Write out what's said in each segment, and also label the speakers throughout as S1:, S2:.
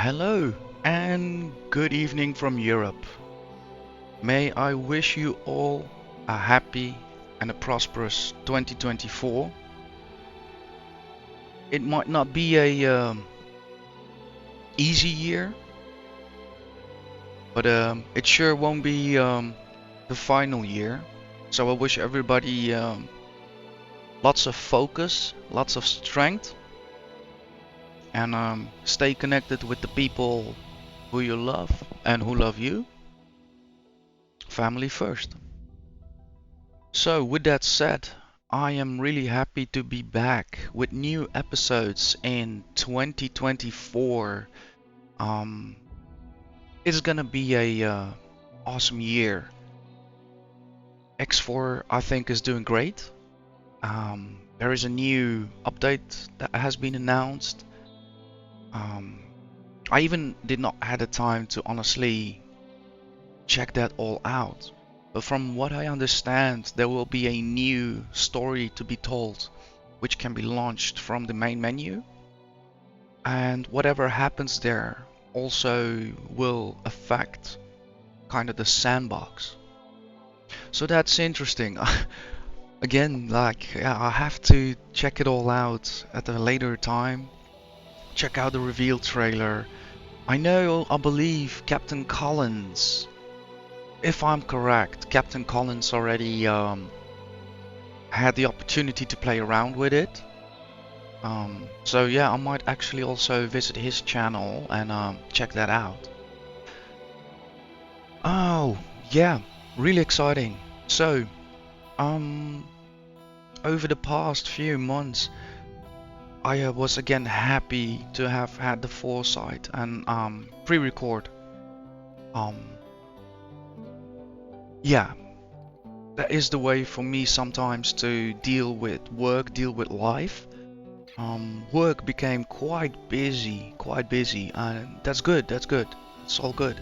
S1: Hello and good evening from Europe. May I wish you all a happy and a prosperous 2024. It might not be a easy year, but it sure won't be the final year. So I wish everybody lots of focus, lots of strength, and stay connected with the people who you love and who love you. Family first. So, with that said, I am really happy to be back with new episodes in 2024. Um, it's gonna be a awesome year. X4, I think, is doing great. There is a new update that has been announced. Um, I even did not have the time to honestly check that all out. But from what I understand, there will be a new story to be told, which can be launched from the main menu. And whatever happens there also will affect kind of the sandbox. So that's interesting. Again, yeah, I have to check it all out at a later time. Check out the reveal trailer. I believe Captain Collins, if I'm correct, Captain Collins already had the opportunity to play around with it. So yeah, I might actually also visit his channel and check that out. Oh, yeah, really exciting. So, um, over the past few months, I was again happy to have had the foresight and pre-record. Um, yeah, that is the way for me sometimes to deal with work, deal with life. Work became quite busy, and that's good, that's good. It's all good.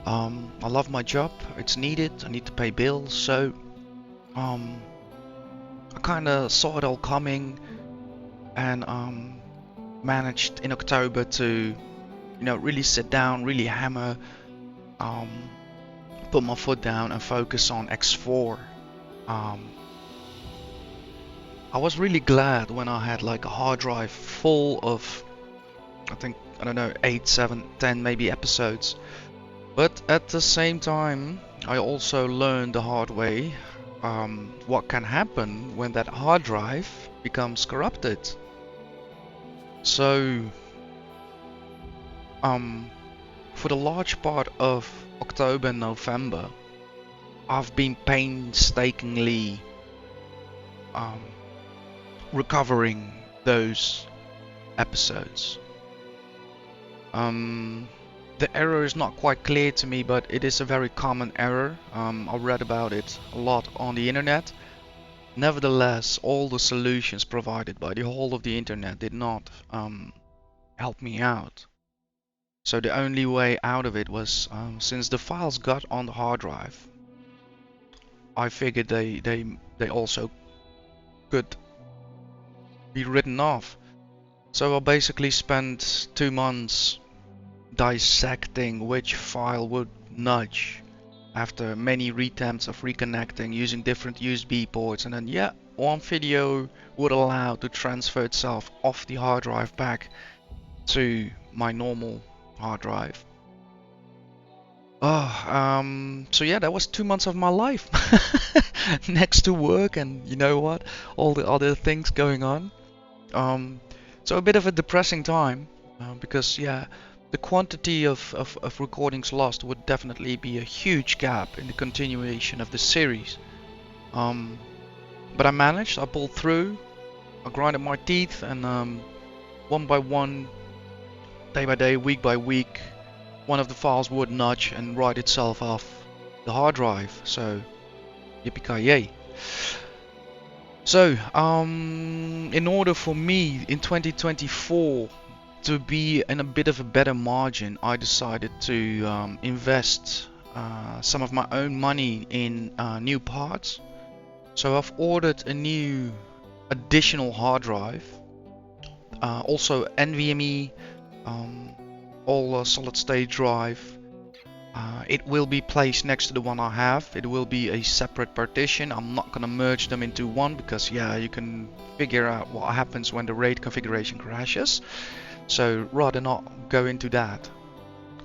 S1: I love my job, it's needed, I need to pay bills, so um, I kind of saw it all coming and managed in October to, really sit down, really hammer, um, put my foot down and focus on X4. Um, I was really glad when I had like a hard drive full of, I don't know, 8, 7, 10 maybe episodes. But at the same time, I also learned the hard way what can happen when that hard drive becomes corrupted. So, um, for the large part of October and November, I've been painstakingly um, recovering those episodes. The error is not quite clear to me, but it is a very common error. I read about it a lot on the internet. Nevertheless, all the solutions provided by the whole of the internet did not help me out. So the only way out of it was, since the files got on the hard drive, I figured they also could be written off. So I basically spent 2 months dissecting which file would nudge after many attempts of reconnecting using different USB ports, and then yeah, one video would allow to transfer itself off the hard drive back to my normal hard drive. So yeah, that was 2 months of my life next to work and you know what, all the other things going on. So a bit of a depressing time because yeah, the quantity of recordings lost would definitely be a huge gap in the continuation of the series. But I managed, I pulled through, I grinded my teeth, and one by one, day by day, week by week, one of the files would nudge and write itself off the hard drive. So, yippee-ki-yay. So, in order for me in 2024 to be in a bit of a better margin, I decided to invest some of my own money in new parts. So I've ordered a new additional hard drive, also NVMe, all solid state drive. It will be placed next to the one I have. It will be a separate partition. I'm not gonna merge them into one because yeah, you can figure out what happens when the RAID configuration crashes. So rather not go into that.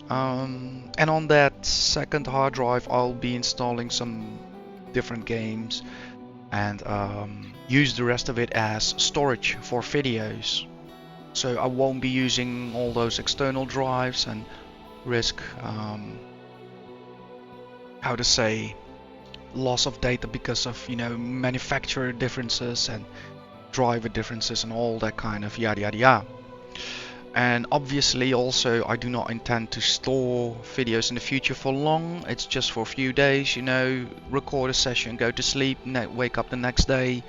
S1: And on that second hard drive, I'll be installing some different games and use the rest of it as storage for videos. So I won't be using all those external drives and risk how to say, loss of data because of, you know, manufacturer differences and driver differences and all that kind of yada yada yada. And obviously also I do not intend to store videos in the future for long. It's just for a few days, you know, record a session, go to sleep, wake up the next day,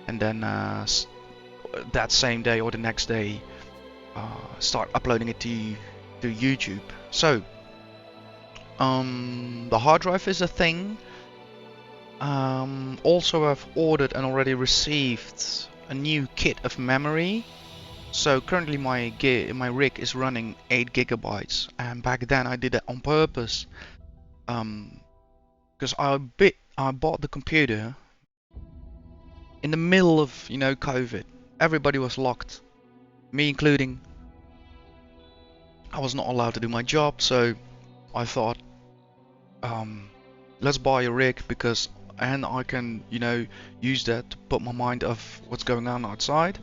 S1: and then that same day or the next day start uploading it to YouTube. So the hard drive is a thing. Also I've ordered and already received a new kit of memory. So currently my rig is running 8 gigabytes, and back then I did that on purpose because I bought the computer in the middle of, you know, COVID. Everybody was locked, me including. I was not allowed to do my job, so I thought let's buy a rig because I can, you know, use that to put my mind off what's going on outside,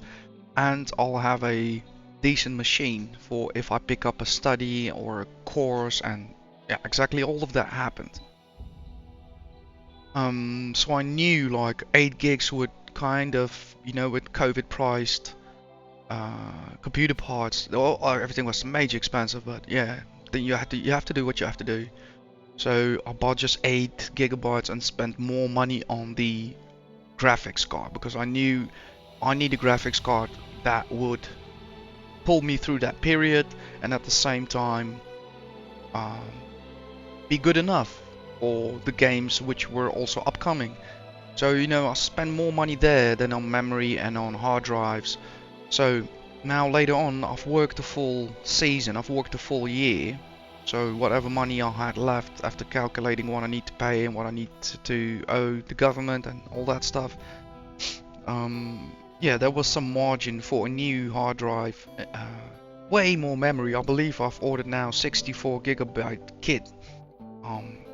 S1: and I'll have a decent machine for if I pick up a study or a course, and yeah, exactly all of that happened. So I knew like 8 gigs would kind of, you know, with COVID priced computer parts, everything was major expensive, but yeah, then you have to do what you have to do. So I bought just 8 gigabytes and spent more money on the graphics card because I knew I need a graphics card that would pull me through that period and at the same time be good enough for the games which were also upcoming. So, you know, I spend more money there than on memory and on hard drives. So now later on I've worked a full season, I've worked a full year. So whatever money I had left after calculating what I need to pay and what I need to owe the government and all that stuff, yeah, there was some margin for a new hard drive, way more memory. I believe I've ordered now 64 gigabyte kit,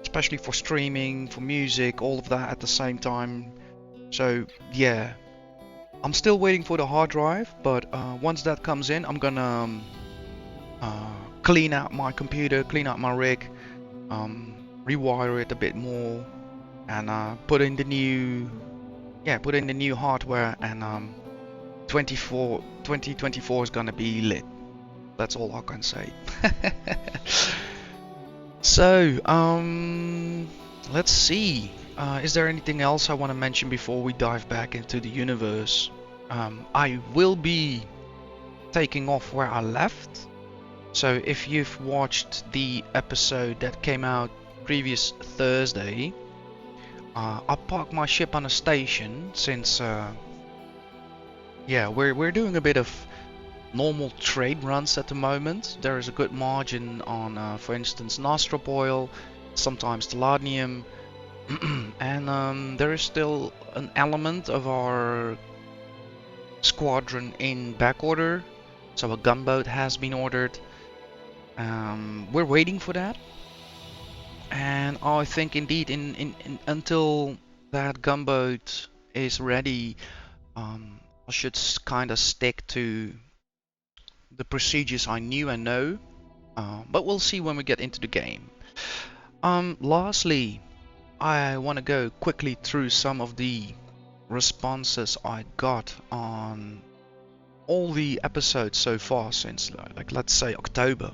S1: especially for streaming, for music, all of that at the same time. So yeah, I'm still waiting for the hard drive, but once that comes in, I'm gonna clean out my computer, clean out my rig, rewire it a bit more, and put in the new hardware, and 2024 is gonna be lit. That's all I can say. So let's see, is there anything else I want to mention before we dive back into the universe? I will be taking off where I left. So if you've watched the episode that came out previous Thursday, I parked my ship on a station since yeah, we're doing a bit of normal trade runs at the moment. There is a good margin on for instance Nostrop oil, sometimes Telladnium, and there is still an element of our squadron in back order, so a gunboat has been ordered. We're waiting for that, and I think indeed until that gunboat is ready, I should kind of stick to the procedures I knew and know, but we'll see when we get into the game. Lastly, I want to go quickly through some of the responses I got on all the episodes so far since, like, let's say October.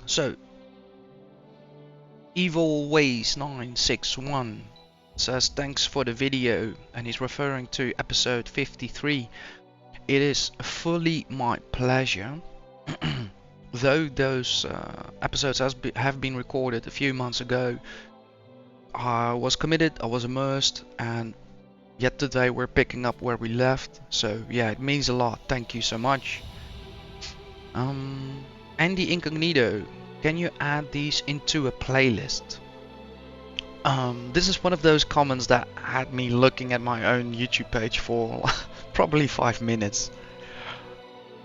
S1: So Evil Ways 961 says thanks for the video, and he's referring to episode 53. It is fully my pleasure. Though those episodes have been recorded a few months ago, I was committed, I was immersed, and Yet today we're picking up where we left. So yeah, it means a lot. Thank you so much. Andy Incognito, can you add these into a playlist? This is one of those comments that had me looking at my own YouTube page for probably 5 minutes,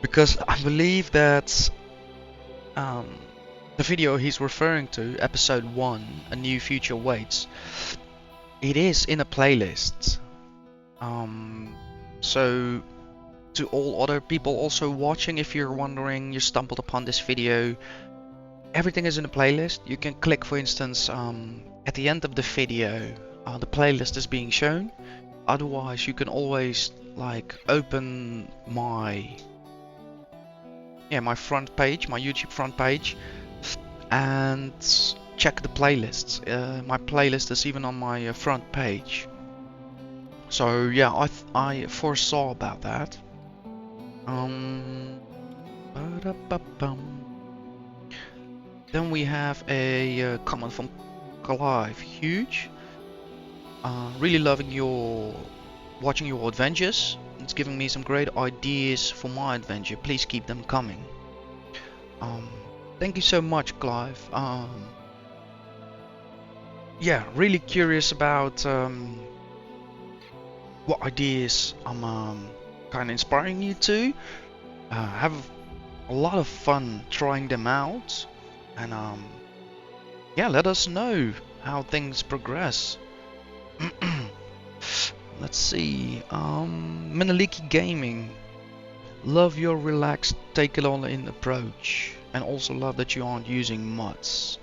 S1: because I believe that um, the video he's referring to, episode 1, A New Future Waits, it is in a playlist. So to all other people also watching, if you're wondering, you stumbled upon this video, everything is in a playlist. You can click, for instance, at the end of the video, the playlist is being shown. Otherwise, you can always like open my front page, my YouTube front page, and check the playlists. My playlist is even on my front page. So yeah, I foresaw about that. Then we have a comment from Clive. Huge. Really loving watching your adventures. It's giving me some great ideas for my adventure. Please keep them coming. Thank you so much, Clive. Yeah, really curious about what ideas I'm kind of inspiring you to. Have a lot of fun trying them out, and yeah, let us know how things progress. Let's see. Menaliki Gaming. Love your relaxed, take it all in approach, and also love that you aren't using mods.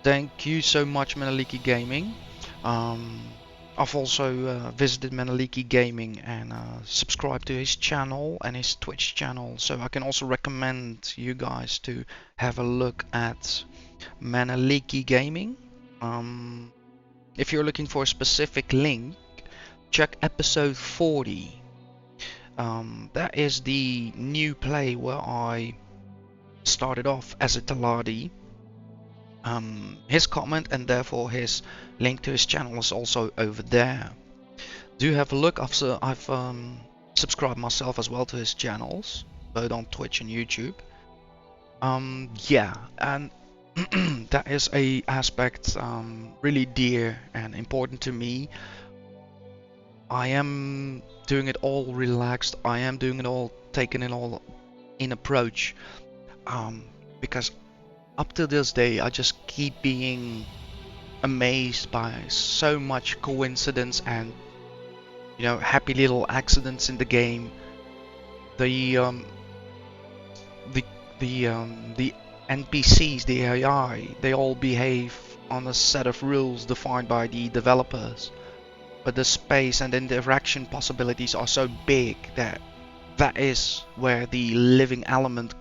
S1: Thank you so much, Menaliki Gaming. I've also visited Menaliki Gaming and subscribed to his channel and his Twitch channel, so I can also recommend you guys to have a look at Menaliki Gaming. If you're looking for a specific link, check episode 40. That is the new play where I started off as a Taladi. His comment and therefore his link to his channel is also over there. Do have a look. I've subscribed myself as well to his channels, both on Twitch and YouTube. Yeah, and that is a aspect really dear and important to me. I am doing it all relaxed. I am doing it all, taking it all in approach, because up to this day I just keep being amazed by so much coincidence and happy little accidents in the game. The the NPCs, the AI, they all behave on a set of rules defined by the developers, but the space and interaction possibilities are so big that is where the living element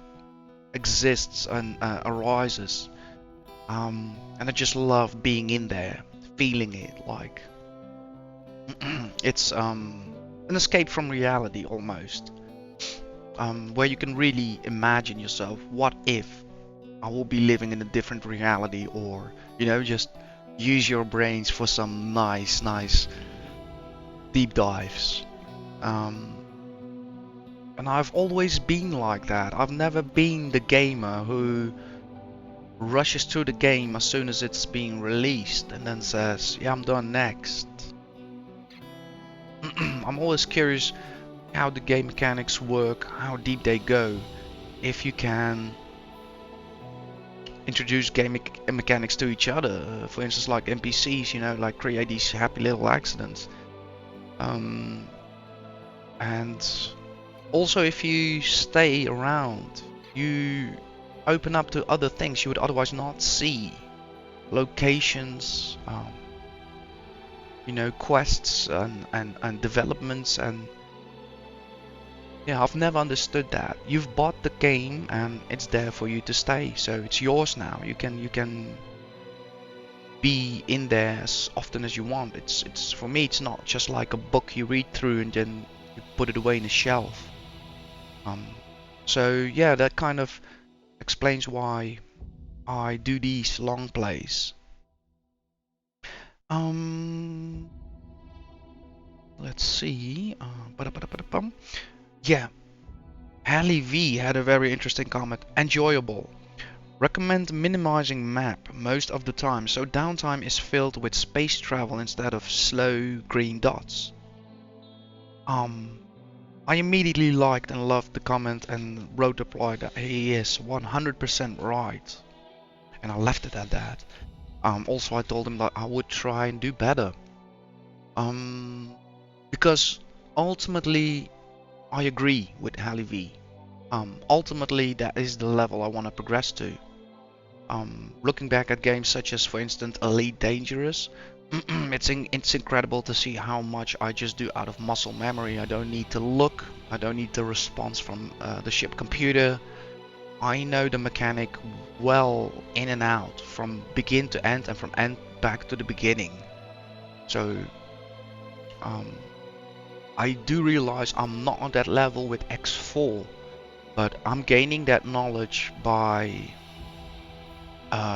S1: exists and arises. And I just love being in there, feeling it, like it's an escape from reality almost, where you can really imagine yourself. What if I will be living in a different reality? Or just use your brains for some nice deep dives. And I've always been like that. I've never been the gamer who rushes through the game as soon as it's being released and then says, yeah, I'm done next. I'm always curious how the game mechanics work, how deep they go, if you can introduce game mechanics to each other, for instance like NPCs, like create these happy little accidents. And also, if you stay around, you open up to other things you would otherwise not see. Locations, quests and developments, and yeah, I've never understood that. You've bought the game and it's there for you to stay, so it's yours now. You can be in there as often as you want. It's for me, it's not just like a book you read through and then you put it away in a shelf. So yeah, that kind of explains why I do these long plays. Let's let's see. Ba-da-ba-da-ba-da-bum. Yeah, Hallie V had a very interesting comment. Enjoyable. Recommend minimizing map most of the time, so downtime is filled with space travel instead of slow green dots. Um, I immediately liked and loved the comment and wrote the reply that he is 100% right, and I left it at that. Also, I told him that I would try and do better. Because ultimately, I agree with Hallie V. Ultimately, that is the level I want to progress to. Looking back at games such as, for instance, Elite Dangerous, it's incredible to see how much I just do out of muscle memory. I don't need to look, I don't need the response from the ship computer. I know the mechanic well in and out, from begin to end and from end back to the beginning. So I do realize I'm not on that level with X4, but I'm gaining that knowledge by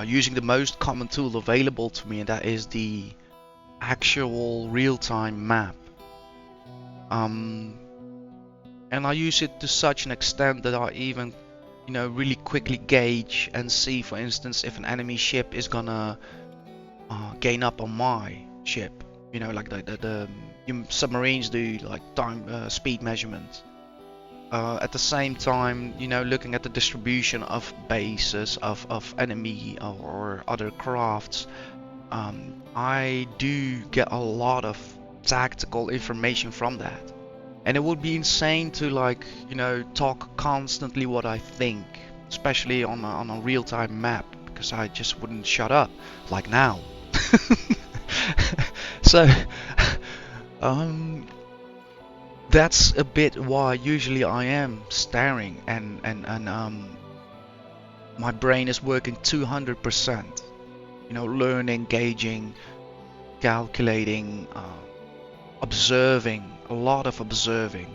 S1: using the most common tool available to me, and that is the actual real-time map. And I use it to such an extent that I even, really quickly gauge and see, for instance, if an enemy ship is gonna gain up on my ship. Like the submarines do, like time, speed measurement. At the same time, looking at the distribution of bases of enemy or other crafts, I do get a lot of tactical information from that. And it would be insane to talk constantly what I think, especially on a real-time map, because I just wouldn't shut up, like now. So, that's a bit why usually I am staring and my brain is working 200%. Learning, gauging, calculating, observing, a lot of observing.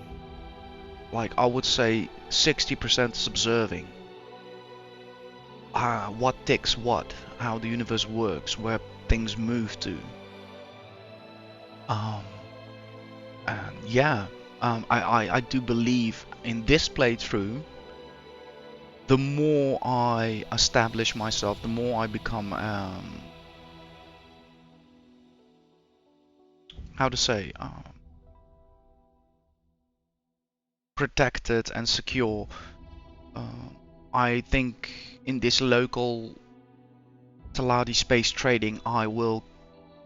S1: Like I would say 60% is observing. What ticks what, how the universe works, where things move to. And yeah, I do believe in this playthrough, the more I establish myself, the more I become, how to say, protected and secure. I think in this local Taladi space trading, I will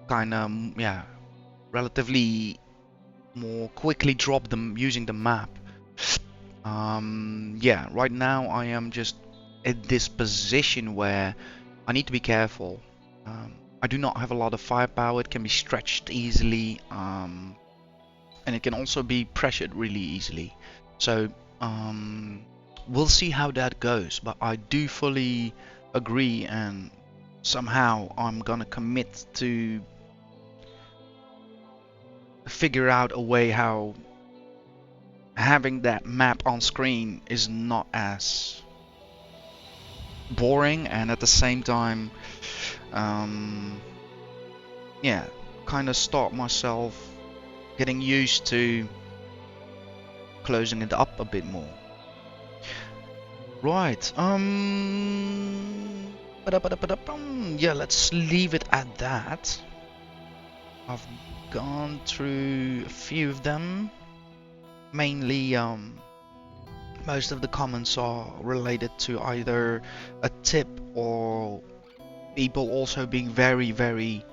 S1: kind of, relatively more quickly drop them using the map. Right now I am just at this position where I need to be careful. I do not have a lot of firepower. It can be stretched easily, and it can also be pressured really easily. So we'll see how that goes, but I do fully agree, and somehow I'm gonna commit to figure out a way how having that map on screen is not as boring, and at the same time, kind of start myself getting used to closing it up a bit more. Right, yeah, let's leave it at that. I've gone through a few of them. Mainly, most of the comments are related to either a tip or people also being very, very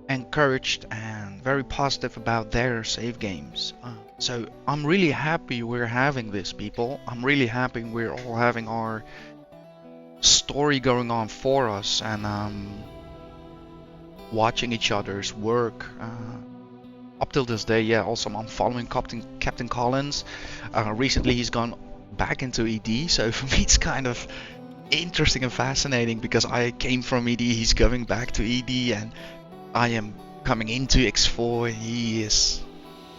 S1: encouraged and very positive about their save games. So I'm really happy we're having this, people. I'm really happy we're all having our story going on for us, and watching each other's work. Up till this day, yeah. Also, I'm following Captain Collins. Recently, he's gone back into ED, so for me, it's kind of interesting and fascinating because I came from ED, he's going back to ED, and I am coming into X4. He is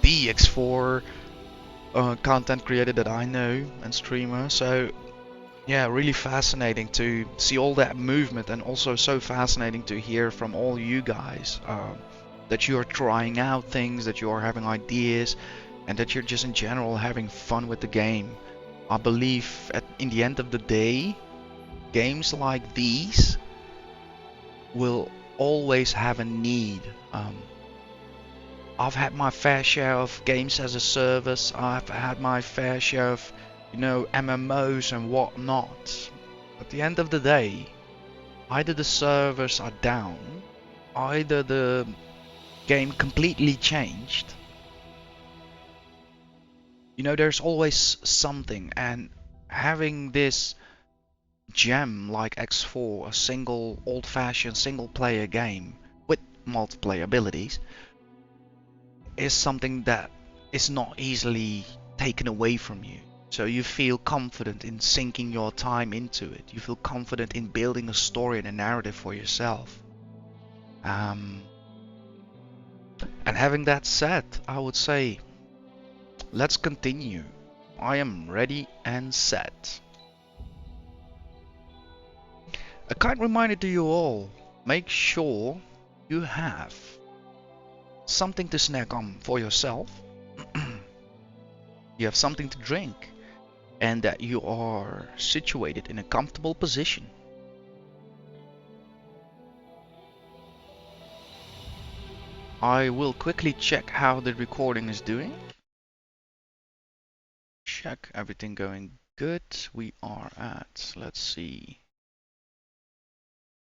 S1: the X4 content creator that I know and streamer. So yeah, really fascinating to see all that movement, and also so fascinating to hear from all you guys. that you're trying out things, that you're having ideas, and that you're just in general having fun with the game. I believe in the end of the day, games like these will always have a need. I've had my fair share of games as a service. I've had my fair share of, MMOs and whatnot. At the end of the day, either the servers are down, either the game completely changed. There's always something, and having this gem like X4, a single old-fashioned single-player game with multiplayer abilities, is something that is not easily taken away from you. So you feel confident in sinking your time into it. You feel confident in building a story and a narrative for yourself. And having that said, I would say, let's continue. I am ready and set. A kind reminder to you all, make sure you have something to snack on for yourself, you have something to drink, and that you are situated in a comfortable position. I will quickly check how the recording is doing. Check everything going good. We are at, let's see,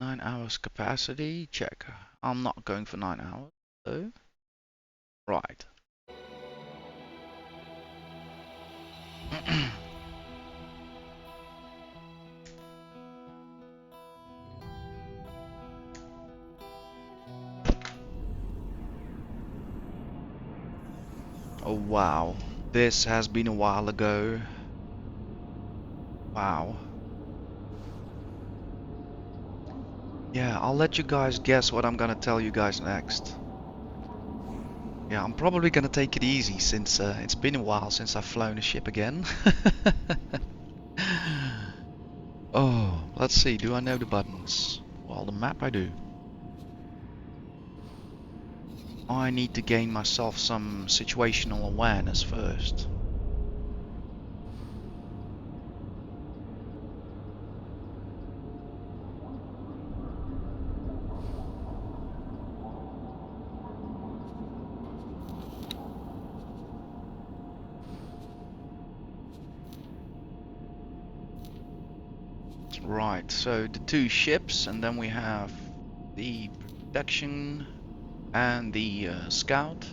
S1: 9 hours capacity. Check. I'm not going for 9 hours though. Right. Oh wow, this has been a while ago. Wow. Yeah, I'll let you guys guess what I'm gonna tell you guys next. Yeah, I'm probably gonna take it easy since it's been a while since I've flown a ship again. Oh, let's see, do I know the buttons? Well, the map I do. I need to gain myself some situational awareness first. Right, so the two ships, and then we have the protection and the scout.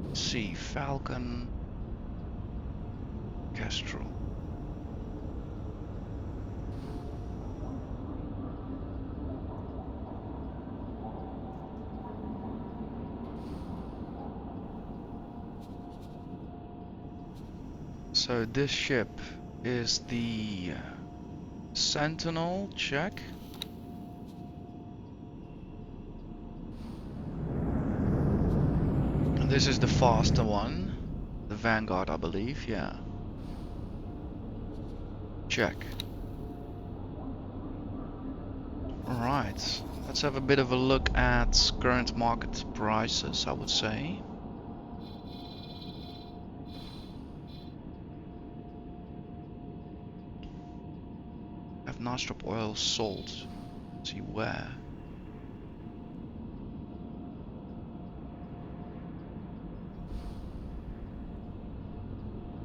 S1: Let's see, Falcon, Kestrel. So this ship is the Sentinel, check. And this is the faster one, the Vanguard, I believe, yeah. Check. Alright, let's have a bit of a look at current market prices, I would say. Have Nostrop oil sold? Let's see where.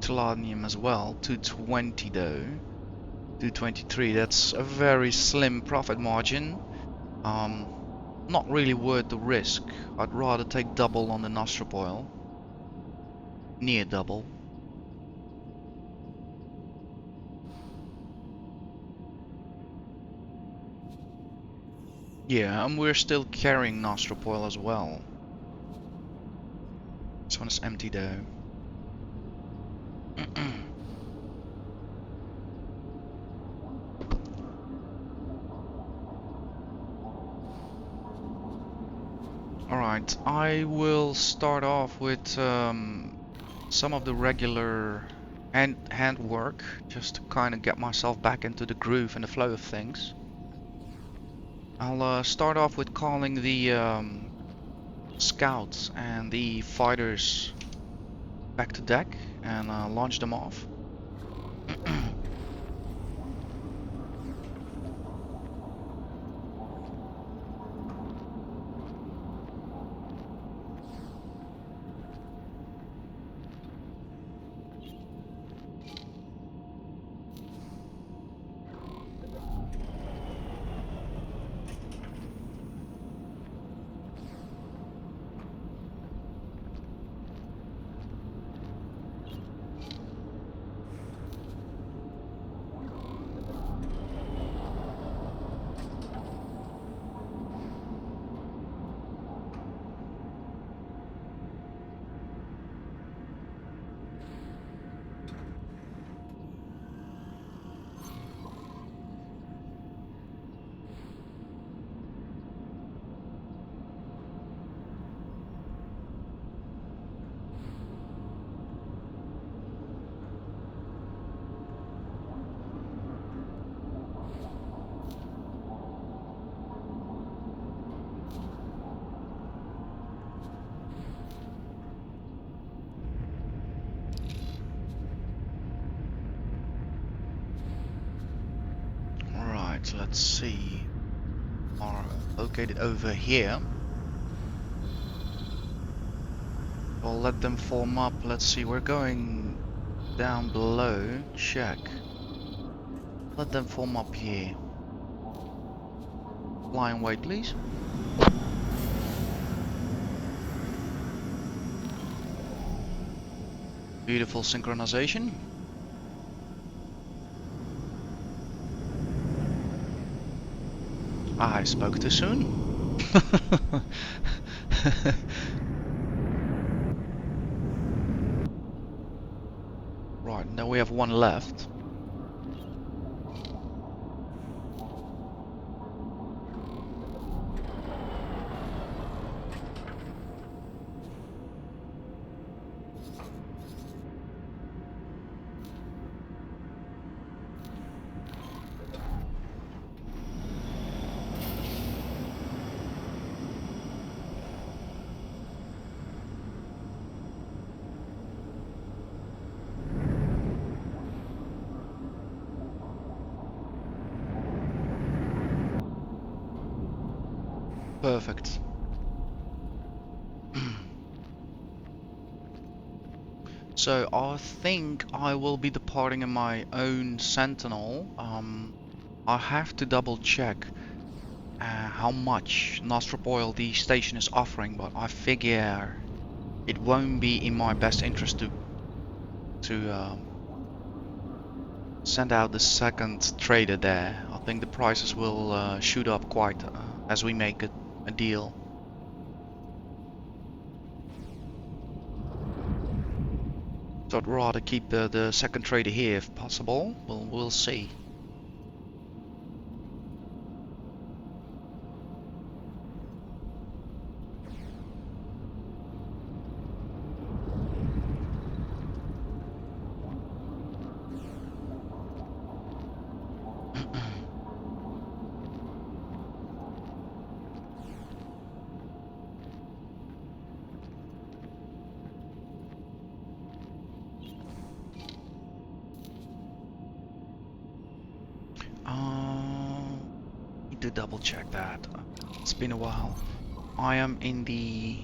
S1: Titanium as well, 220 though. 223, that's a very slim profit margin. Not really worth the risk. I'd rather take double on the Nostrop oil. Near double. Yeah, and we're still carrying Nostrop oil as well. This one is empty though. Alright, I will start off with some of the regular hand work, just to kind of get myself back into the groove and the flow of things. I'll start off with calling the scouts and the fighters back to deck and launch them off. Alright, so let's see. Are located over here. We'll let them form up. Let's see, we're going down below. Check. Let them form up here. Flying weight, please. Beautiful synchronization. I spoke too soon. Right, now we have one left. Perfect. So I think I will be departing in my own Sentinel. I have to double check how much nostril oil the station is offering, but I figure it won't be in my best interest to send out the second trader there. I think the prices will shoot up quite as we make a deal. So I'd rather keep the second trader here if possible. We'll see. Need to double check that. It's been a while. I am in the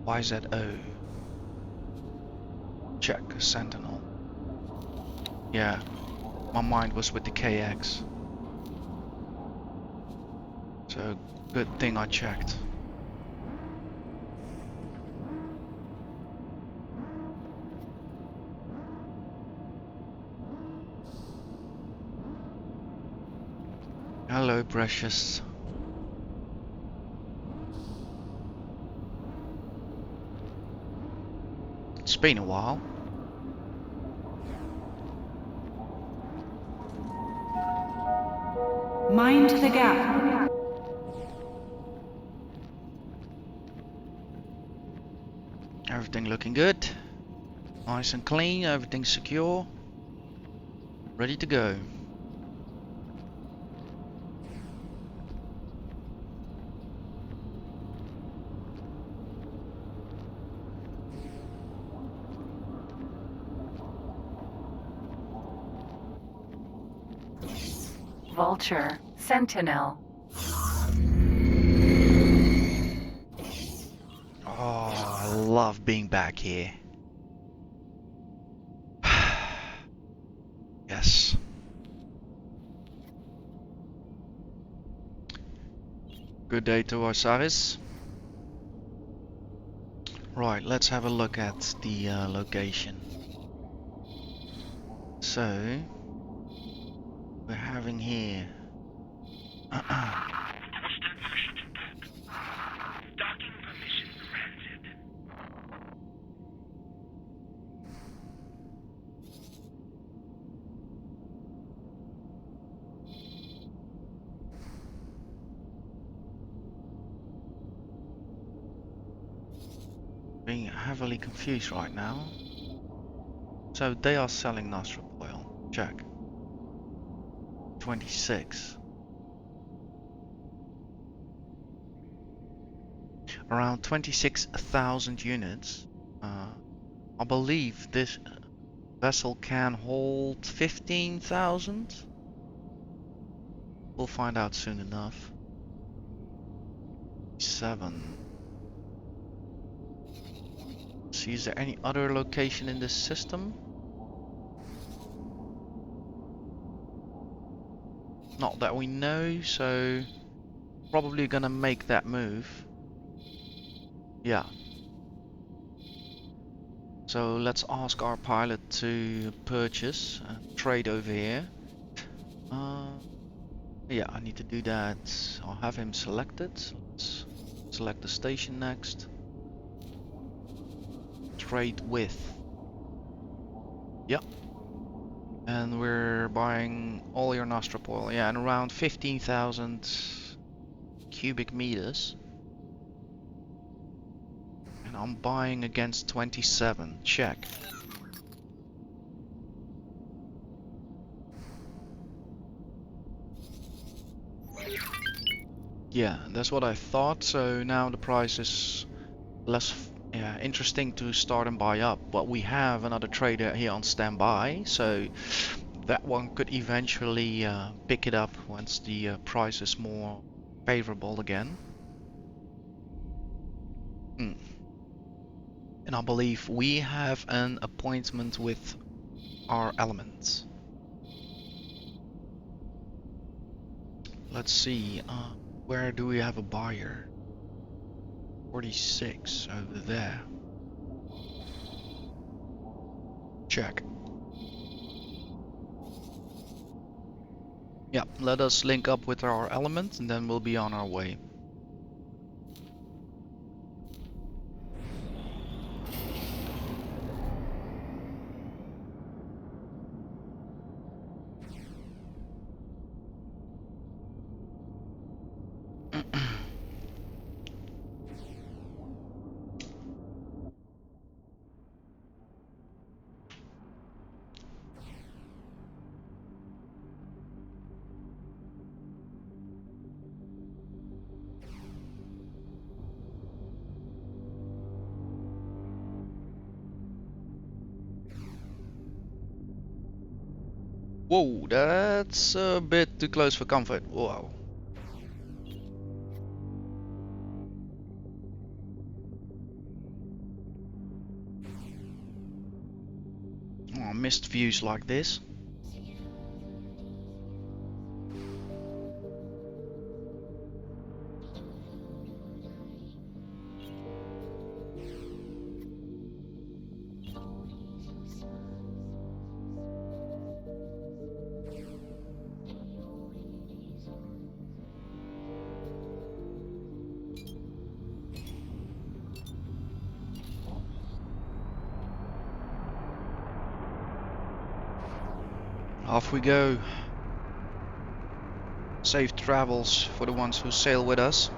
S1: YZO. Check Sentinel. Yeah, my mind was with the KX. So good thing I checked. Hello, precious. It's been a while.
S2: Mind the gap.
S1: Everything looking good. Nice and clean, everything's secure. Ready to go.
S2: Vulture, Sentinel.
S1: Oh, I love being back here. Yes. Good day to Osiris. Right, let's have a look at the location. So, we're having here being heavily confused right now. So they are selling nostril oil. Check. 26. Around 26,000 units. I believe this vessel can hold 15,000. We'll find out soon enough. 7. See, is there any other location in this system? Not that we know, so probably gonna make that move. Yeah. So let's ask our pilot to purchase and trade over here. Yeah, I need to do that. I'll have him selected. Let's select the station next. Trade with. Yep. And we're buying all your nostril oil. Yeah, and around 15,000 cubic meters. And I'm buying against 27. Check. Yeah, that's what I thought. So now the price is less interesting to start and buy up. But we have another trader here on standby, so that one could eventually pick it up once the price is more favorable again. And I believe we have an appointment with our elements. Let's see, where do we have a buyer? 46 over there. Check. Yeah, let us link up with our element and then we'll be on our way. Whoa, that's a bit too close for comfort. Whoa. Oh, missed views like this. Off we go. Safe travels for the ones who sail with us.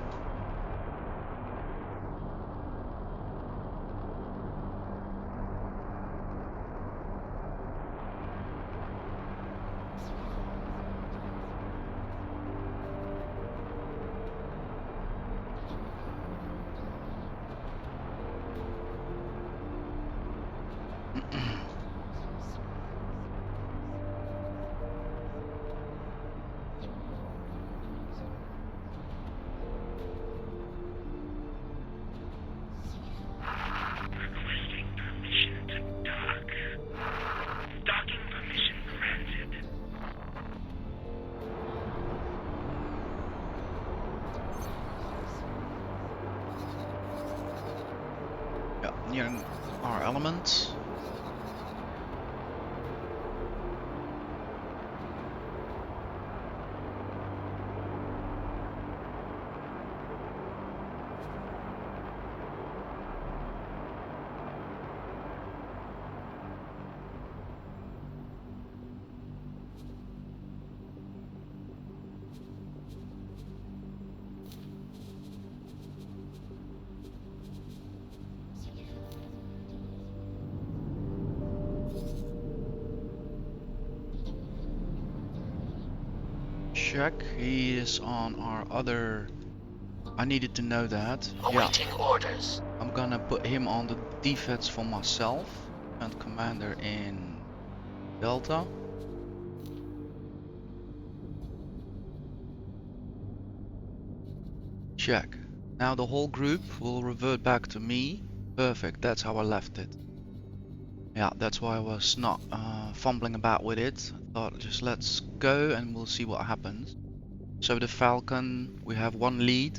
S1: near our element. Check. He is on our other. I needed to know that.
S3: Awaiting orders.
S1: I'm gonna put him on the defense for myself. And commander in Delta. Check. Now the whole group will revert back to me. Perfect. That's how I left it. Yeah, that's why I was not fumbling about with it. I thought just let's go and we'll see what happens. So the Falcon, we have one lead.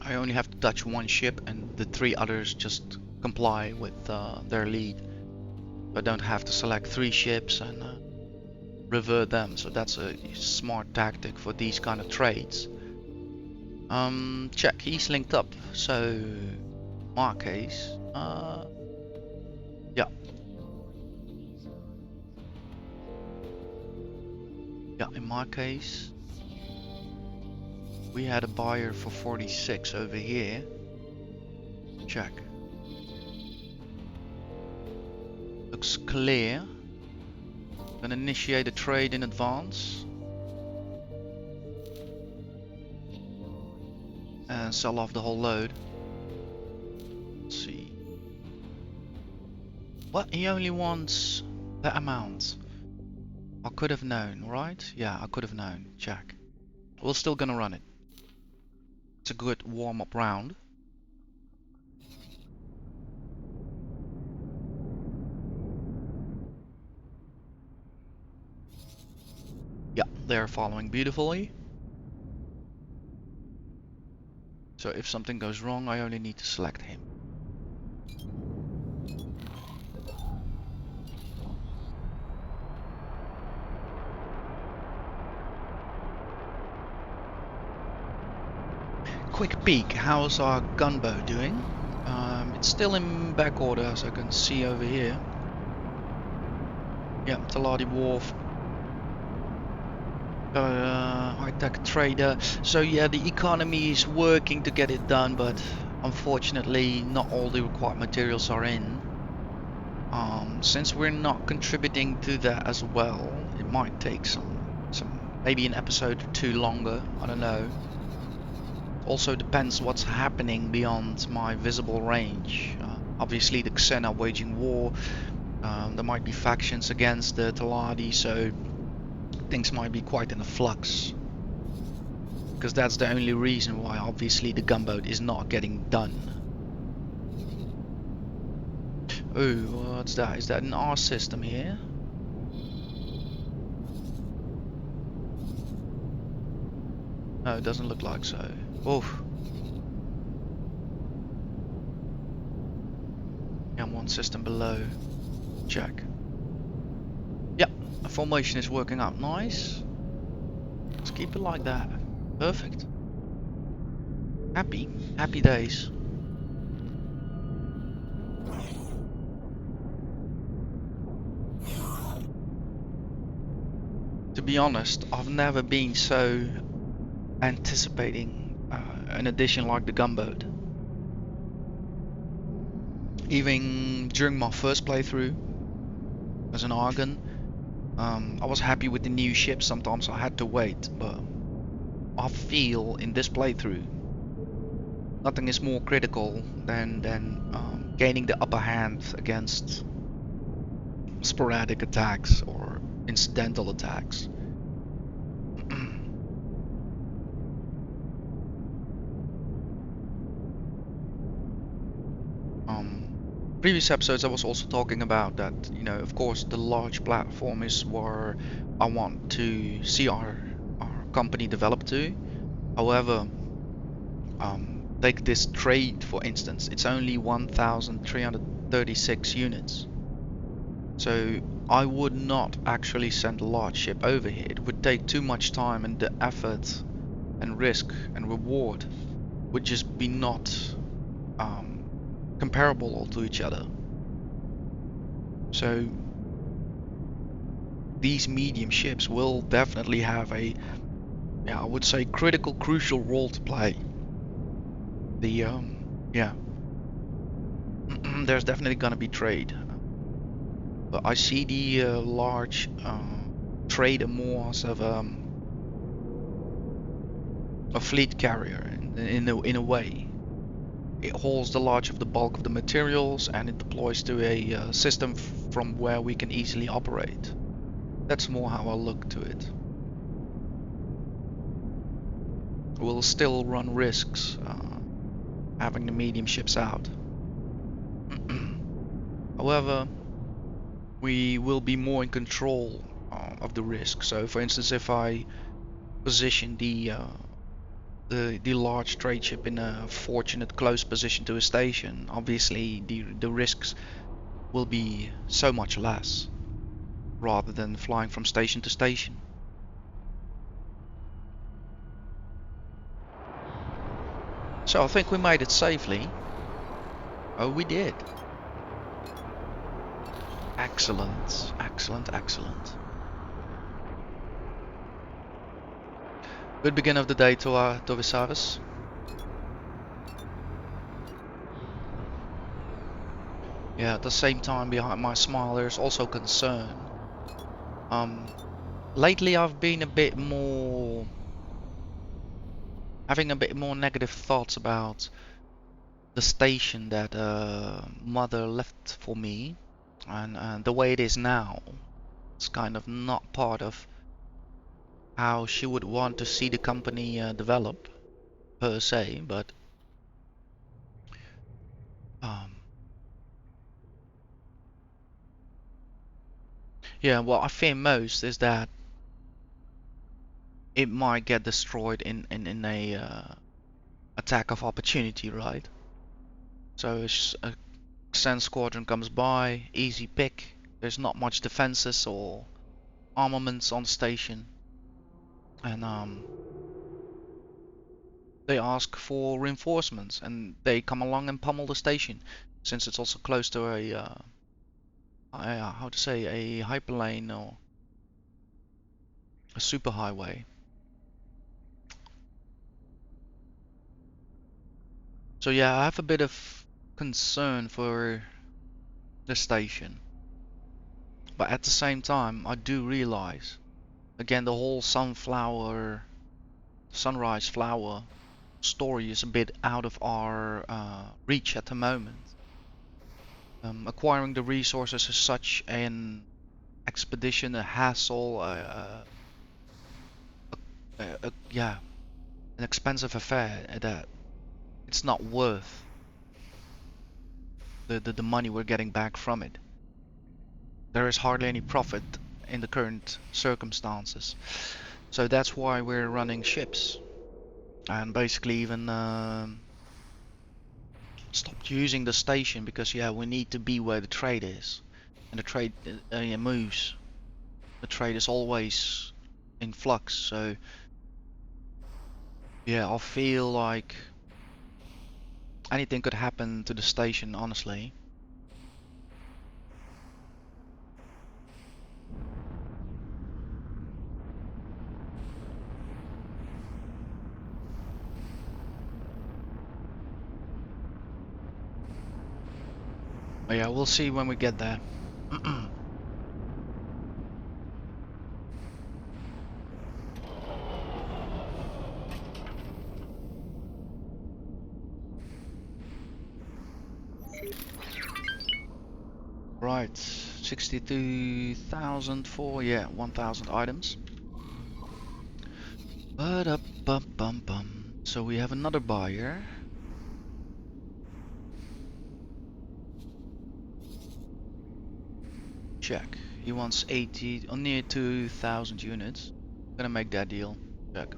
S1: I only have to touch one ship and the 3 others just comply with their lead. I don't have to select 3 ships and revert them. So that's a smart tactic for these kind of trades. Check, he's linked up. So, my case, yeah. Yeah, in my case, we had a buyer for 46 over here. Check. Looks clear. Gonna initiate a trade in advance. And sell off the whole load. Let's see. What? He only wants that amount. I could have known, right? Yeah, I could have known. Check. We're still gonna run it. It's a good warm-up round. Yeah, they're following beautifully. So if something goes wrong, I only need to select him. Quick peek, how's our gunboat doing? It's still in back order, as I can see over here. Yeah, Taladi Wharf. High-tech trader. So yeah, the economy is working to get it done, but unfortunately not all the required materials are in. Since we're not contributing to that as well, it might take some maybe an episode or 2 longer, I don't know. Also depends what's happening beyond my visible range. Obviously the Xena waging war, there might be factions against the Taladi, so things might be quite in a flux. Because that's the only reason why obviously the gunboat is not getting done. Oh, what's that? Is that an R system here? No, it doesn't look like so. Oh. Yeah, I'm 1 system below. Check. Yep, the formation is working out nice. Let's keep it like that. Perfect. Happy days. To be honest, I've never been so anticipating an addition like the gunboat. Even during my first playthrough as an Argon, I was happy with the new ship. Sometimes I had to wait, but I feel in this playthrough nothing is more critical than gaining the upper hand against sporadic attacks or incidental attacks. Previous episodes I was also talking about that, you know, of course the large platform is where I want to see our company develop to. However, Take this trade for instance, it's only 1,336 units. So I would not actually send a large ship over here. It would take too much time, and the effort and risk and reward would just be not comparable to each other. So these medium ships will definitely have a, I would say, critical, crucial role to play. There's definitely gonna be trade, but I see the large trader more as of a fleet carrier in a way. It holds the large of the bulk of the materials, and it deploys to a system from where we can easily operate. That's more how I look to it. We'll still run risks having the medium ships out. However, we will be more in control of the risk. So for instance, if I position the large trade ship in a fortunate close position to a station, obviously the risks will be so much less rather than flying from station to station. So I think we made it safely. Oh, we did. Excellent, excellent, excellent. Good beginning of the day to Visavis. Yeah, at the same time, behind my smile, there's also concern. Lately I've been having a bit more negative thoughts about the station that mother left for me, and the way it is now. It's kind of not part of how she would want to see the company develop per se, but um, yeah, what I fear most is that it might get destroyed in a attack of opportunity, right? So a Sand Squadron comes by, easy pick. There's not much defenses or armaments on the station, and they ask for reinforcements, and they come along and pummel the station, since it's also close to how to say, a hyperlane or a superhighway. So yeah, I have a bit of concern for the station, but at the same time, I do realize, again, the whole sunrise flower story is a bit out of our reach at the moment. Acquiring the resources is such an expedition, a hassle, yeah, an expensive affair that it's not worth the money we're getting back from it. There is hardly any profit in the current circumstances. So that's why we're running ships, and basically even stopped using the station, because yeah, we need to be where the trade is, and the trade moves. The trade is always in flux. So yeah, I feel like anything could happen to the station, honestly. But yeah, we'll see when we get there. Right, 62,000 for, yeah, 1,000 items. But up, bum, bum, bum. So we have another buyer. Check. He wants 80 or near 2,000 units. Gonna make that deal. Check.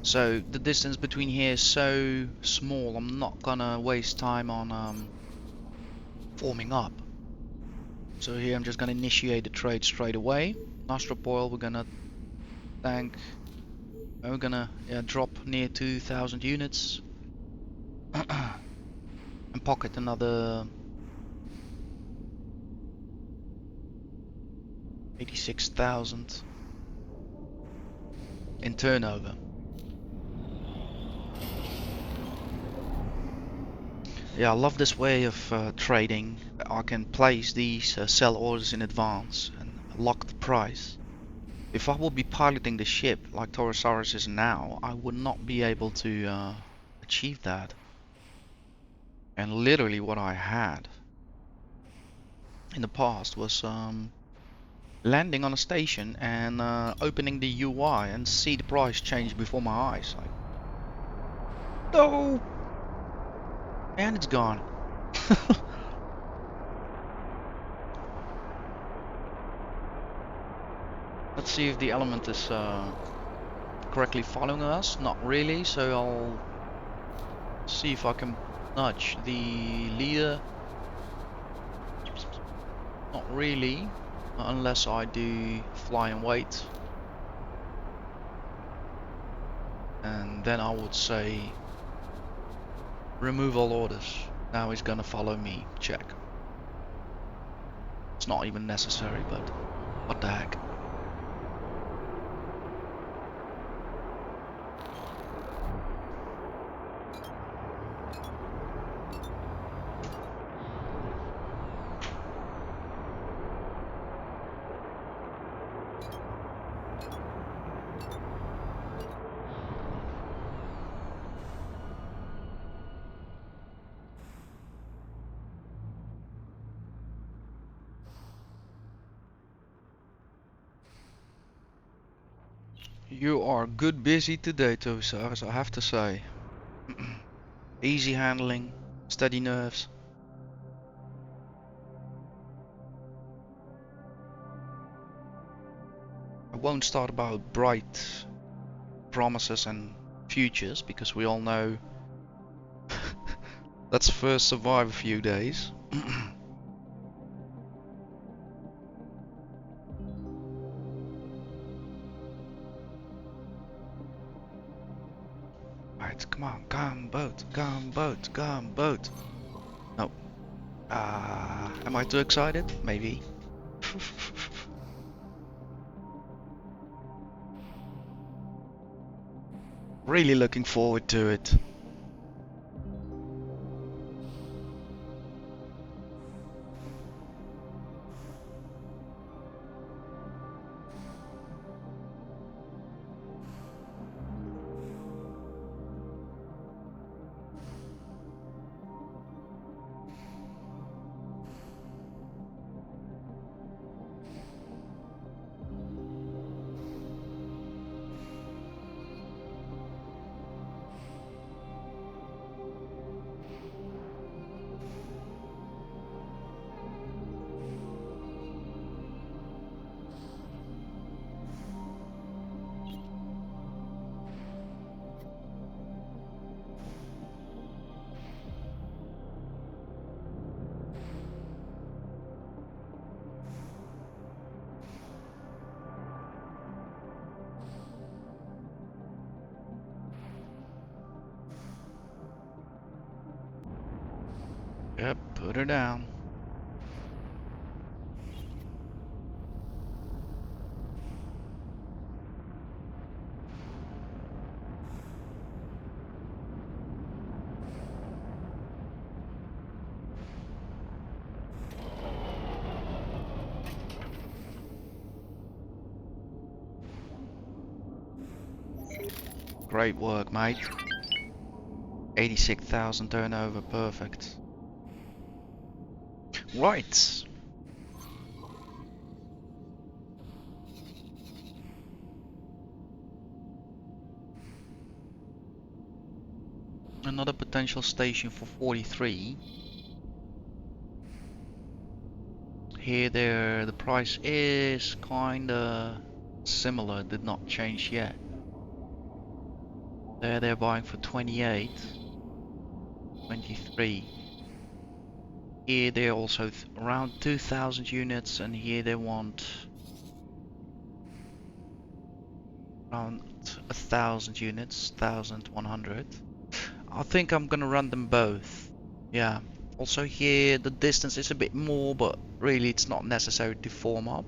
S1: So the distance between here is so small, I'm not gonna waste time on forming up. So here I'm just gonna initiate the trade straight away. Nostrop oil, we're gonna tank, and we're gonna drop near 2,000 units and pocket another 86,000 in turnover. Yeah, I love this way of trading. I can place these sell orders in advance and lock the price. If I would be piloting the ship like Torosaurus is now, I would not be able to achieve that. And literally what I had in the past was landing on a station and opening the UI and see the price change before my eyes. Like, no! And it's gone. Let's see if the element is correctly following us. Not really, so I'll see if I can nudge the leader. Not really, unless I do fly and wait. And then I would say remove all orders. Now he's gonna follow me. Check. It's not even necessary, but what the heck. You are good busy today, Tosars, I have to say. Easy handling, steady nerves. I won't start about bright promises and futures because we all know let's first survive a few days. Right, come on, come boat, come boat, come boat. No. Am I too excited? Maybe. Really looking forward to it. Yep, put her down. Great work, mate. 86,000 turnover, perfect. Right. Another potential station for 43. Here the price is kinda similar, did not change yet. There they're buying for 28, 23. Here they're also around 2,000 units, and here they want around 1,000 units, 1,100. I think I'm gonna run them both. Yeah. Also here the distance is a bit more, but really it's not necessary to form up.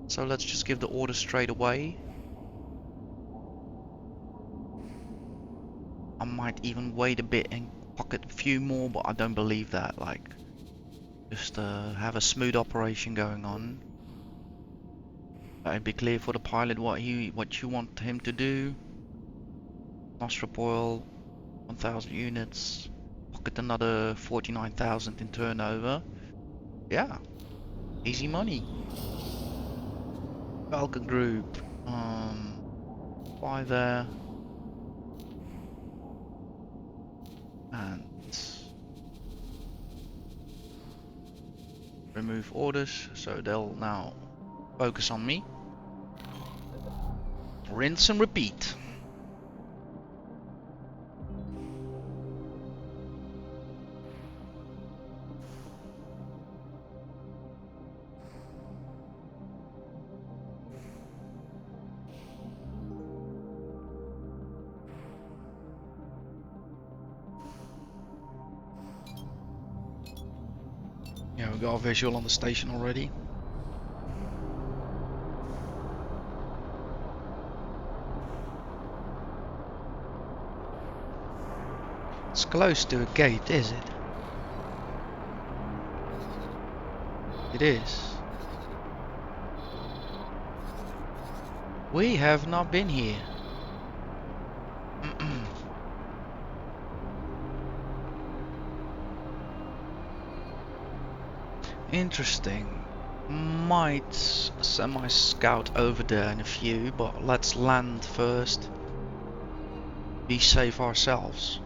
S1: So let's just give the order straight away. I might even wait a bit and pocket a few more, but I don't believe that. Like, just have a smooth operation going on. Let it be clear for the pilot what you want him to do. Nostril oil, 1,000 units. Pocket another 49,000 in turnover. Yeah, easy money. Falcon Group, buy there, and remove orders, so they'll now focus on me. Rinse and repeat. Yeah, we got a visual on the station already. It's close to a gate, is it? It is. We have not been here. Interesting. Might send my scout over there in a few, but let's land first. Be safe ourselves.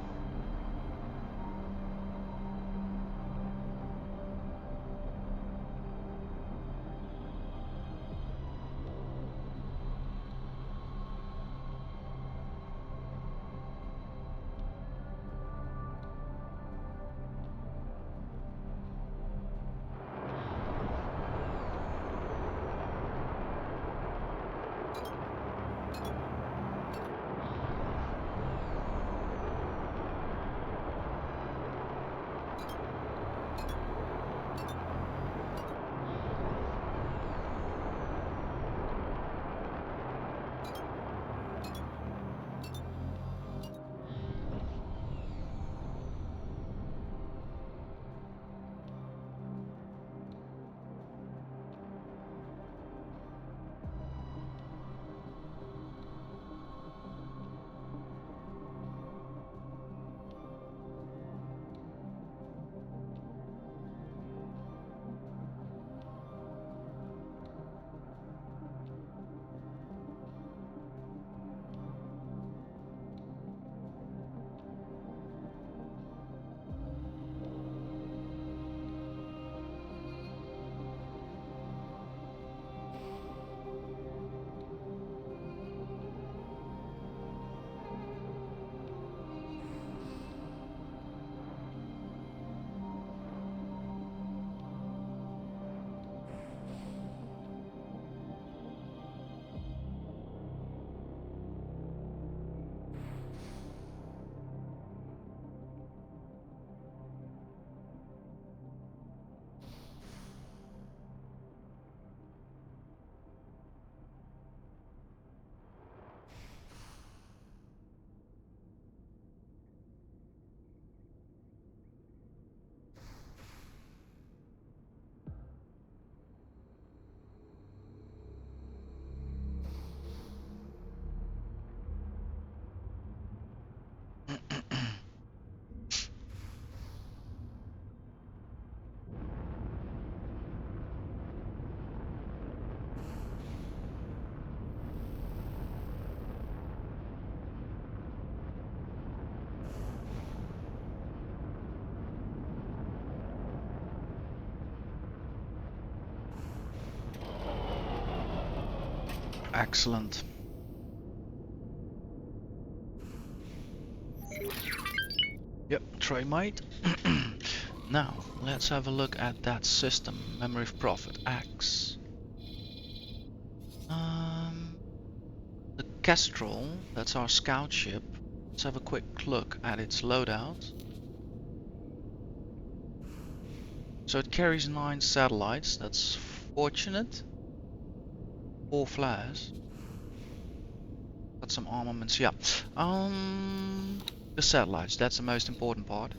S1: Excellent. Yep, tray mate. Now, let's have a look at that system. Memory of Prophet X. The Kestrel, that's our scout ship. Let's have a quick look at its loadout. So it carries 9 satellites, that's fortunate. 4 flares. Got some armaments, yeah. The satellites, that's the most important part.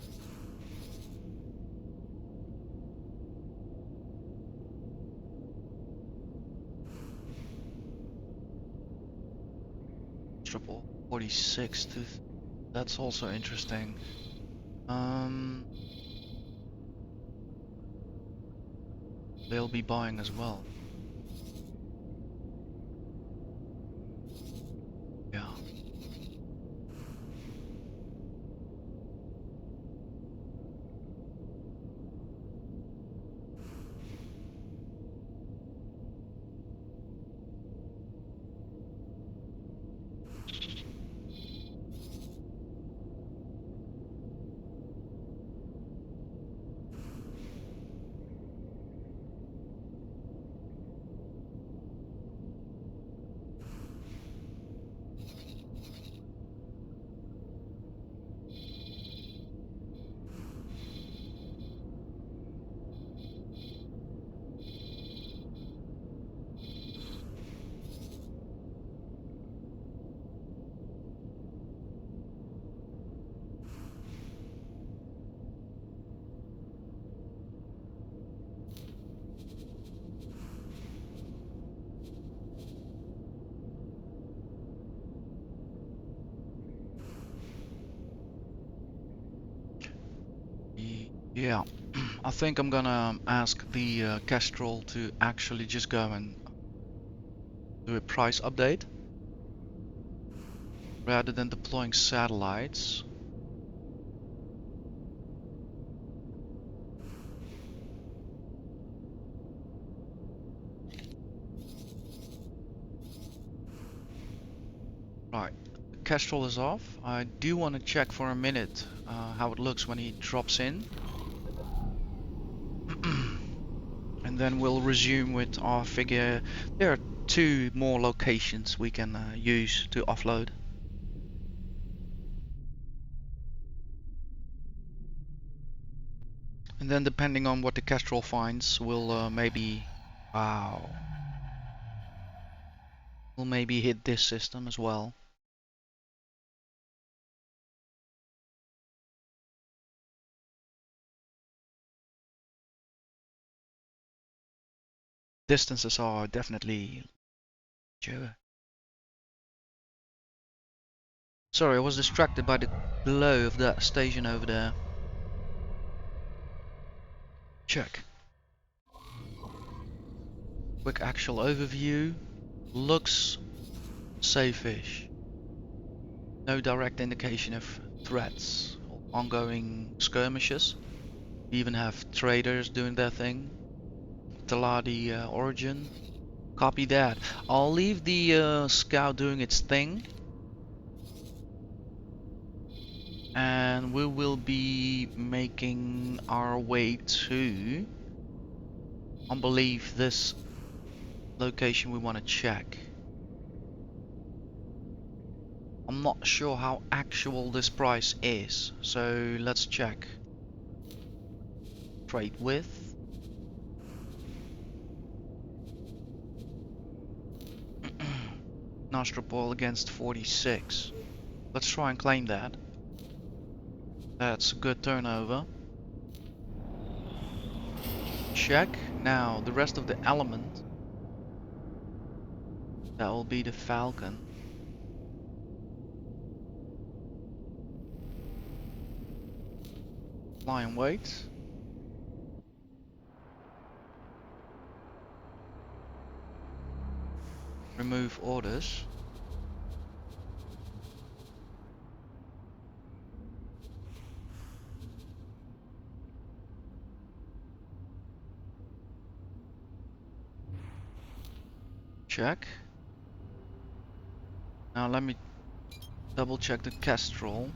S1: Triple 46, that's also interesting. They'll be buying as well. Yeah. Yeah, I think I'm gonna ask the Kestrel to actually just go and do a price update rather than deploying satellites. Right, the Kestrel is off. I do want to check for a minute how it looks when he drops in. And then we'll resume with our figure. There are 2 more locations we can use to offload. And then depending on what the Kestrel finds, we'll maybe... Wow. We'll maybe hit this system as well. Distances are definitely... Sorry, I was distracted by the glow of that station over there. Check. Quick actual overview. Looks safe-ish. No direct indication of threats or ongoing skirmishes. We even have traders doing their thing. Taladi origin. Copy that. I'll leave the scout doing its thing. And we will be making our way to, I believe, this location we want to check. I'm not sure how actual this price is, so let's check. Trade with. Nostropol against 46. Let's try and claim that. That's a good turnover. Check. Now, the rest of the element. That will be the Falcon. Fly and wait. Remove orders. Check. Now let me double check the Kestrel.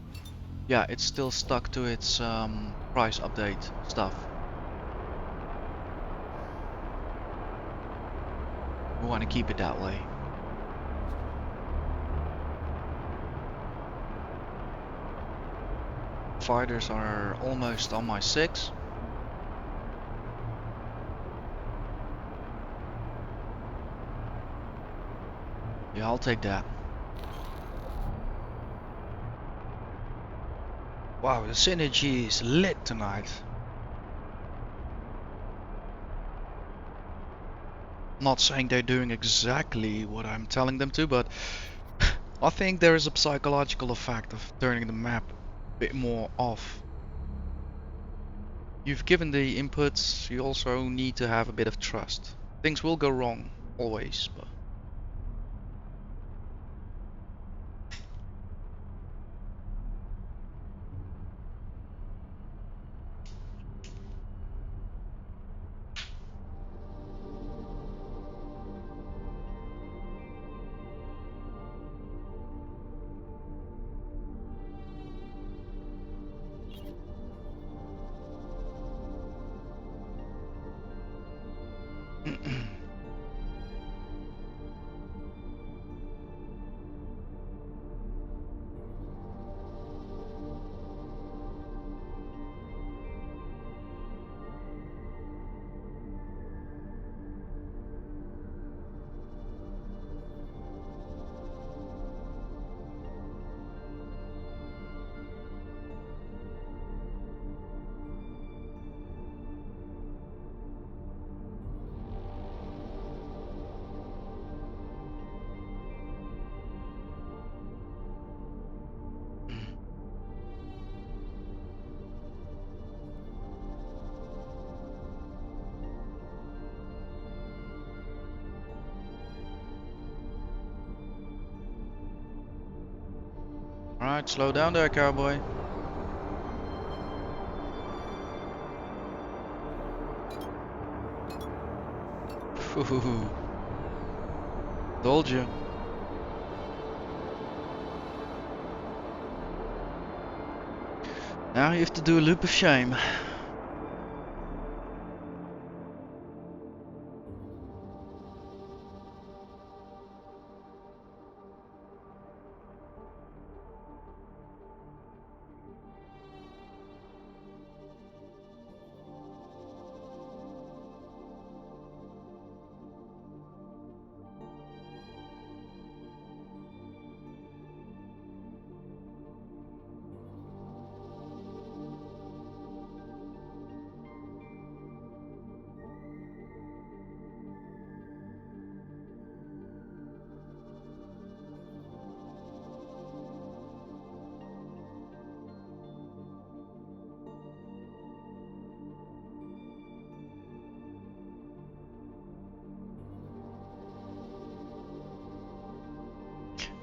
S1: Yeah, it's still stuck to its price update stuff. We want to keep it that way. Fighters are almost on my 6. Yeah, I'll take that. Wow, the synergy is lit tonight. Not saying they're doing exactly what I'm telling them to, but I think there is a psychological effect of turning the map a bit more off. You've given the inputs, you also need to have a bit of trust. Things will go wrong, always, but... Alright, slow down there, cowboy. Told you. Now you have to do a loop of shame.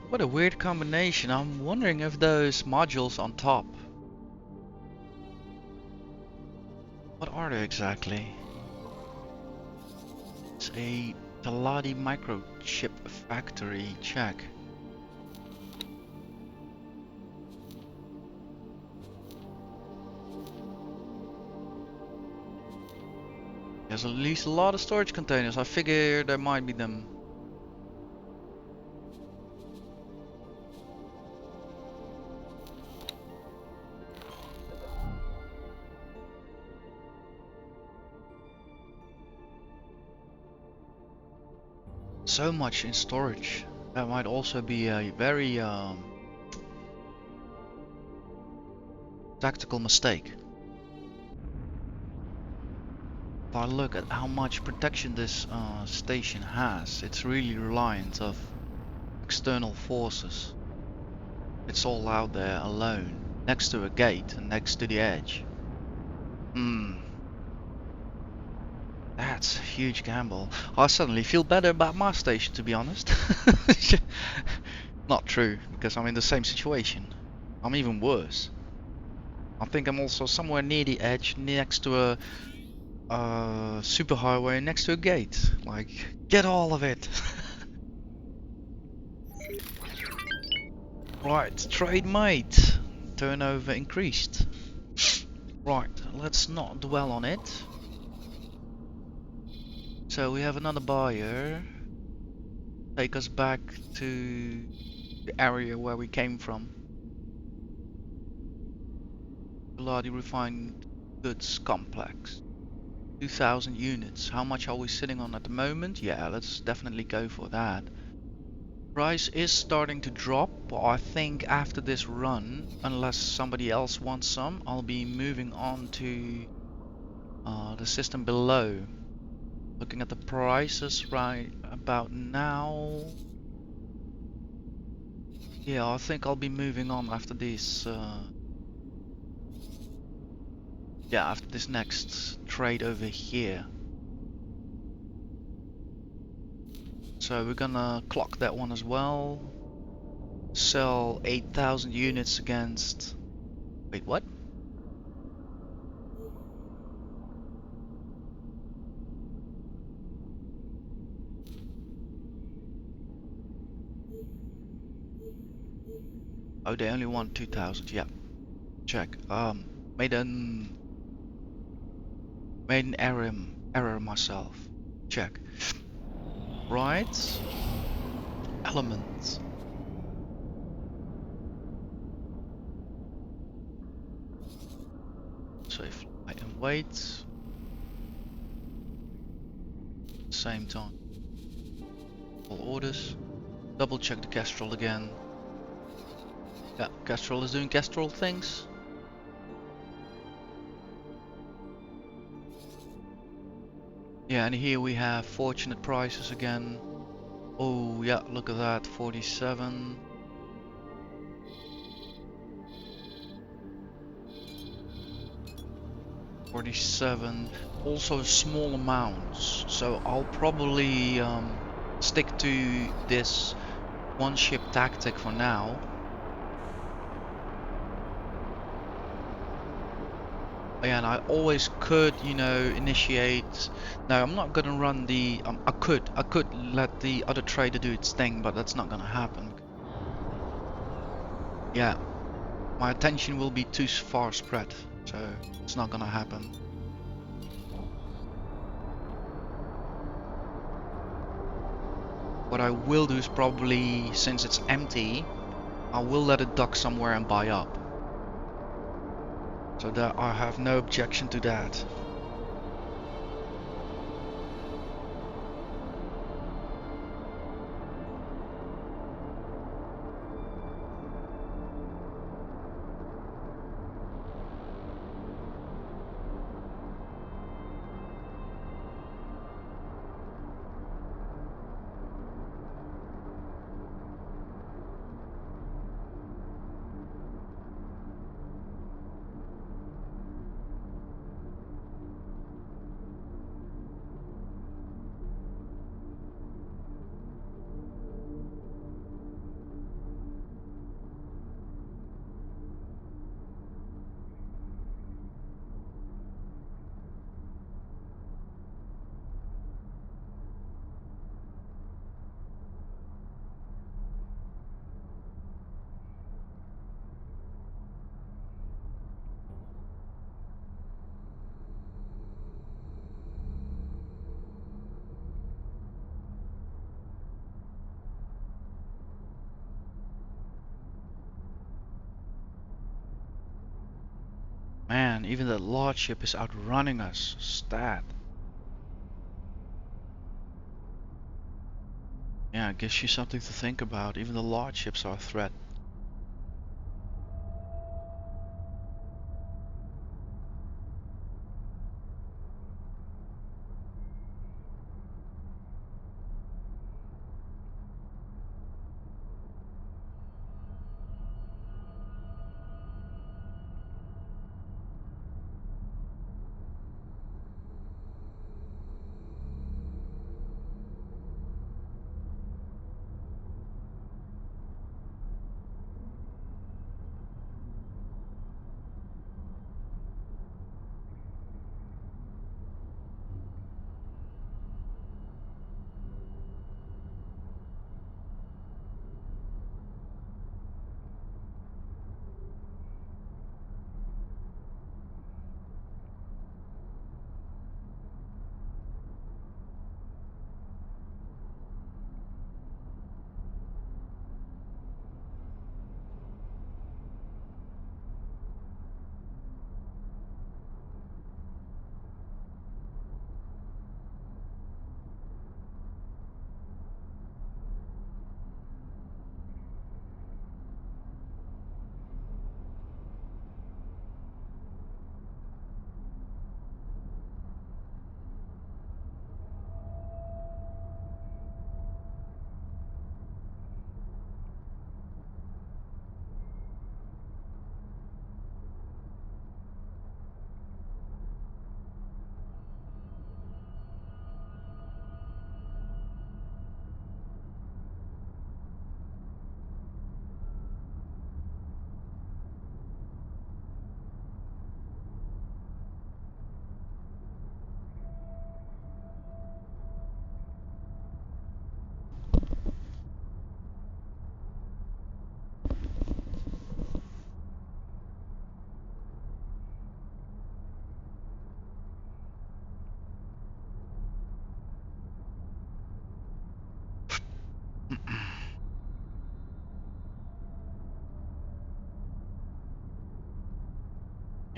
S1: What a weird combination. I'm wondering if those modules on top, what are they exactly? It's a Taladi microchip factory check. There's at least a lot of storage containers. I figure there might be them. So much in storage. That might also be a very tactical mistake. If I look at how much protection this station has, it's really reliant of external forces. It's all out there alone, next to a gate and next to the edge. That's a huge gamble. I suddenly feel better about my station, to be honest. Not true, because I'm in the same situation. I'm even worse. I think I'm also somewhere near the edge, next to a superhighway, next to a gate. Like, get all of it. Right, trade mate. turnover increased. Right, let's not dwell on it. So we have another buyer. Take us back to the area where we came from. Lardy Refined Goods Complex. 2,000 units. How much are we sitting on at the moment? Yeah, let's definitely go for that. Price is starting to drop, but I think after this run, unless somebody else wants some, I'll be moving on to the system below. Looking at the prices right about now. Yeah, I think I'll be moving on after this. Yeah, after this next trade over here. So we're gonna clock that one as well. Sell 8,000 units against... Wait, what? Oh, they only want 2,000. Yeah, check. Made an error myself. Check. Right. Element. Save height and weight. Same time. All orders. Double check the Castrol again. Yeah, Castrol is doing Castrol things. Yeah, and here we have fortunate prices again. Oh yeah, look at that, 47. Also small amounts, so I'll probably stick to this one ship tactic for now. Yeah, and I always could, you know, initiate. No, I'm not gonna run the. I could let the other trader do its thing, but that's not gonna happen. Yeah, my attention will be too far spread, so it's not gonna happen. What I will do is probably, since it's empty, I will let it dock somewhere and buy up. So that I have no objection to that. Man, even the large ship is outrunning us. Stat. Yeah, it gives you something to think about. Even the large ships are a threat.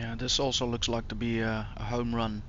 S1: Yeah, this also looks like to be a home run.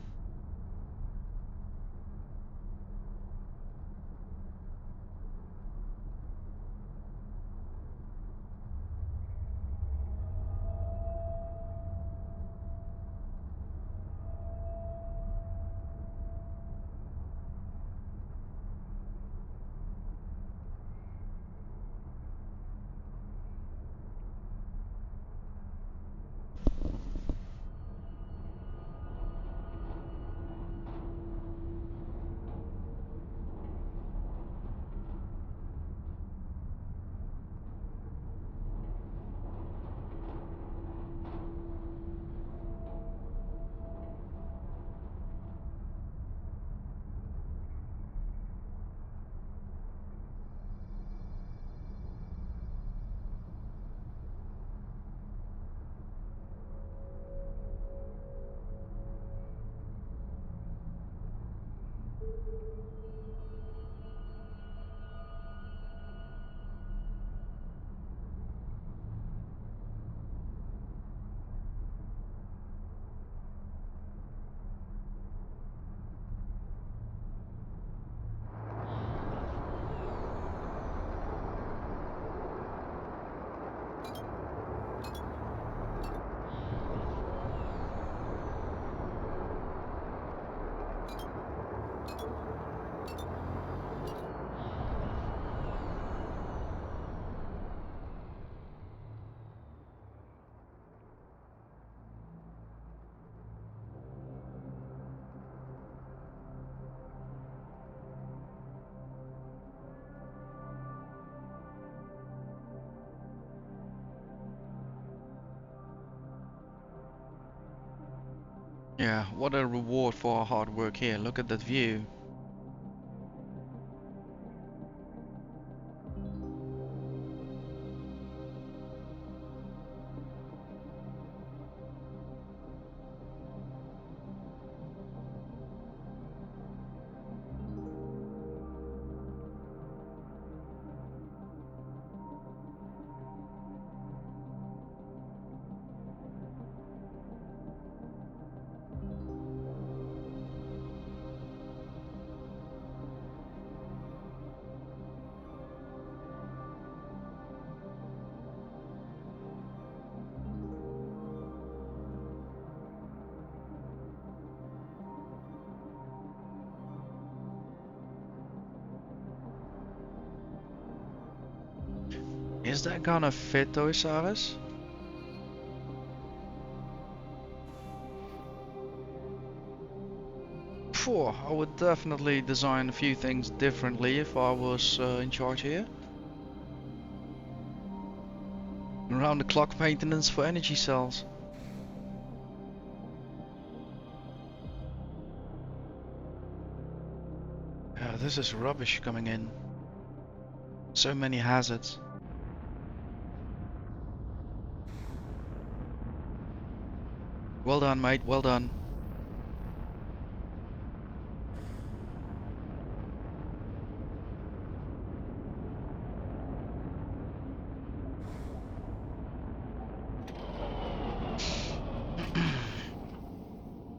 S1: Yeah, what a reward for our hard work here. Look at that view. Is that gonna fit though, Saris? Phew, I would definitely design a few things differently if I was in charge here. Around the clock maintenance for energy cells. Yeah, this is rubbish coming in. So many hazards. Well done, mate, well done.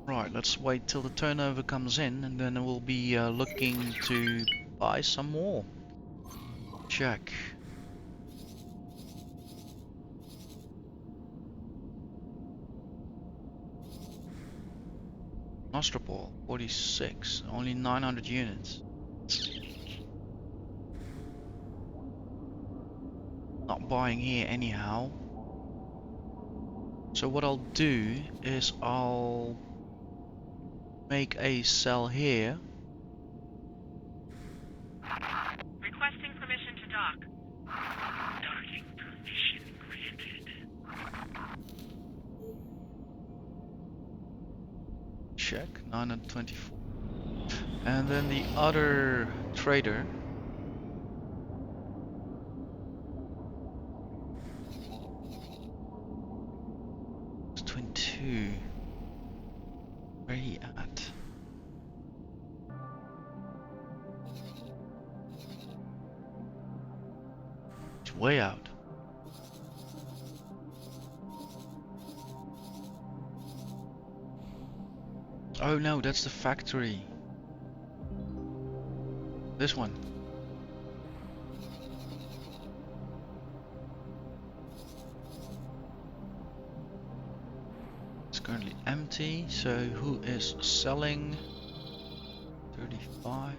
S1: Right, let's wait till the turnover comes in and then we'll be looking to buy some more. Check. Nostropol, 46, only 900 units. Not buying here anyhow. So what I'll do is I'll make a cell here.
S3: Requesting permission to dock. Docking permission granted.
S1: Check, 924. And then the other trader. It's 22. Where he at? He's way out. Oh no, that's the factory. This one. It's currently empty, so who is selling? 35.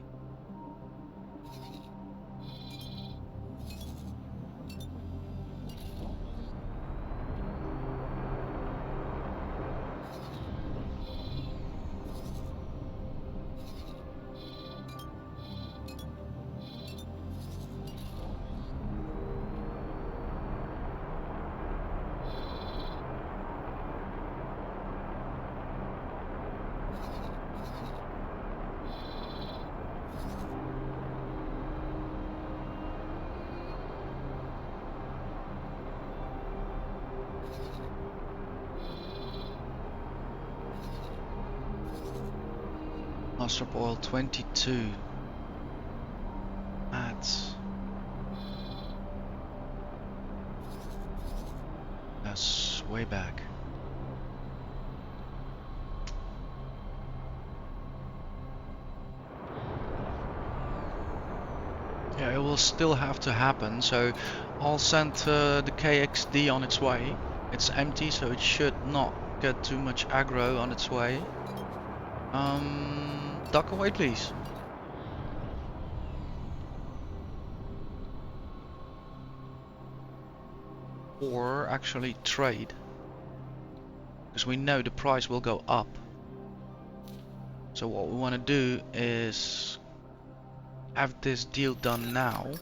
S1: Mustard oil 22. That's way back. Yeah, it will still have to happen, so I'll send the KXD on its way. It's empty, so it should not get too much aggro on its way. Dock away, please. Or actually trade, because we know the price will go up. So what we want to do is have this deal done now,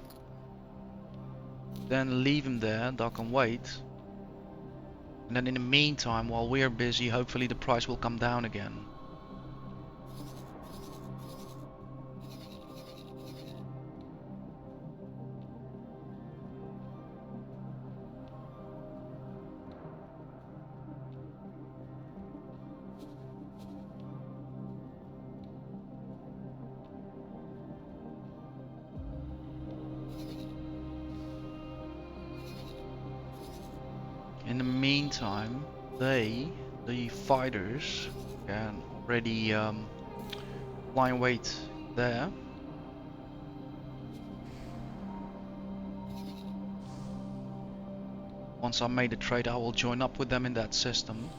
S1: then leave him there, dock and wait, and then in the meantime, while we're busy, hopefully the price will come down again. In the meantime, the fighters can already lie in wait there. Once I made a trade, I will join up with them in that system.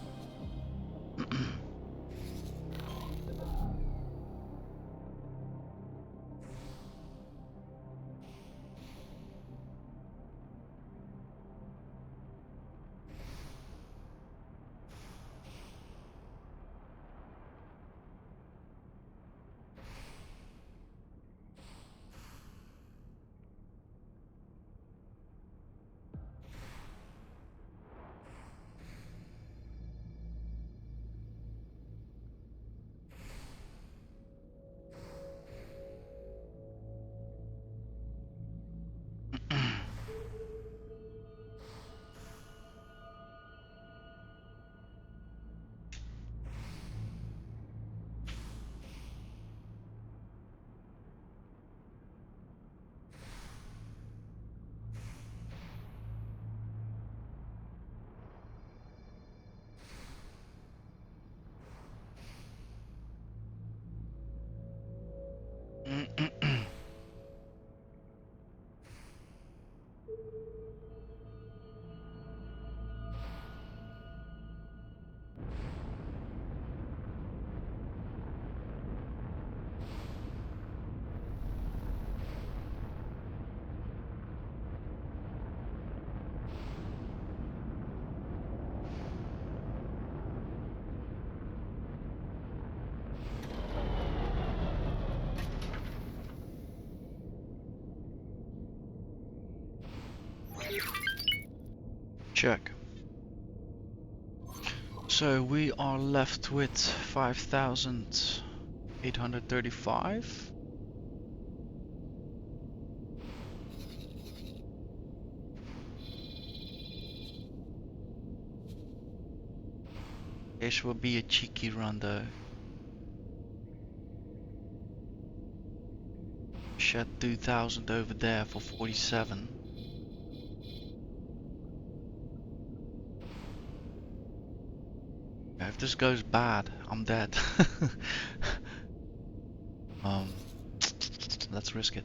S1: Check. So we are left with 5,835. This will be a cheeky run though. Shed 2,000 over there for 47. if this goes bad, I'm dead. um, let's risk it.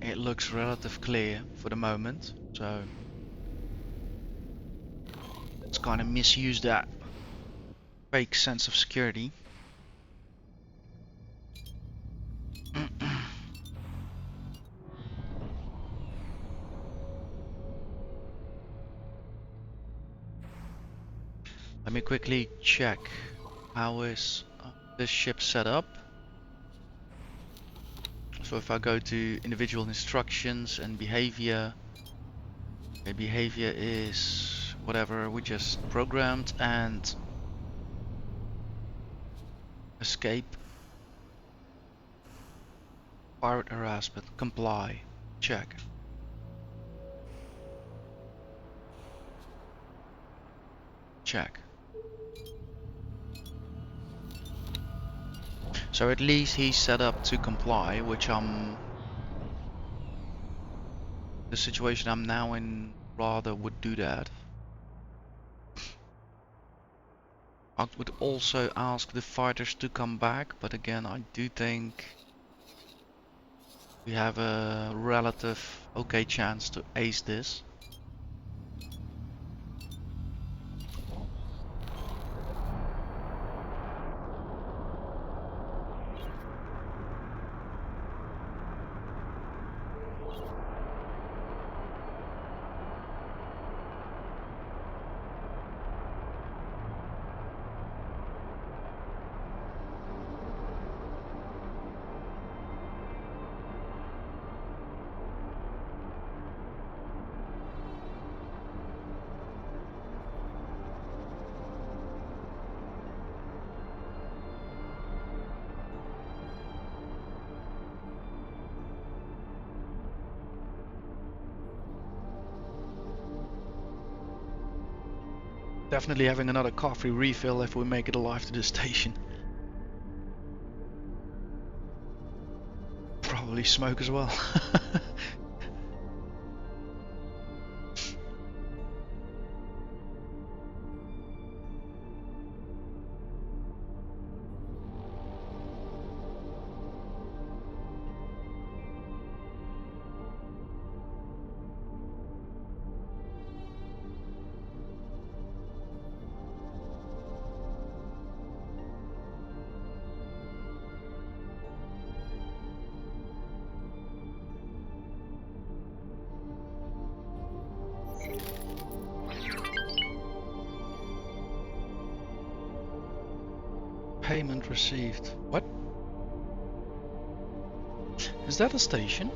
S1: It looks relatively clear for the moment, so let's kind of misuse that fake sense of security. Let me quickly check how is this ship set up. So if I go to individual instructions and behavior, okay, behavior is whatever we just programmed, and escape, pirate harassment, comply, check. Check. So at least he's set up to comply, which the situation I'm now in rather would do that. I would also ask the fighters to come back, but again, I do think we have a relative okay chance to ace this. Definitely having another coffee refill if we make it alive to the station. Probably smoke as well. Payment received. What? Is that a station?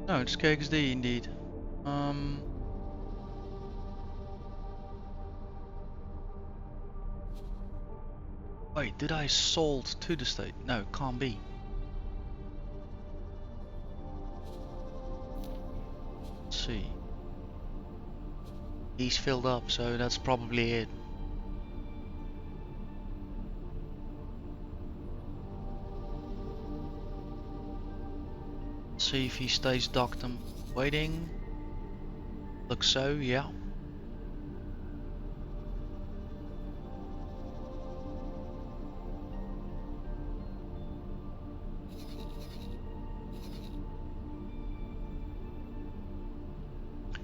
S1: No, it's KXD indeed. Wait, did I sold to the state? No, can't be. Let's see. He's filled up, so that's probably it. Let's see if he stays docked. I'm waiting. Looks so, yeah.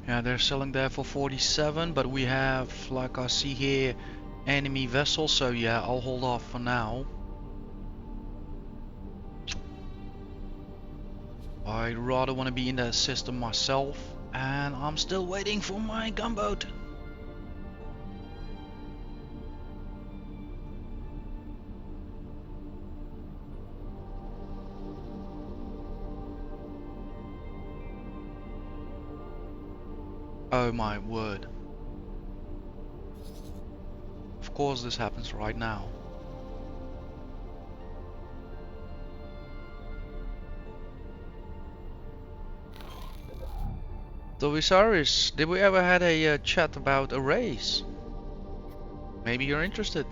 S1: Yeah, they're selling there for 47, but we have, like I see here, enemy vessels, so yeah, I'll hold off for now. I rather want to be in that system myself, and I'm still waiting for my gunboat. Oh my word. of course this happens right now. So Visaris, did we ever had a chat about arrays? Maybe you're interested.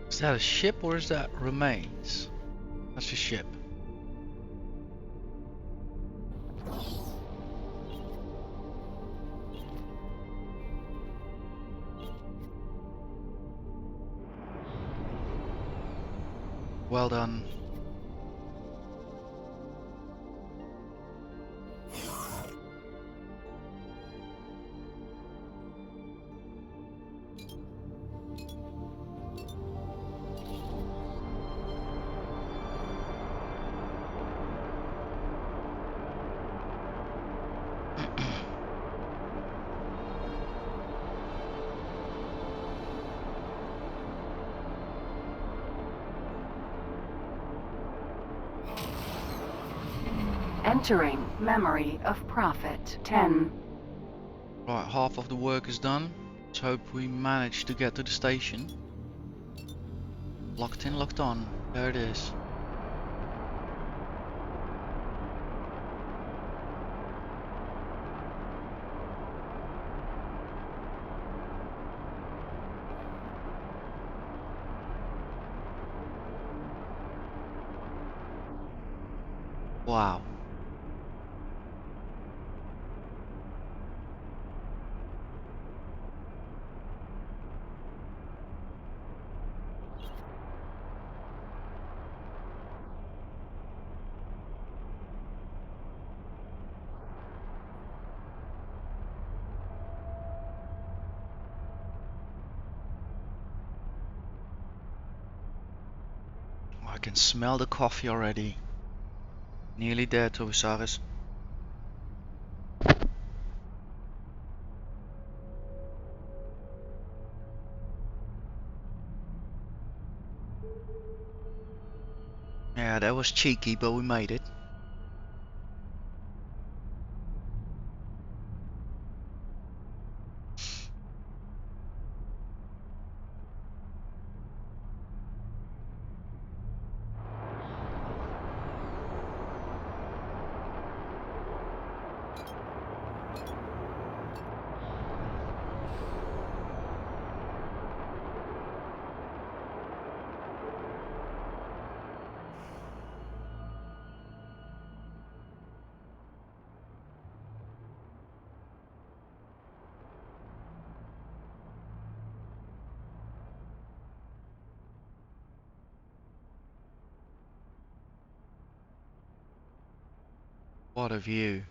S1: Is that a ship or is that remains? That's a ship. Well done.
S2: Entering memory of Prophet 10.
S1: Right, half of the work is done. Let's hope we manage to get to the station. Locked in, locked on. There it is. Wow. I can smell the coffee already. Nearly there, Tobisaris. Yeah, that was cheeky, but we made it. What a view.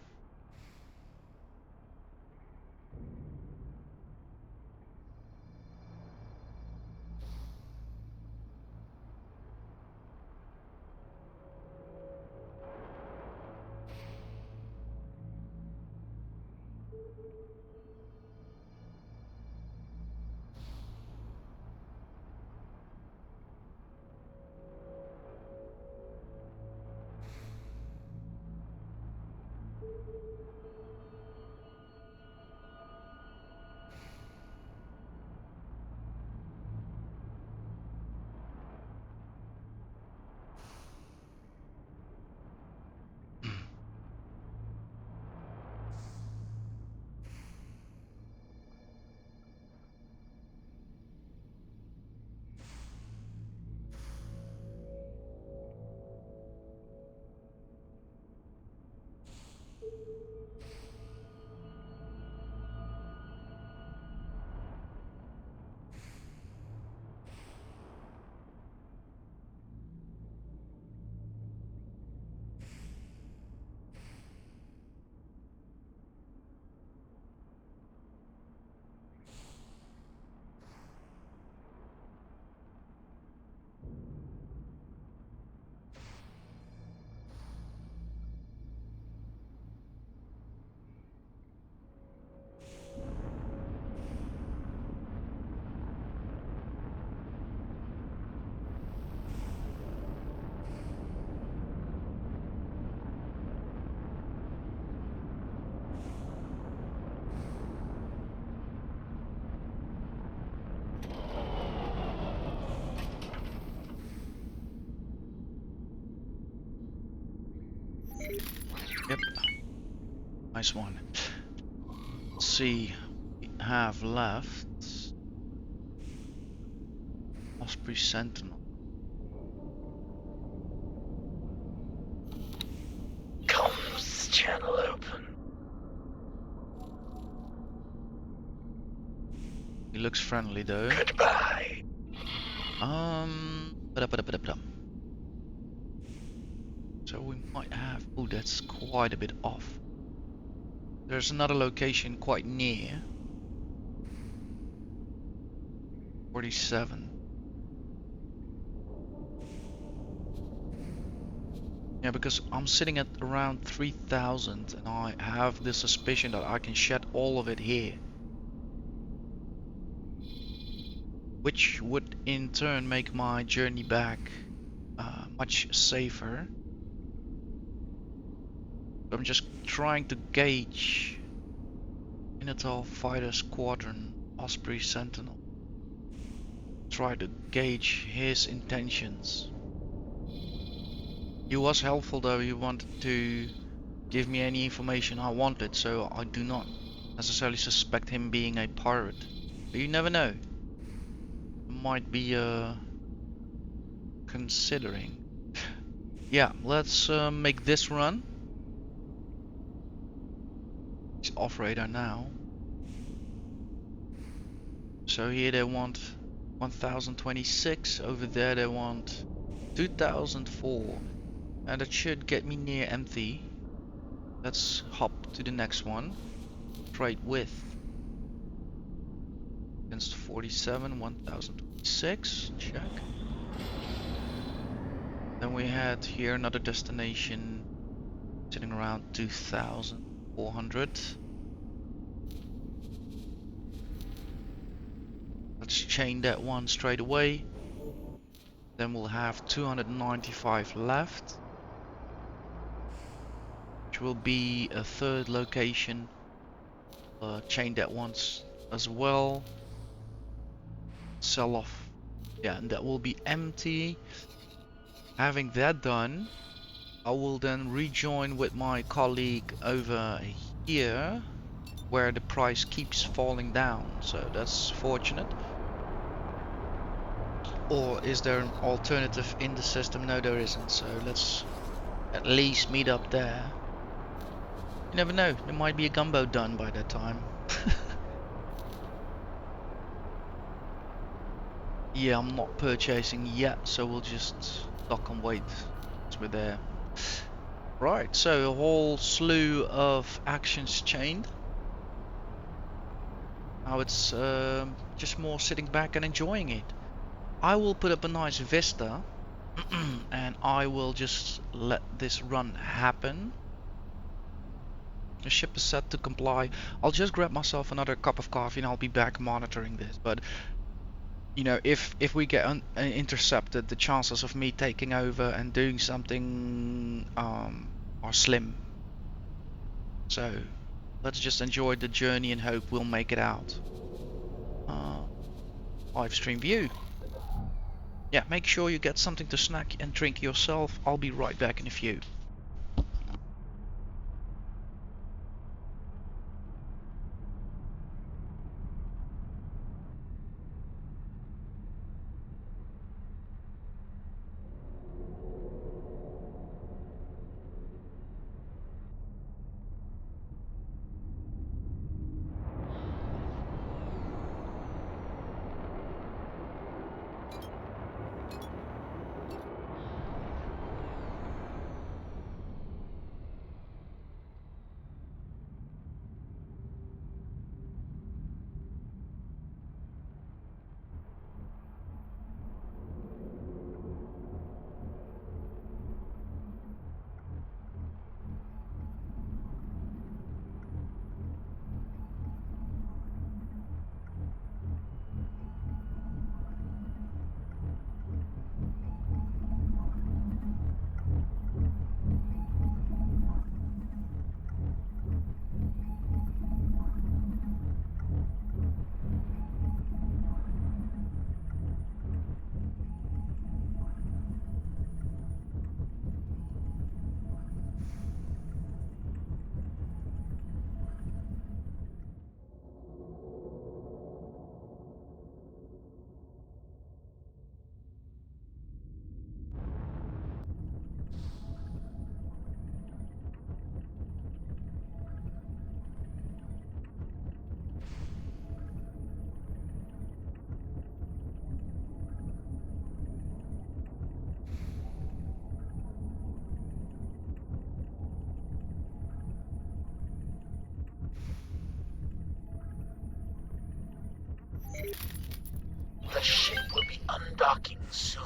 S1: nice one. Let's see, we have left Osprey Sentinel.
S4: Comms channel open.
S1: He looks friendly though.
S4: Goodbye.
S1: Ba-da-ba-da-ba-da-ba. So we might have. Oh, that's quite a bit off. There's another location quite near. 47. Yeah, because I'm sitting at around 3,000 and I have the suspicion that I can shed all of it here. Which would in turn make my journey back much safer. I'm just trying to gauge Minotaur Fighter Squadron Osprey Sentinel. Try to gauge his intentions. He was helpful though, he wanted to give me any information I wanted, so I do not necessarily suspect him being a pirate. But you never know. Might be considering. Yeah, let's make this run. It's off radar now. So here they want 1026, over there they want 2004, and that should get me near empty. Let's hop to the next one. Trade with against 47, 1026, check. Then we had here another destination sitting around 2400. Let's chain that one straight away. Then we'll have 295 left, which will be a third location. Chain that once as well. Sell off. Yeah, and that will be empty. Having that done, I will then rejoin with my colleague over here, where the price keeps falling down. So that's fortunate. Or is there an alternative in the system? No, there isn't. So let's at least meet up there. You never know, there might be a gumbo done by that time. Yeah, I'm not purchasing yet, so we'll just dock and wait as we're there. Right, so a whole slew of actions chained. Now it's just more sitting back and enjoying it. I will put up a nice vista and I will just let this run happen. The ship is set to comply. I'll just grab myself another cup of coffee and I'll be back monitoring this. But you know, if we get intercepted, the chances of me taking over and doing something are slim. So let's just enjoy the journey and hope we'll make it out. Live stream view. Yeah, make sure you get something to snack and drink yourself. I'll be right back in a few.
S4: The ship will be undocking soon.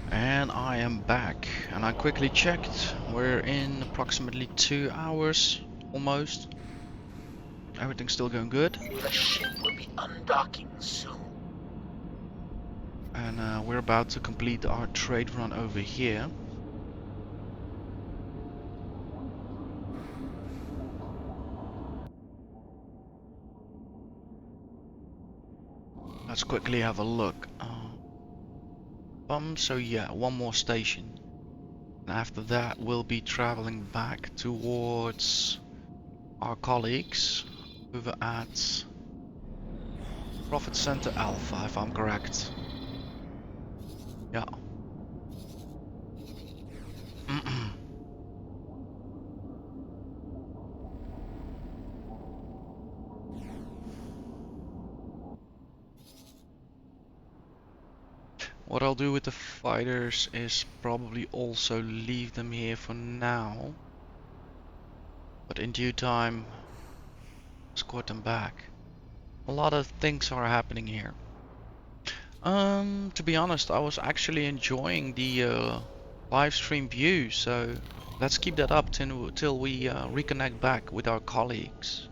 S1: And I am back, and I quickly checked. We're in approximately 2 hours, almost. Everything's still going good.
S4: The ship will be undocking soon.
S1: And we're about to complete our trade run over here. Let's quickly have a look. So yeah, one more station. And after that, we'll be traveling back towards our colleagues over at Profit Center Alpha, if I'm correct. Yeah. What I'll do with the fighters is probably also leave them here for now. But in due time, escort them back. A lot of things are happening here. To be honest, I was actually enjoying the live stream view, so let's keep that up till we reconnect back with our colleagues.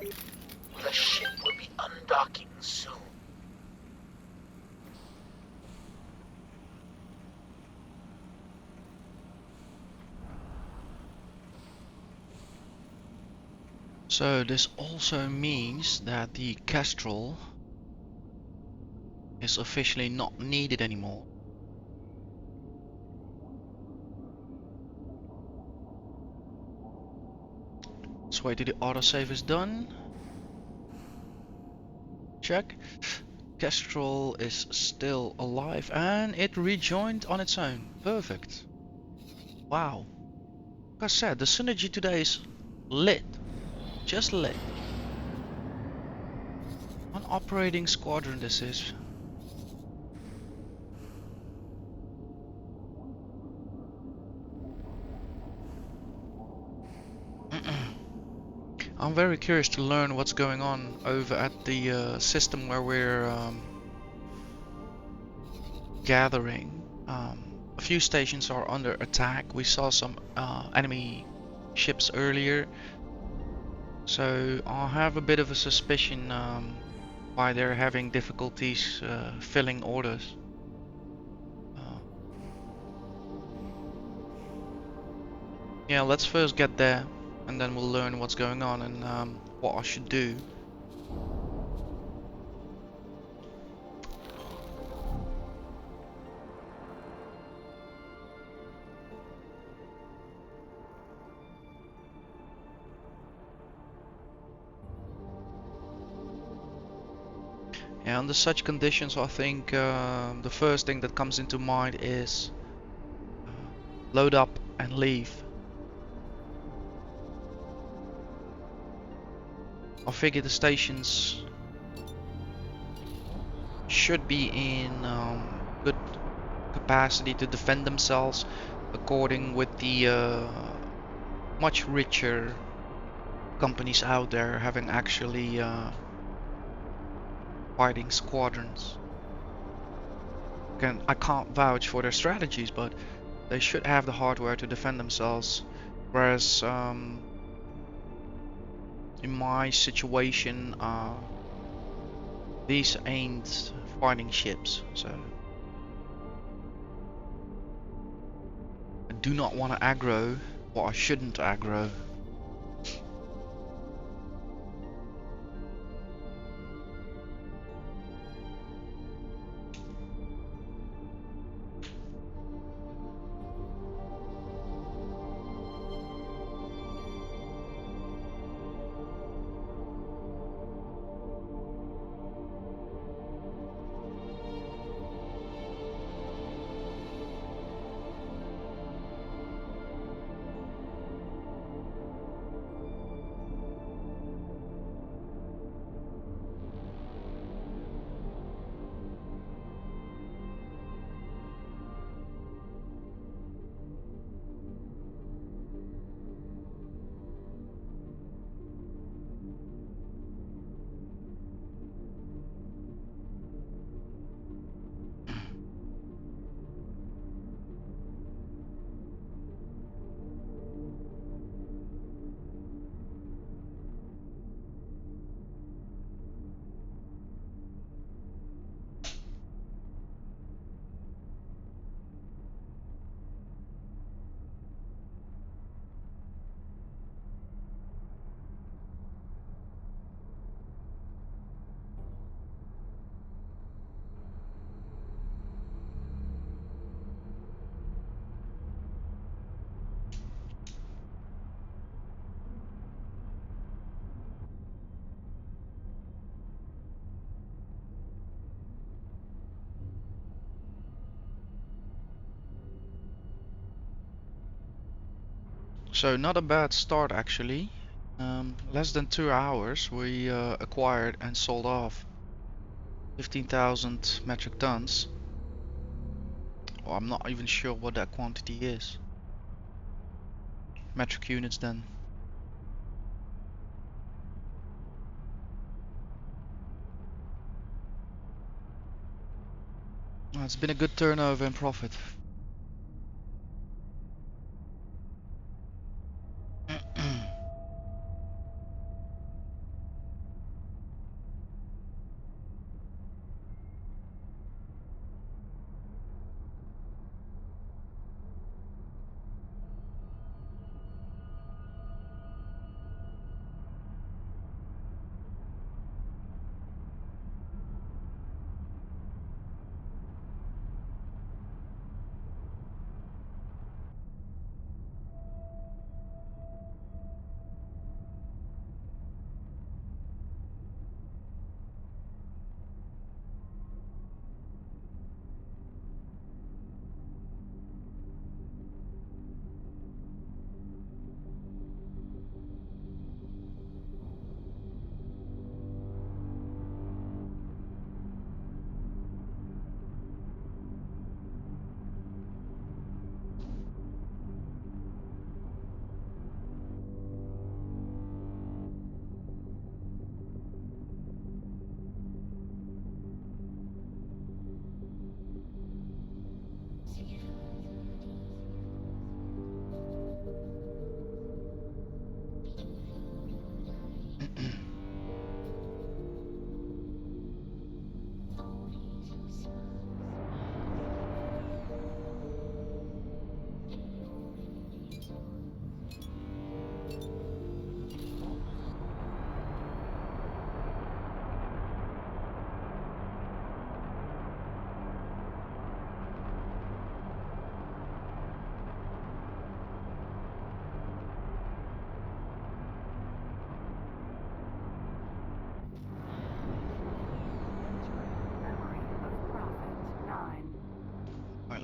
S4: The ship will be undocking soon.
S1: So this also means that the Kestrel is officially not needed anymore. Let's wait till the autosave is done. Check. Kestrel is still alive and it rejoined on its own. Perfect. Wow. Like I said, the synergy today is lit. Just lit. One operating squadron this is. I'm very curious to learn what's going on over at the system where we're gathering. A few stations are under attack. We saw some enemy ships earlier, so I have a bit of a suspicion why they're having difficulties filling orders. Yeah, let's first get there, and then we'll learn what's going on and what I should do. Yeah, under such conditions, I think the first thing that comes into mind is load up and leave. I figure the stations should be in good capacity to defend themselves, according with the much richer companies out there having actually fighting squadrons. I can't vouch for their strategies, but they should have the hardware to defend themselves. Whereas in my situation, these ain't fighting ships, so I do not want to aggro what I shouldn't aggro. So not a bad start actually. Less than 2 hours we acquired and sold off 15,000 metric tons. Well, I'm not even sure what that quantity is. Metric units then. It's been a good turnover and profit.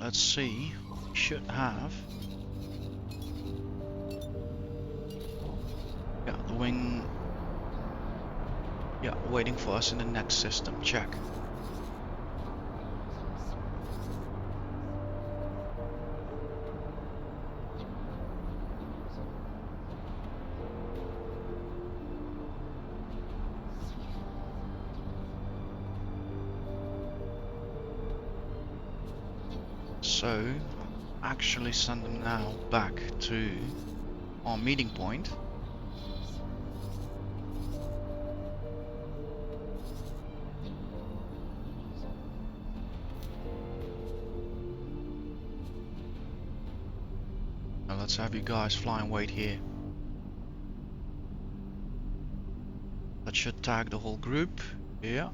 S1: let's see. We should have. Yeah, the wing. Yeah, waiting for us in the next system. Check. So, actually send them now back to our meeting point. Now let's have you guys fly and wait here. That should tag the whole group. Yeah.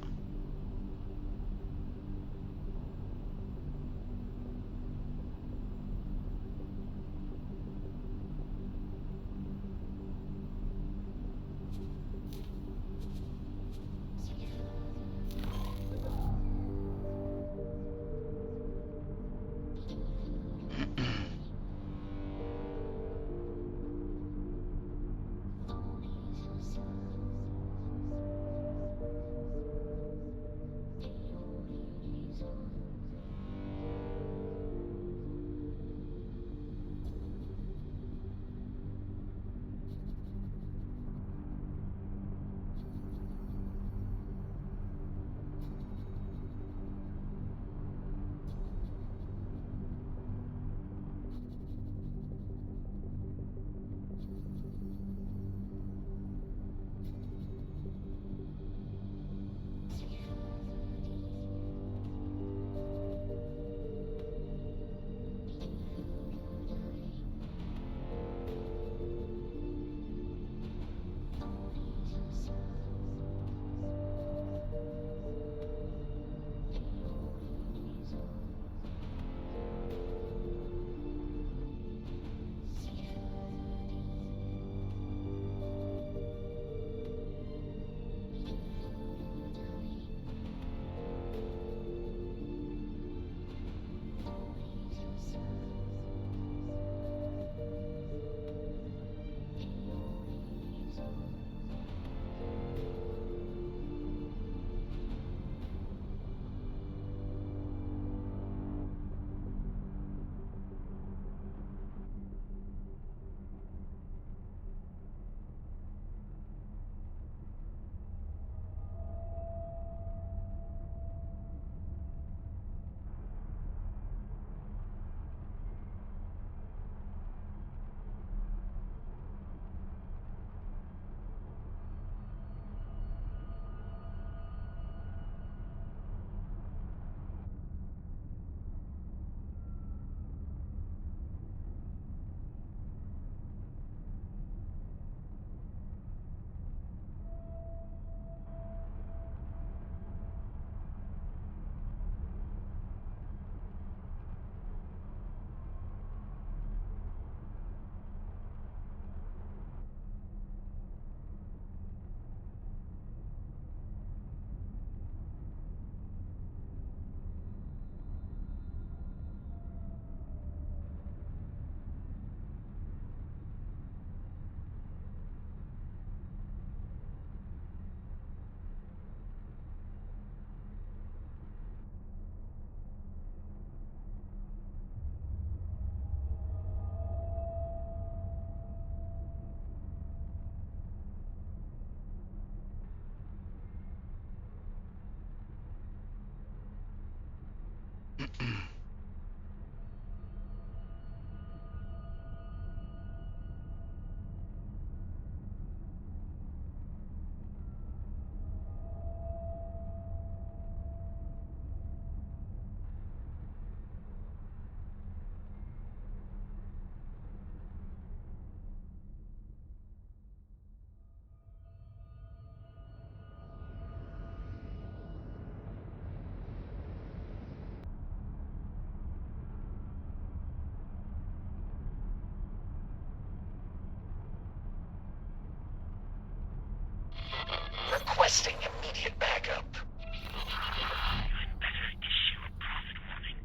S4: Requesting immediate backup.
S3: I'd better issue a profit warning.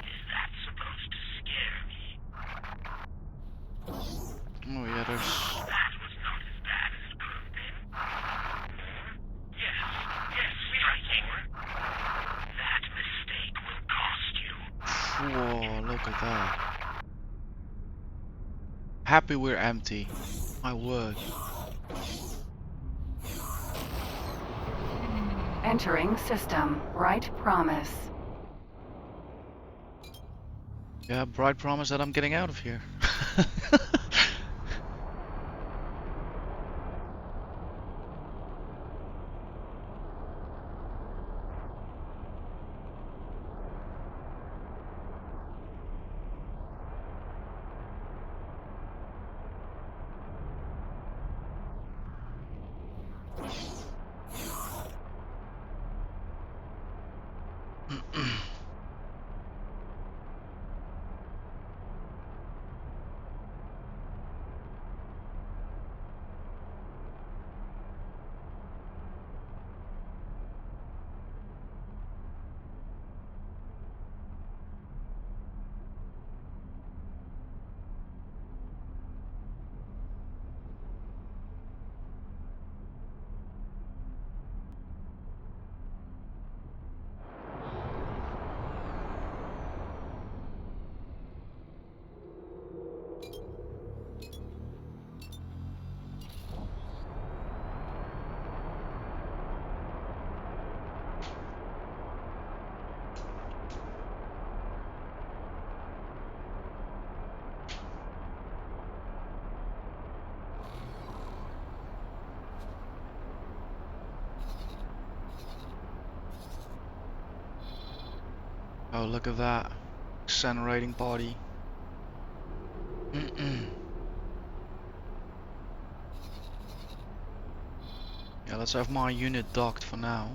S3: Is
S1: Look at that. Happy we're empty. My word.
S2: Entering system. Bright promise.
S1: Yeah, bright promise that I'm getting out of here. Oh, look at that. Accelerating body. Yeah, let's have my unit docked for now.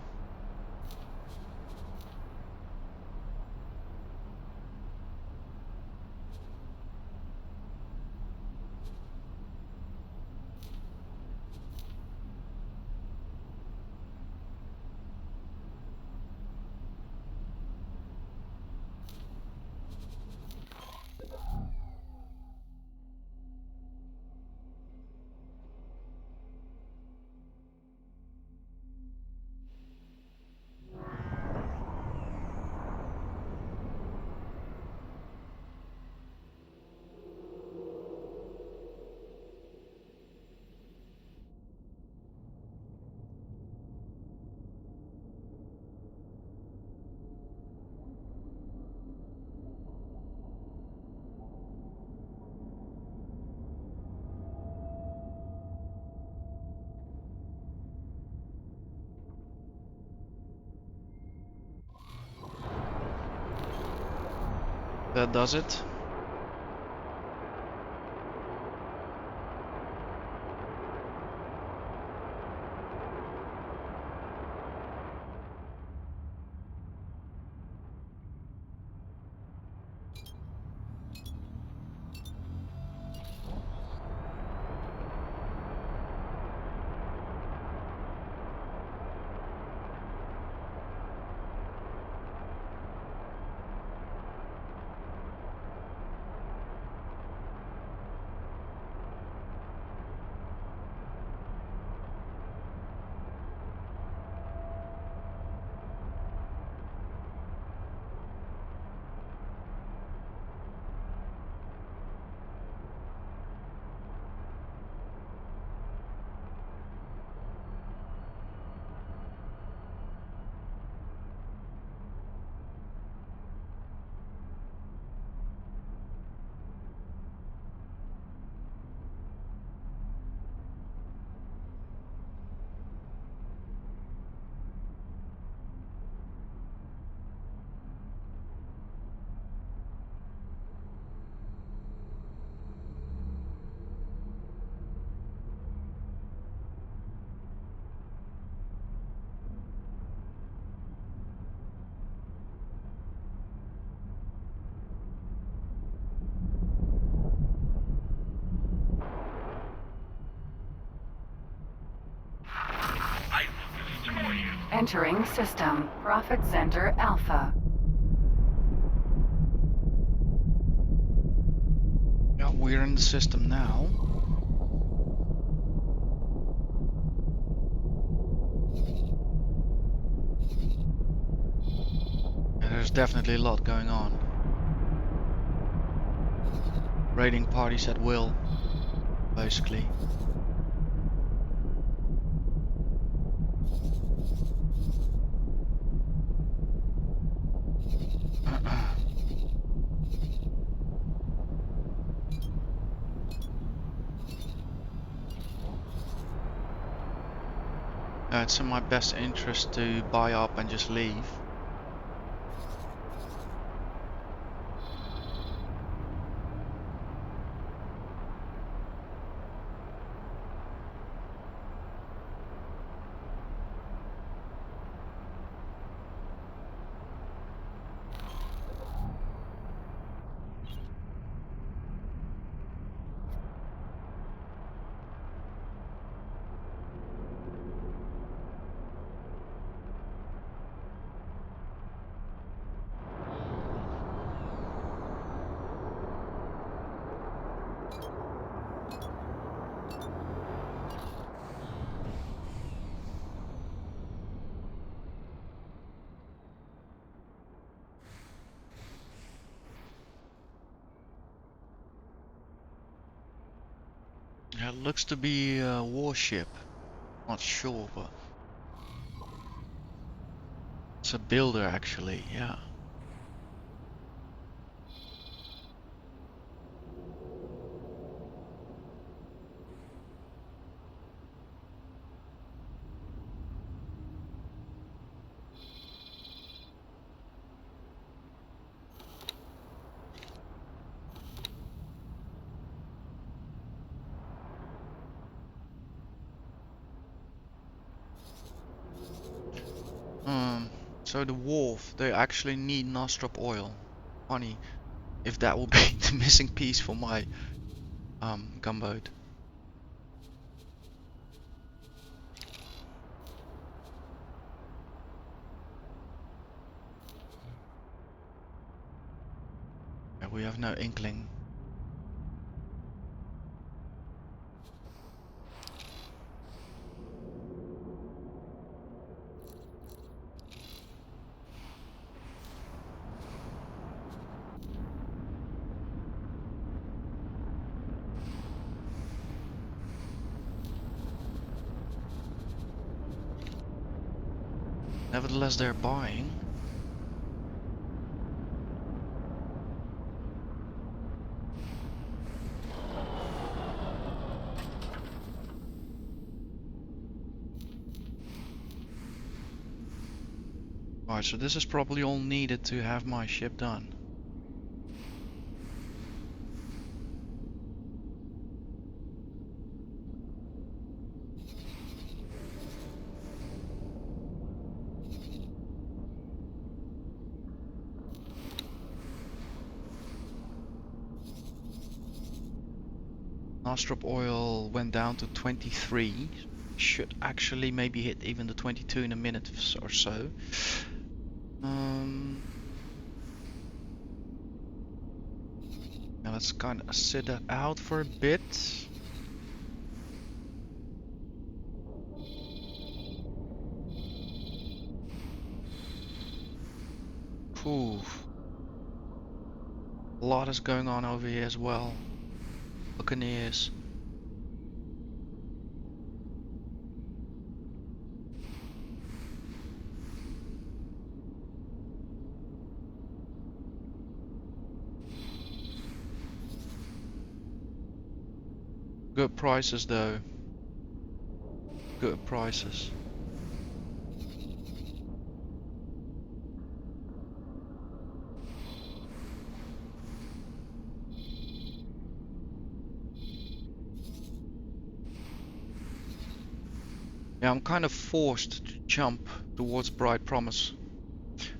S1: That does it.
S3: I will destroy you.
S2: Entering system. Profit Center Alpha.
S1: Yeah, we're in the system now. And there's definitely a lot going on. raiding parties at will, basically. It's in my best interest to buy up and just leave. Yeah, it looks to be a warship. Not sure, but it's a builder actually, yeah. So the wharf, they actually need nostrop oil. Funny if that will be the missing piece for my gunboat. Yeah, we have no inkling. Nevertheless, they're buying. Alright, so this is probably all needed to have my ship done. Nostrop oil went down to 23. Should actually maybe hit even the 22 in a minute or so. Now let's kind of sit that out for a bit. Ooh. A lot is going on over here as well. Buccaneers. Good prices though. Good prices. Yeah, I'm kind of forced to jump towards Bright Promise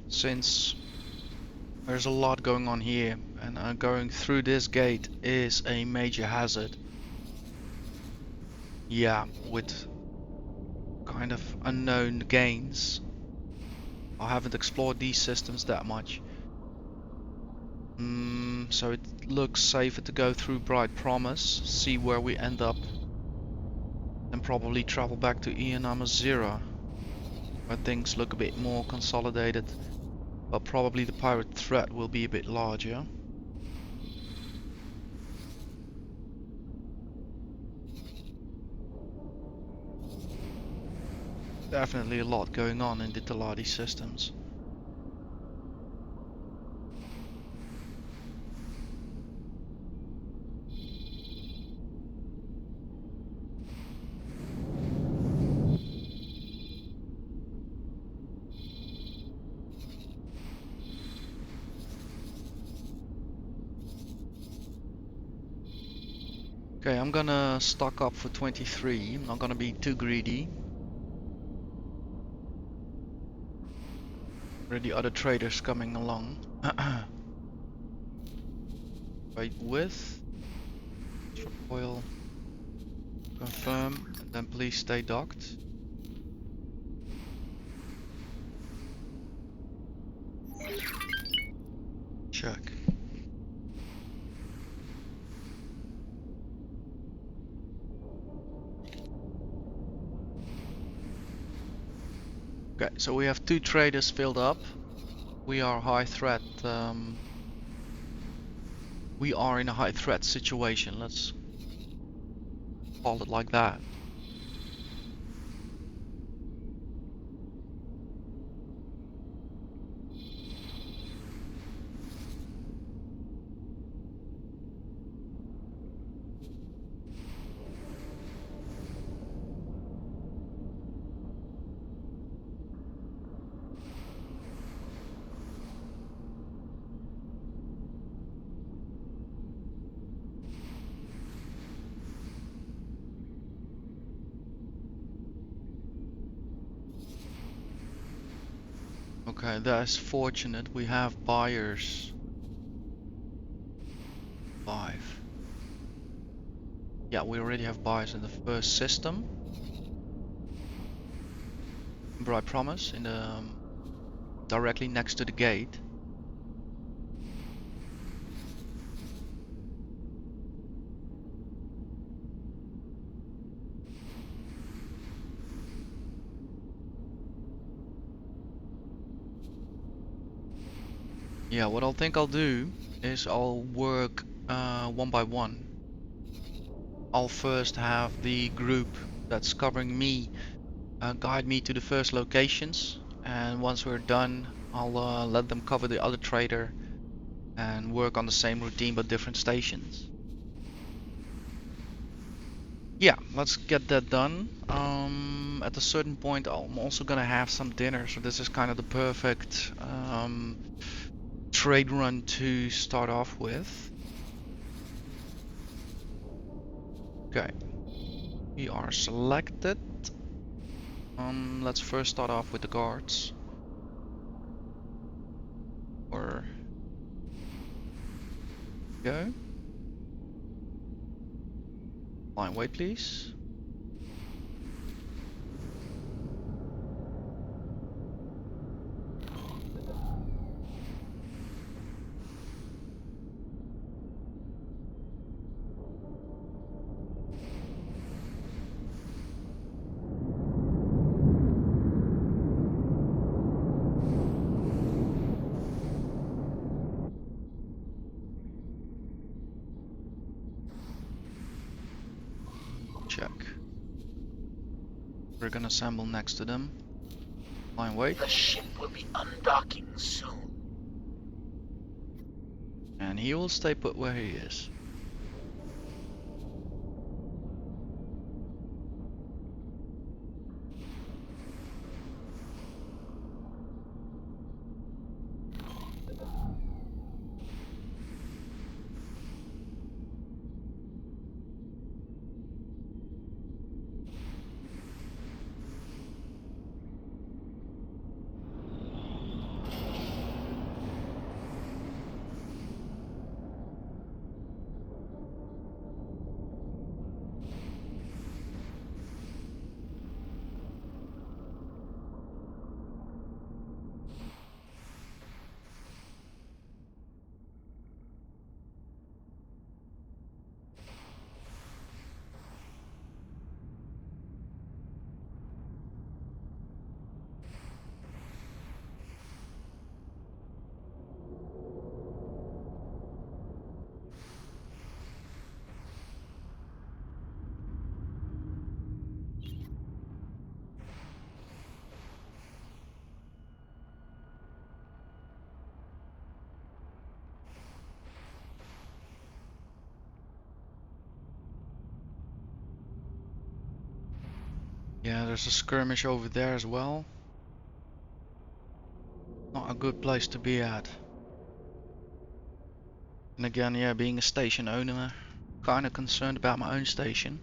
S1: since there's a lot going on here, and going through this gate is a major hazard. Yeah, with kind of unknown gains. I haven't explored these systems that much. So it looks safer to go through Bright Promise, see where we end up, and probably travel back to Ian 0, where things look a bit more consolidated, but probably the pirate threat will be a bit larger. Definitely a lot going on in the Teladi systems. Okay, I'm gonna stock up for 23. I'm not gonna be too greedy. Already other traders coming along. Wait with oil. Confirm, and then please stay docked. Check. Okay, so we have 2 traders filled up. We are high threat. We are in a high threat situation. Let's call it like that. Okay, that is fortunate. We have buyers. 5. Yeah, we already have buyers in the first system. Remember I promise, in the directly next to the gate. Yeah, what I think I'll do is I'll work one by one. I'll first have the group that's covering me guide me to the first locations, and once we're done, I'll let them cover the other trader and work on the same routine but different stations. Yeah, let's get that done. At a certain point, I'm also gonna have some dinner, so this is kind of the perfect trade run to start off with. Okay, we are selected. Let's first start off with the guards. Or go. Line wait, please. Check. We're gonna assemble next to them. Line wait.
S4: The ship will be undocking soon.
S1: And he will stay put where he is. Yeah, there's a skirmish over there as well. Not a good place to be at. And again, yeah, being a station owner, kind of concerned about my own station.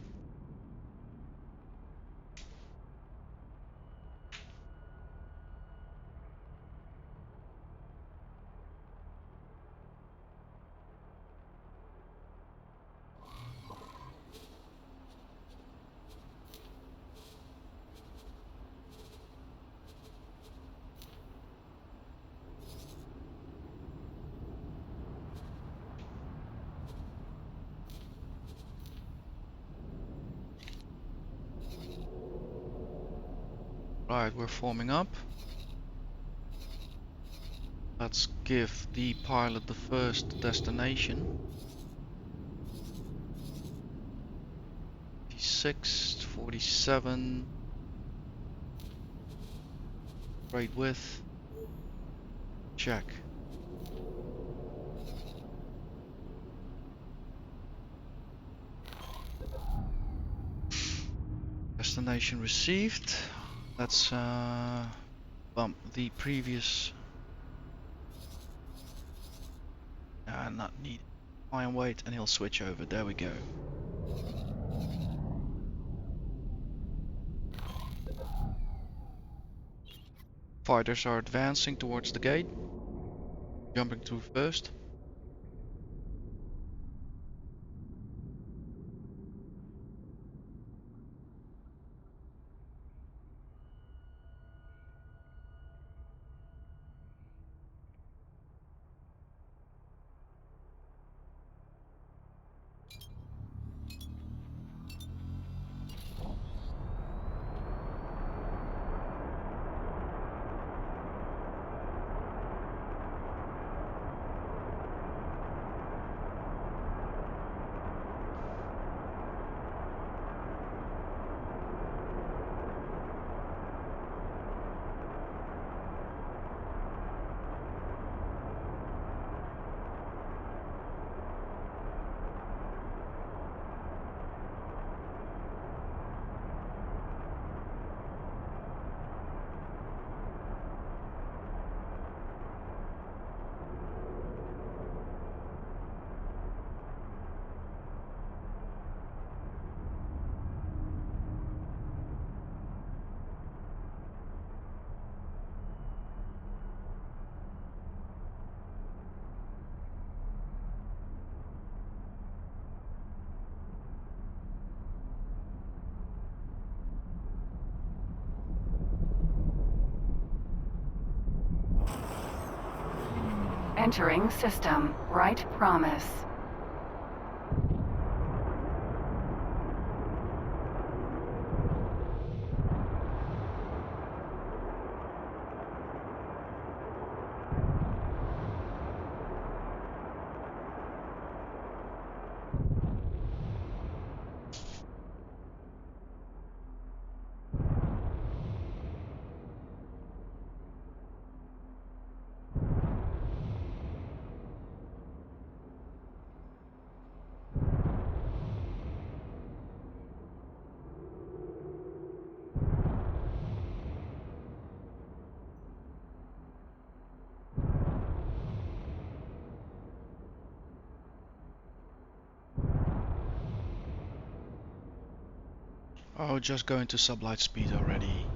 S1: Right, we're forming up. Let's give the pilot the first destination. 56, 47. Great width. Check. Destination received. Let's bump the previous. Not need. Iron weight, and he'll switch over. There we go. Fighters are advancing towards the gate. Jumping through first.
S2: Entering system. Right promise.
S1: Oh, just going to sublight speed already.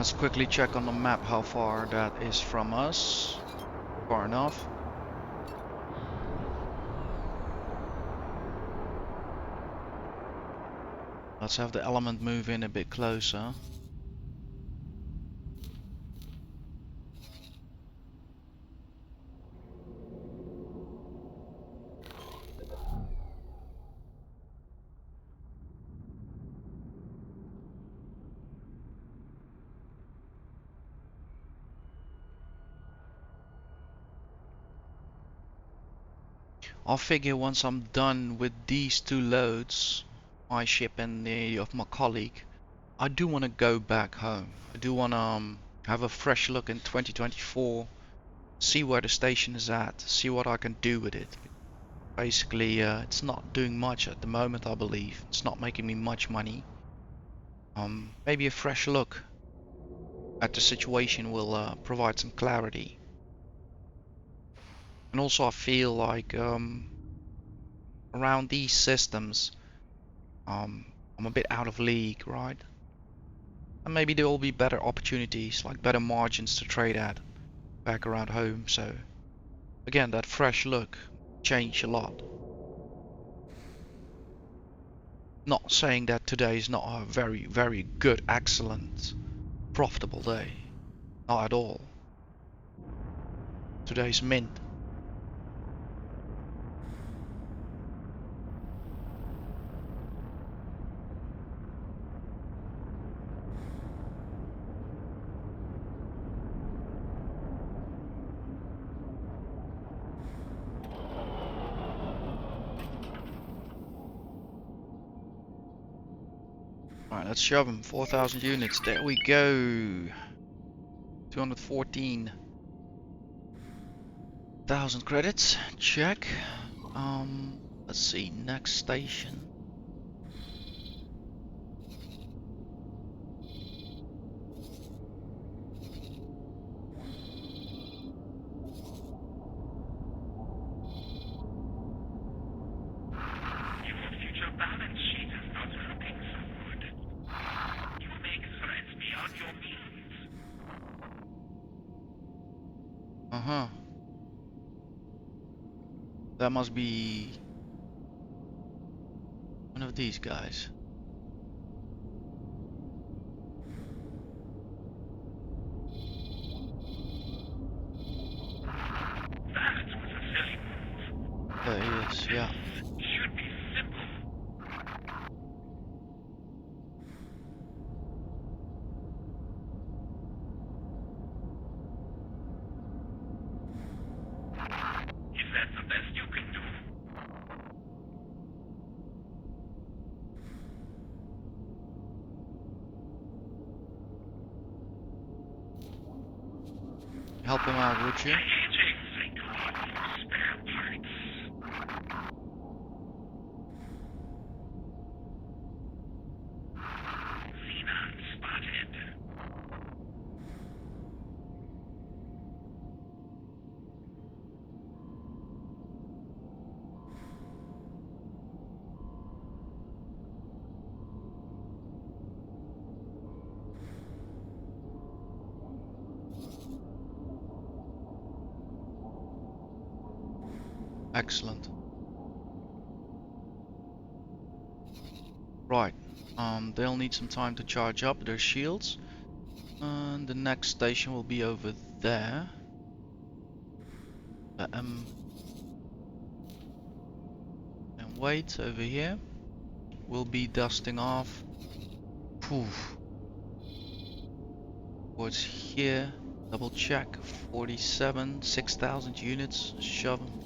S1: Let's quickly check on the map how far that is from us. Far enough. Let's have the element move in a bit closer. I'll figure once I'm done with these two loads, my ship and the of my colleague, I do want to go back home. I do want to have a fresh look in 2024, see where the station is at, see what I can do with it. Basically, it's not doing much at the moment, I believe. It's not making me much money. Maybe a fresh look at the situation will provide some clarity. And also I feel like around these systems, I'm a bit out of league, right? And maybe there will be better opportunities, like better margins to trade at back around home. So again, that fresh look changed a lot. Not saying that today is not a very, very good, excellent, profitable day. Not at all. Today's mint. Alright, let's shove them. 4,000 units. There we go. 214,000 credits. Check. Let's see. Next station.
S3: Your future balance sheet is not looking so good. You make threats beyond your means.
S1: Uh-huh. That must be one of these guys.
S3: That was a silly move.
S1: There he is, yeah.
S3: Should be simple. Is that the best you can do?
S1: Help him out, would you?
S3: Aging cycle spare parts. Xenon spotted.
S1: Excellent. Right. They'll need some time to charge up their shields. And the next station will be over there. And wait, over here. We'll be dusting off. Poof. Towards here. Double check. 47, 6,000 units. Shove 'em.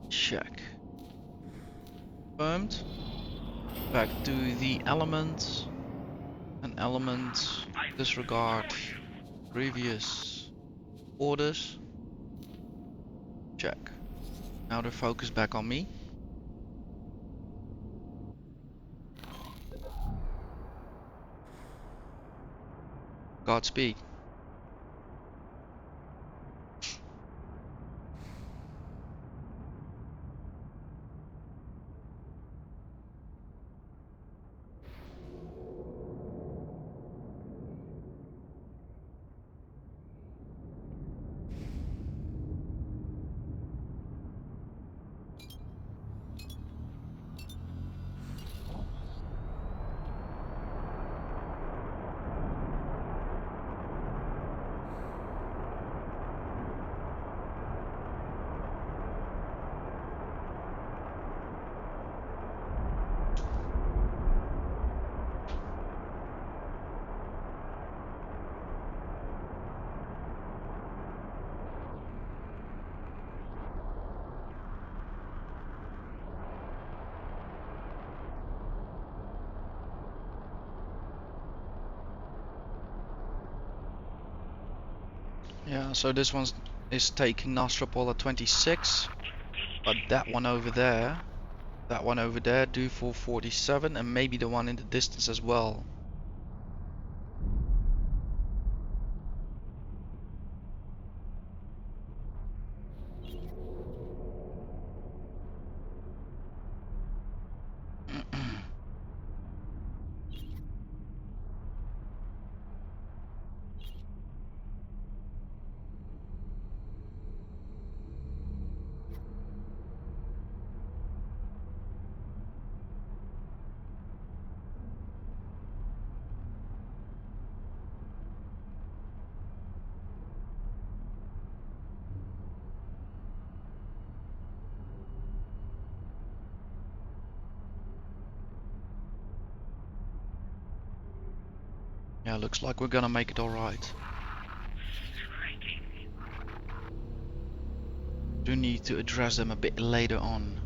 S1: Check. Confirmed. Back to the element. An element. Disregard previous orders. Check. Now they're focused back on me. Godspeed. Yeah, so this one is taking Nostropol at 26, but that one over there due for 47, and maybe the one in the distance as well. Yeah, looks like we're gonna make it alright. Do need to address them a bit later on.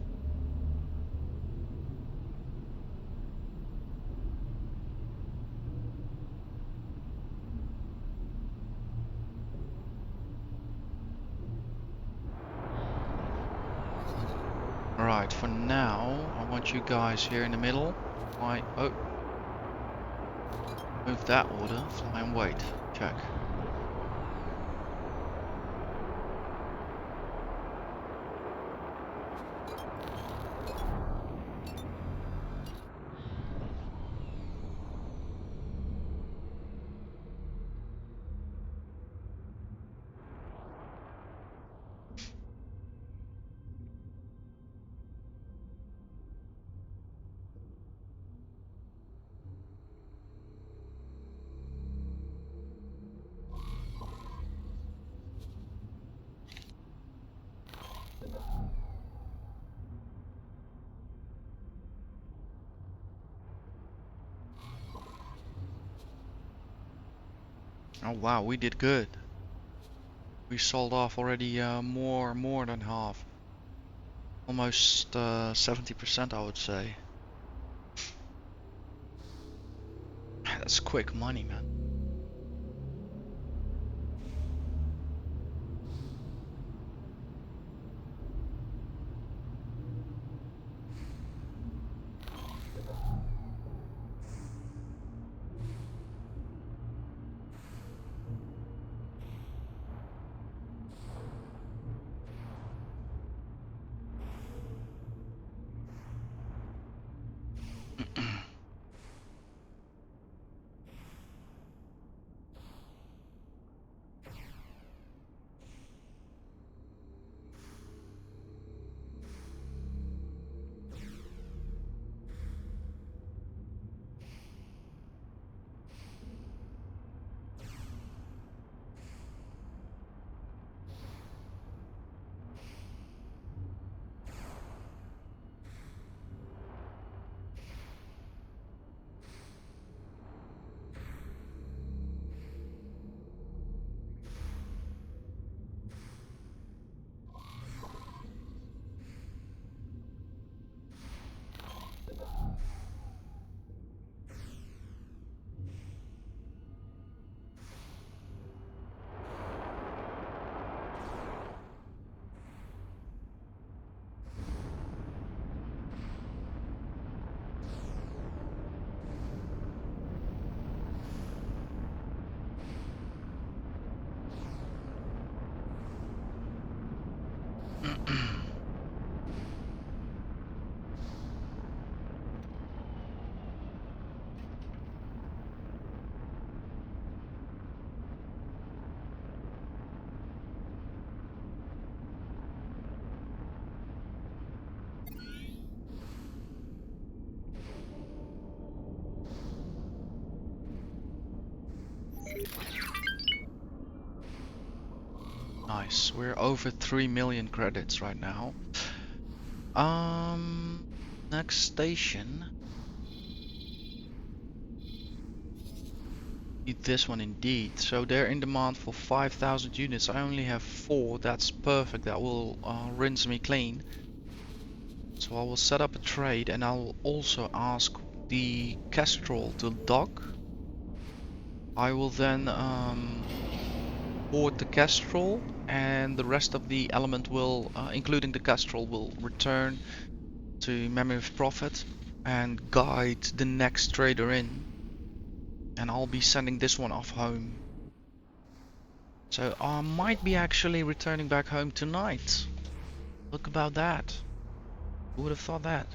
S1: Right, for now, I want you guys here in the middle. Oh, move that order. Fly and wait. Check. Oh wow, we did good. We sold off already more than half. Almost 70%, I would say. That's quick money, man. Nice. We're over 3 million credits right now. Next station. Need this one indeed. So they're in demand for 5,000 units. I only have 4. That's perfect. That will rinse me clean. So I will set up a trade, and I will also ask the Kestrel to dock. I will then board the Kestrel, and the rest of the element will, including the Kestrel, will return to Memory of Prophet and guide the next trader in. And I'll be sending this one off home. So I might be actually returning back home tonight. Look about that. Who would have thought that?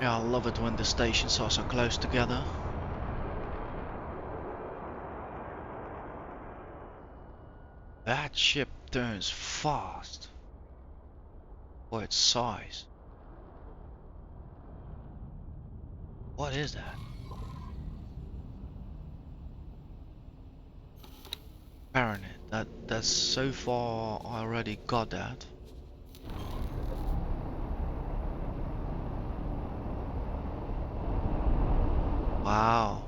S1: Yeah, I love it when the stations are so close together. That ship turns fast for its size. What is that? Baronet. That's so far I already got that. Wow.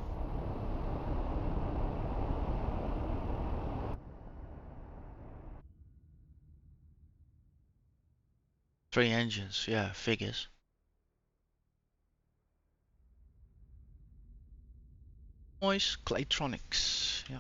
S1: 3 engines, yeah, figures. Noise, Claytronics, yeah.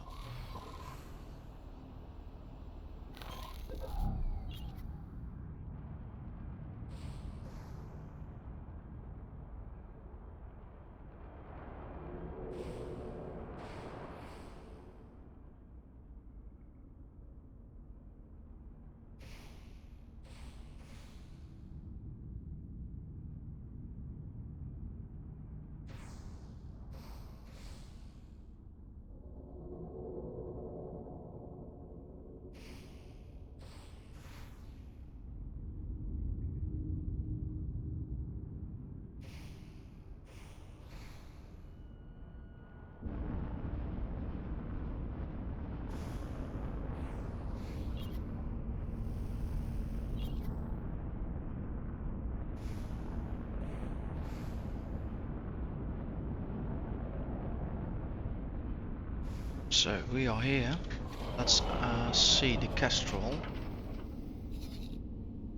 S1: So we are here. Let's see the Kestrel.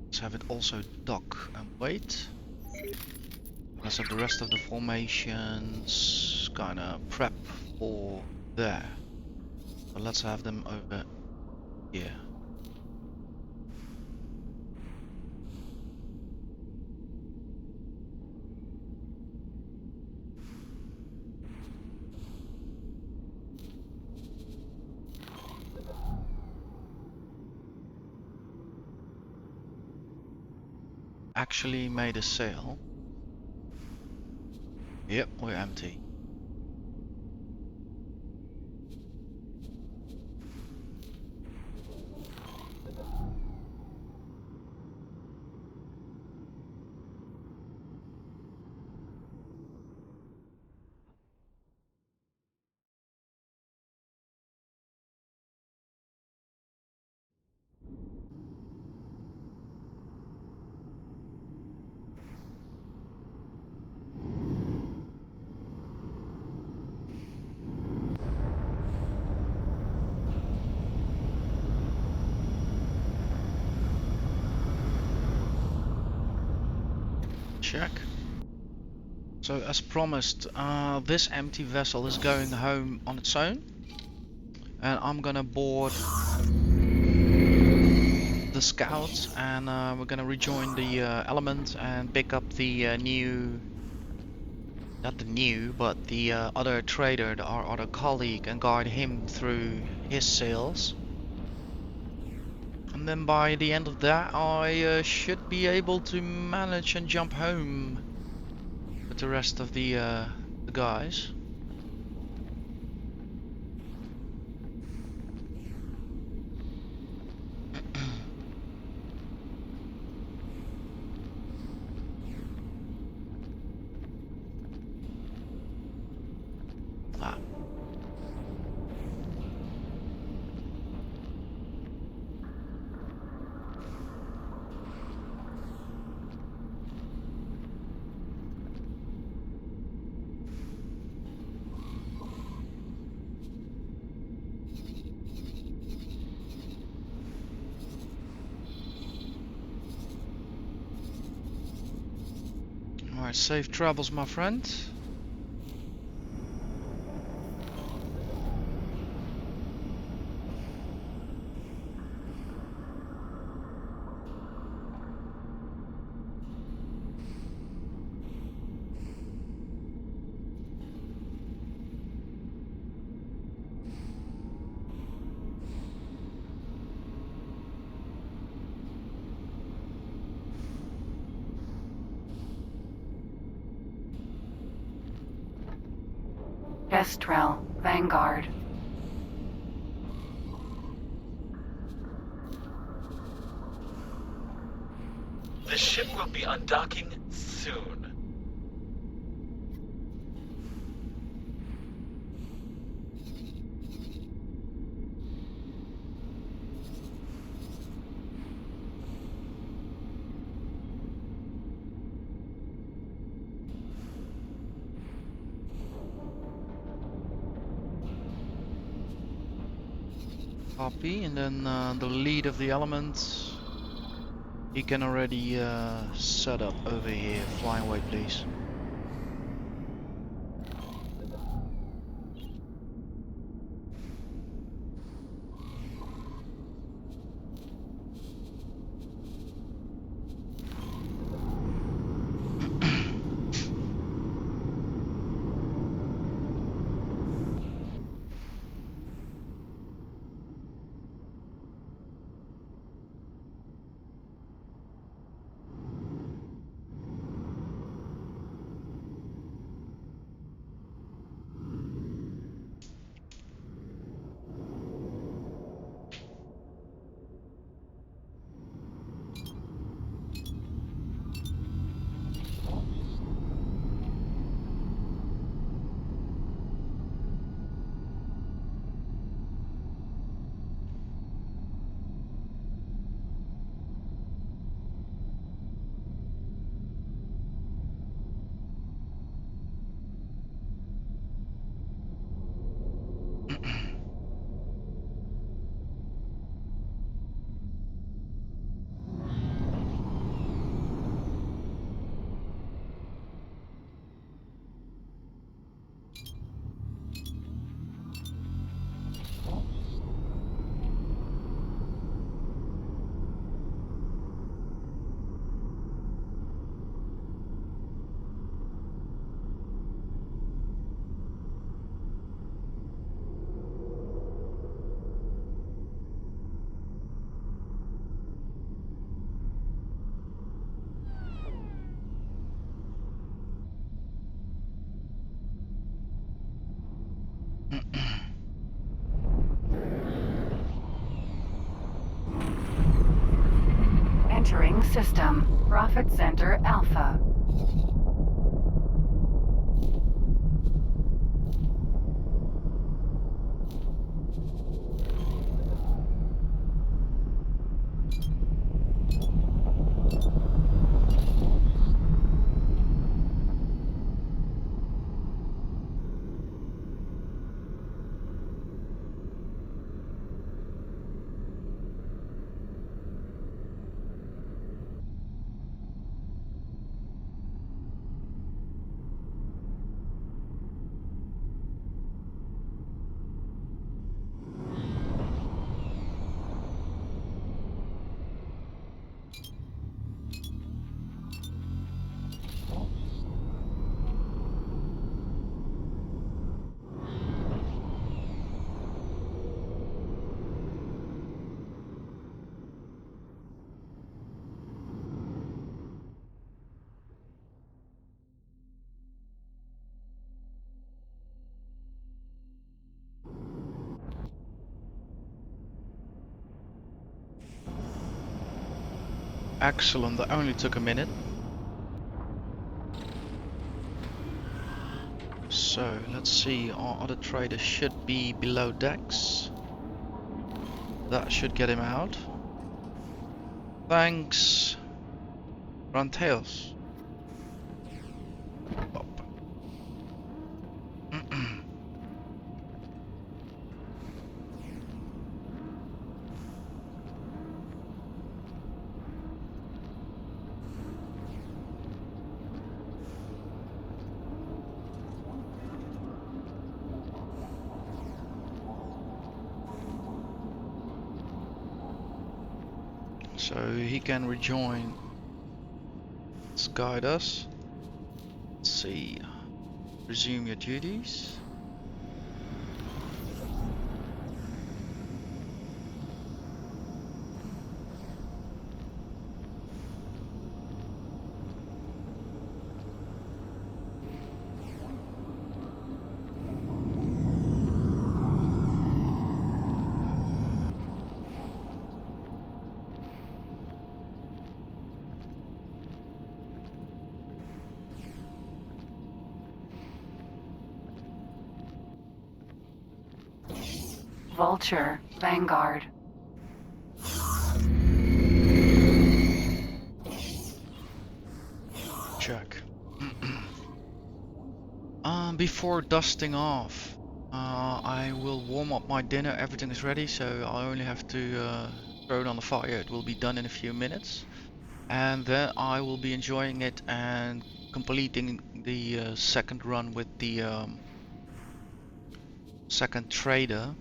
S1: Let's have it also dock and wait. Let's have the rest of the formations kind of prep for there. So let's have them over here. Actually made a sail. Yep, we're empty. check. So as promised, this empty vessel is going home on its own, and I'm gonna board the scouts, and we're gonna rejoin the element and pick up the new, not the new, but the other trader, our other colleague, and guide him through his sales. And then by the end of that, I should be able to manage and jump home with the rest of the guys. Ah. Alright, safe travels, my friend.
S2: Kestrel, Vanguard.
S4: The ship will be undocking soon.
S1: Copy, and then the lead of the element, he can already set up over here. Flying away, please.
S2: Entering system. Profit Center Alpha.
S1: Excellent, that only took a minute. So let's see, our other trader should be below decks. That should get him out. Thanks. Run tails. Up. So he can rejoin. Let's guide us. Let's see. Resume your duties.
S2: Vulture, Vanguard.
S1: Check. Before dusting off, I will warm up my dinner. Everything is ready, so I only have to throw it on the fire. It will be done in a few minutes, and then I will be enjoying it and completing the second run with the second trader.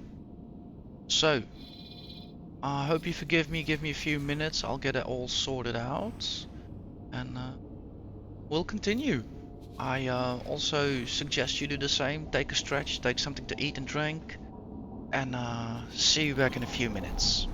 S1: So I hope you forgive me. Give me a few minutes. I'll get it all sorted out, and we'll continue. I also suggest you do the same. Take a stretch, take something to eat and drink, and see you back in a few minutes.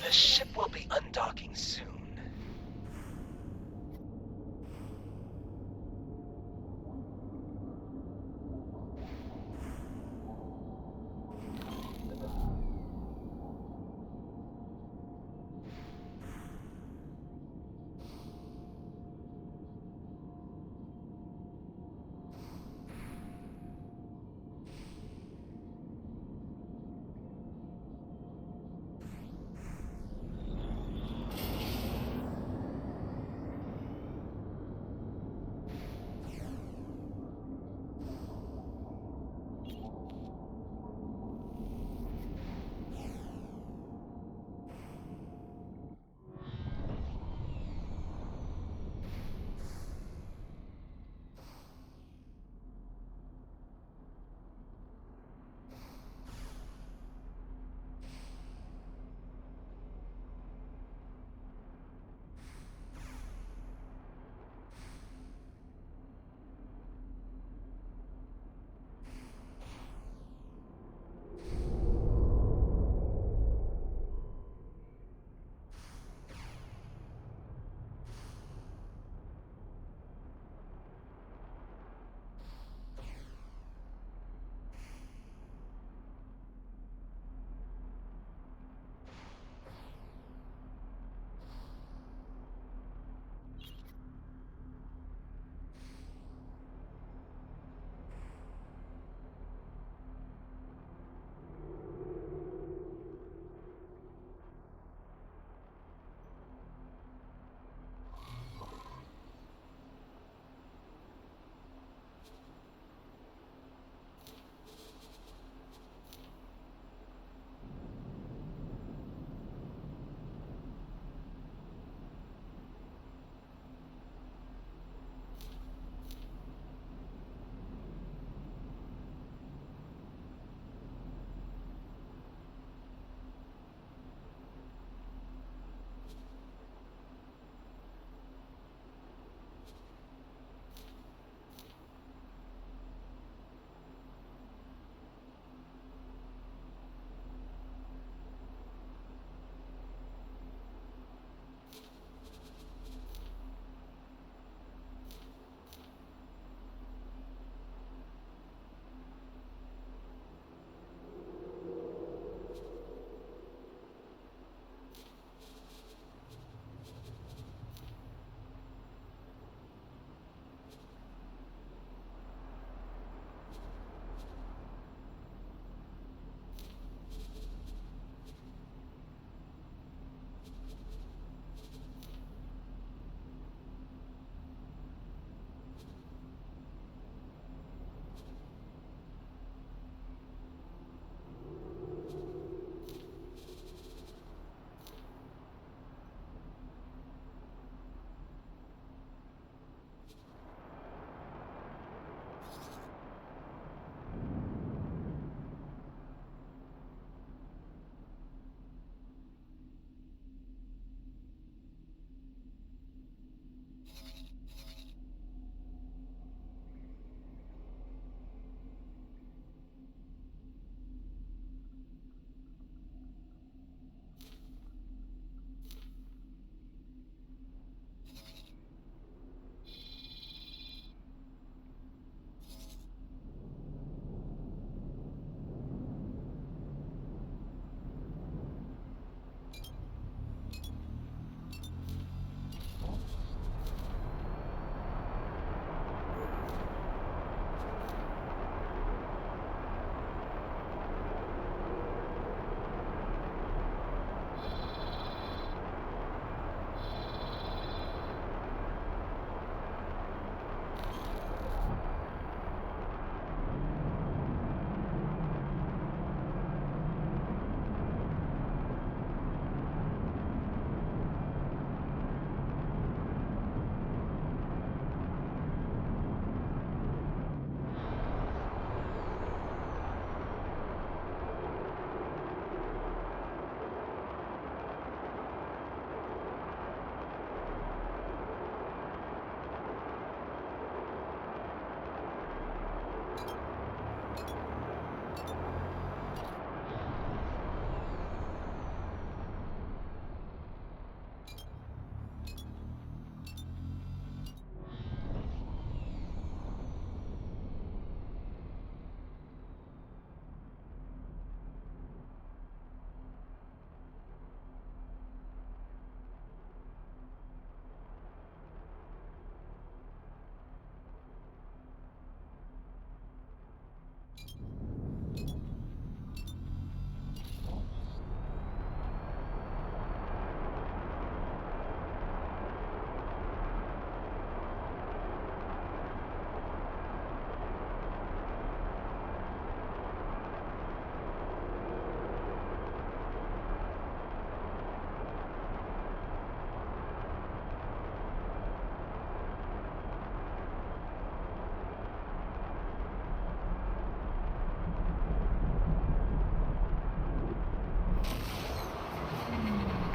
S4: The ship will be undocking soon.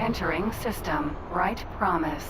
S2: Entering system. Right promise.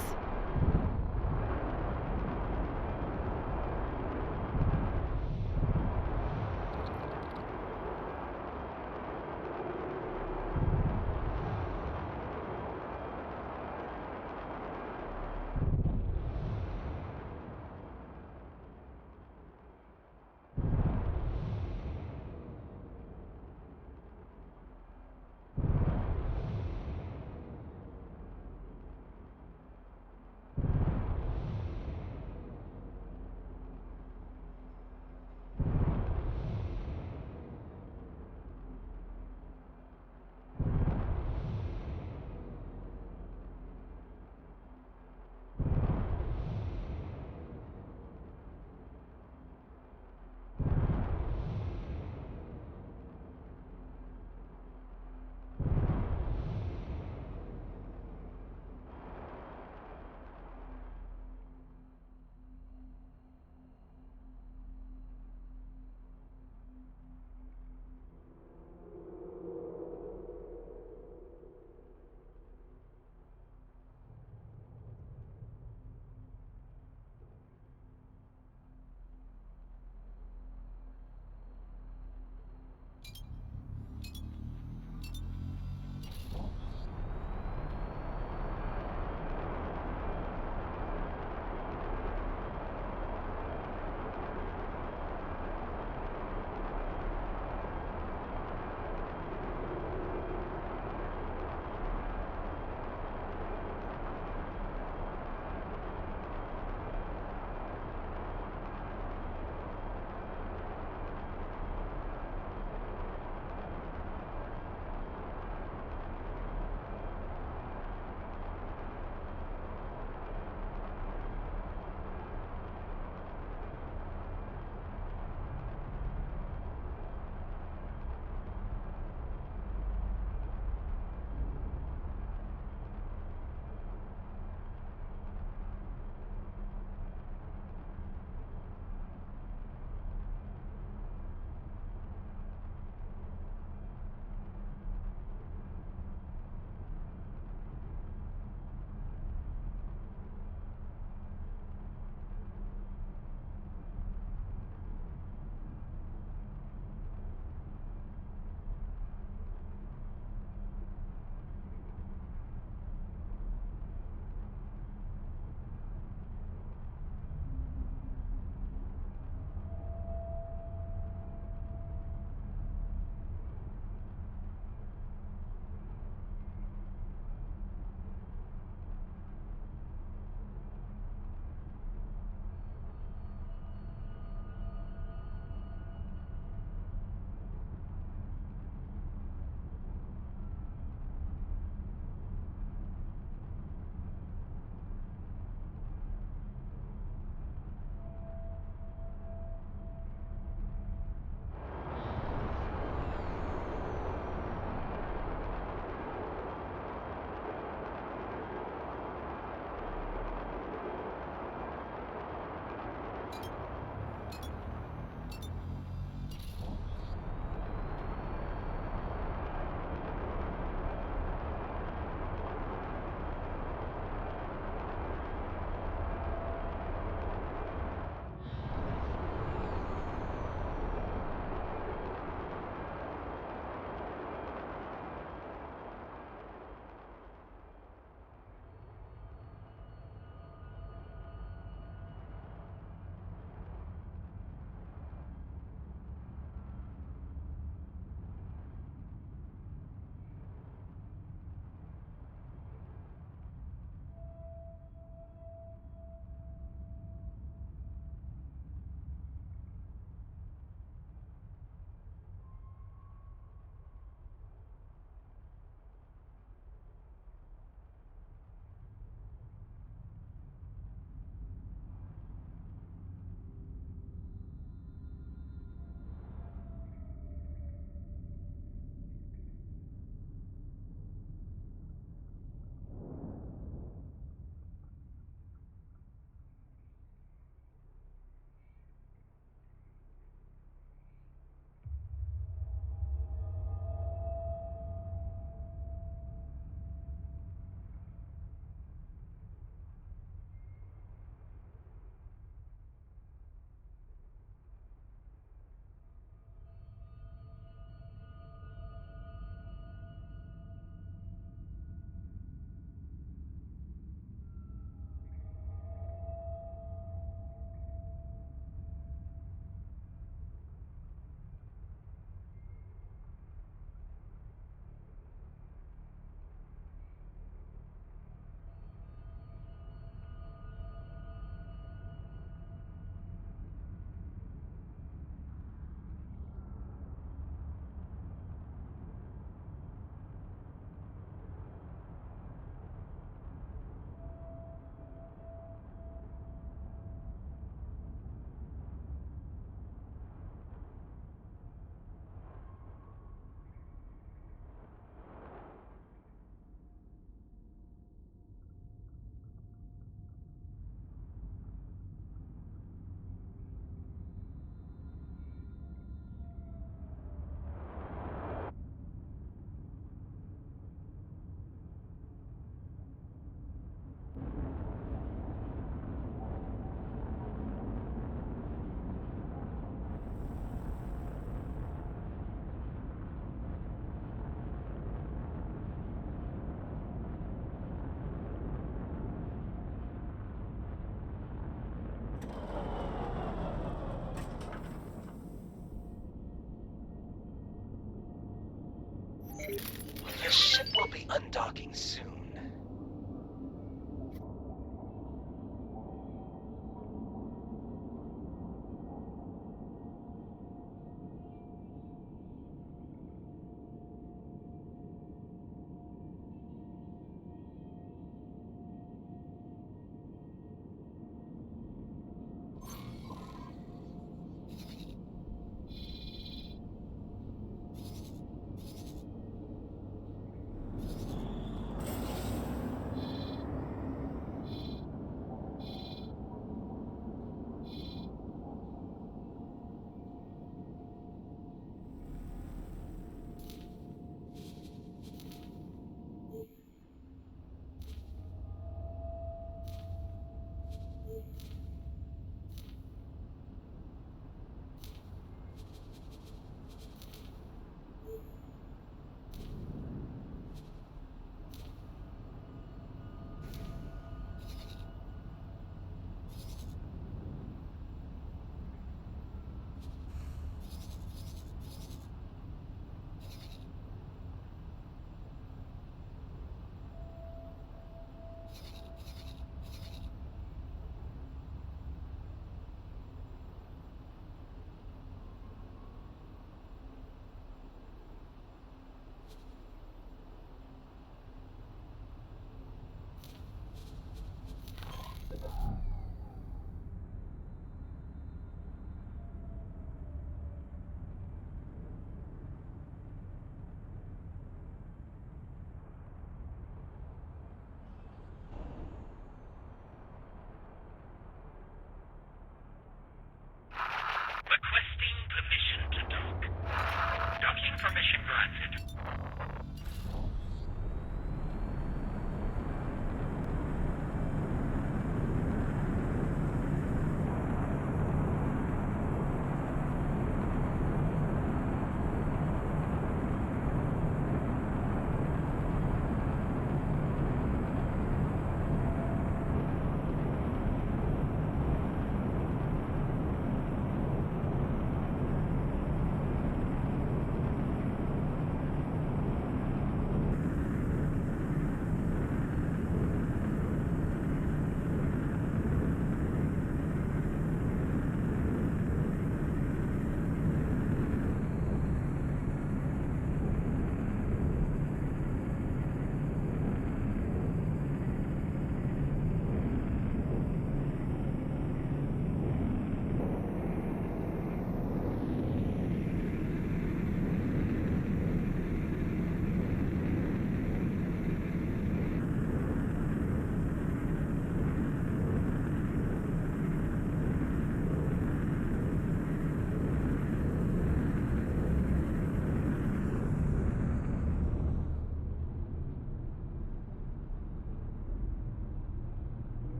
S4: Your ship will be undocking soon.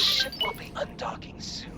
S4: ship will be undocking soon.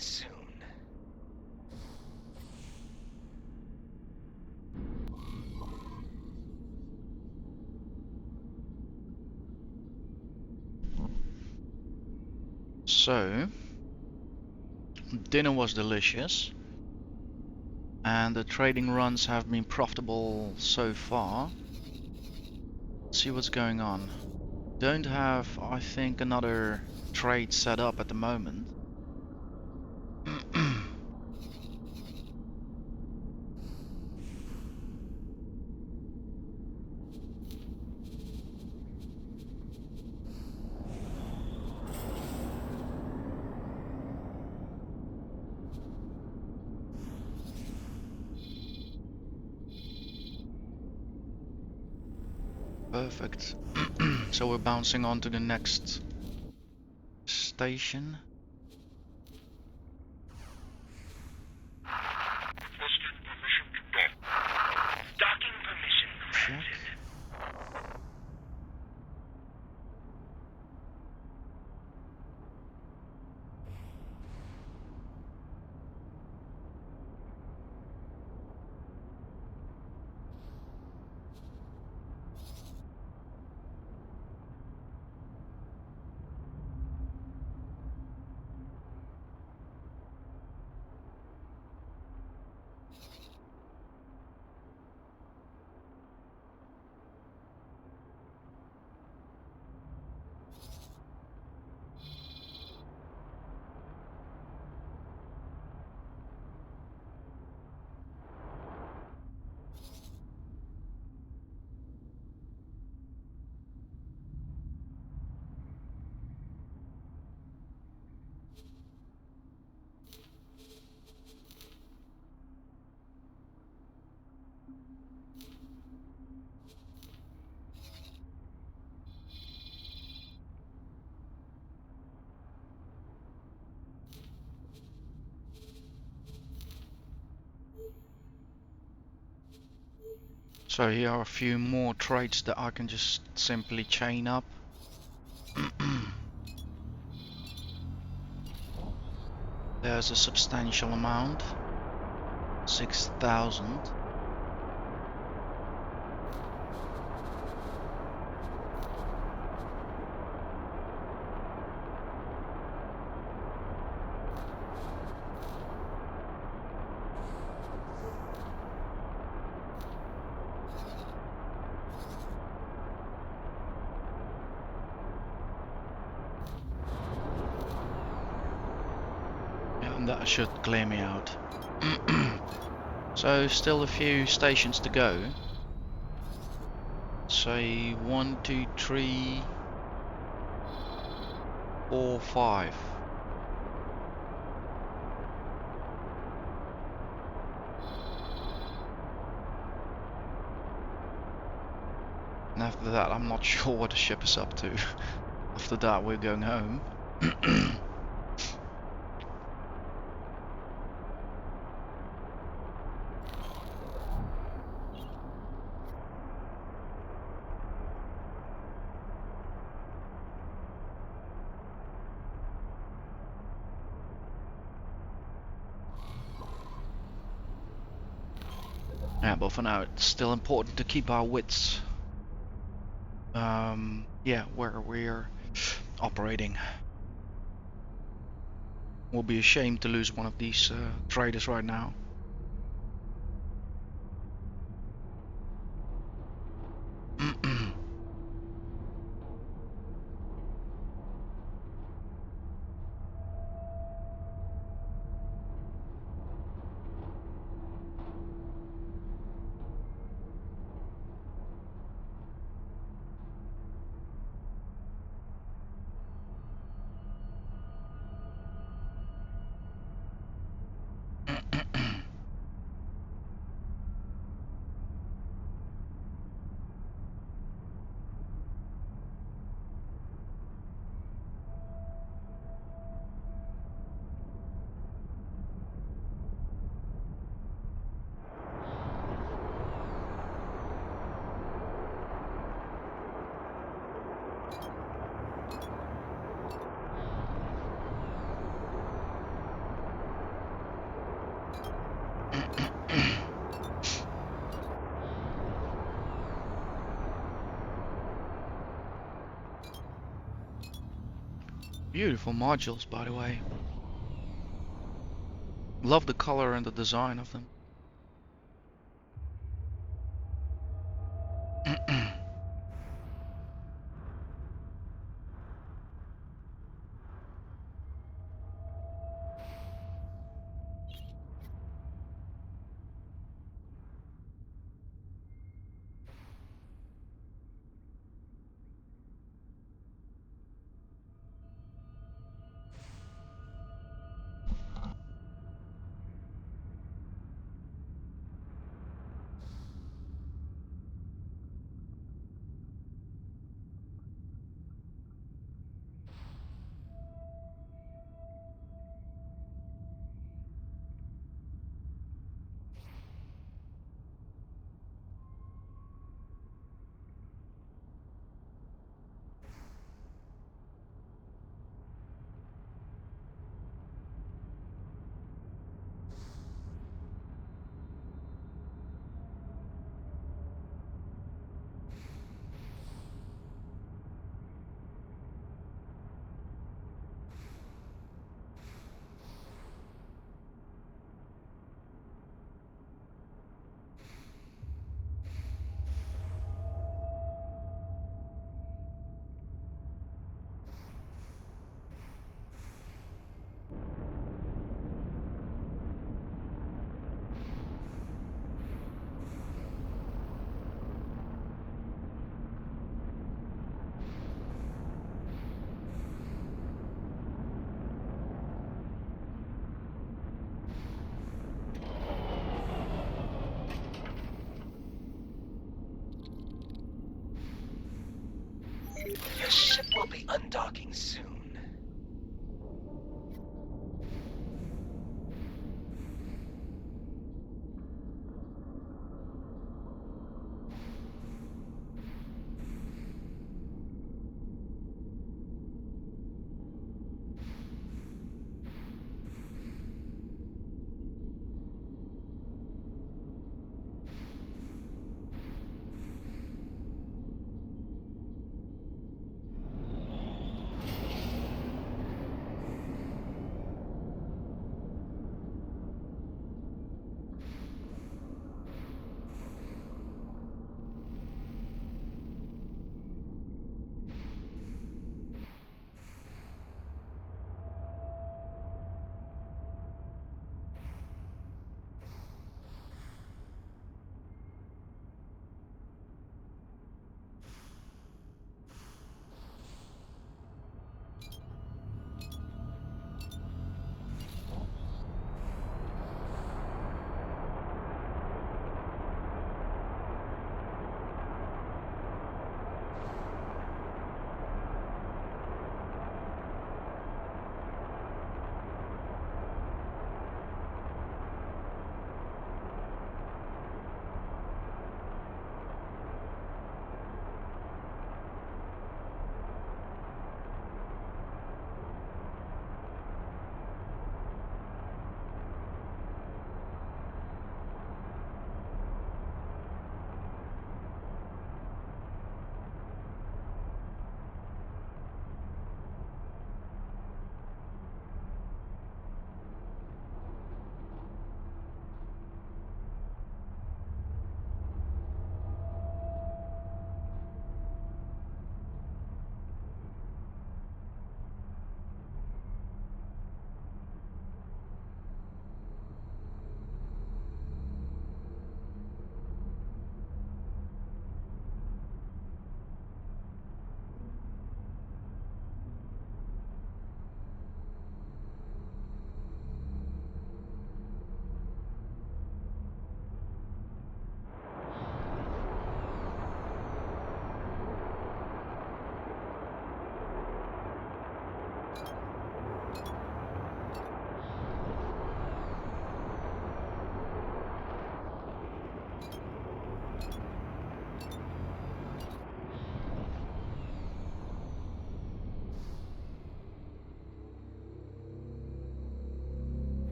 S4: soon.
S1: So, dinner was delicious, and the trading runs have been profitable so far. Let's see what's going on. Don't have, I think, another trade set up at the moment. Perfect. So we're bouncing on to the next station.
S3: Requesting permission to dock. Docking permission
S1: Check.
S3: granted.
S1: So here are a few more trades that I can just simply chain up. There's a substantial amount. 6,000. Yeah, and that should clear me out. So still a few stations to go. Say 1, 2, 3, 4, 5. And after that, I'm not sure what the ship is up to. After that, we're going home. Yeah, but for now, it's still important to keep our wits, yeah, where we're operating. We'll be ashamed to lose one of these traders right now. Beautiful modules, by the way. Love the color and the design of them.
S4: Your ship will be undocking soon.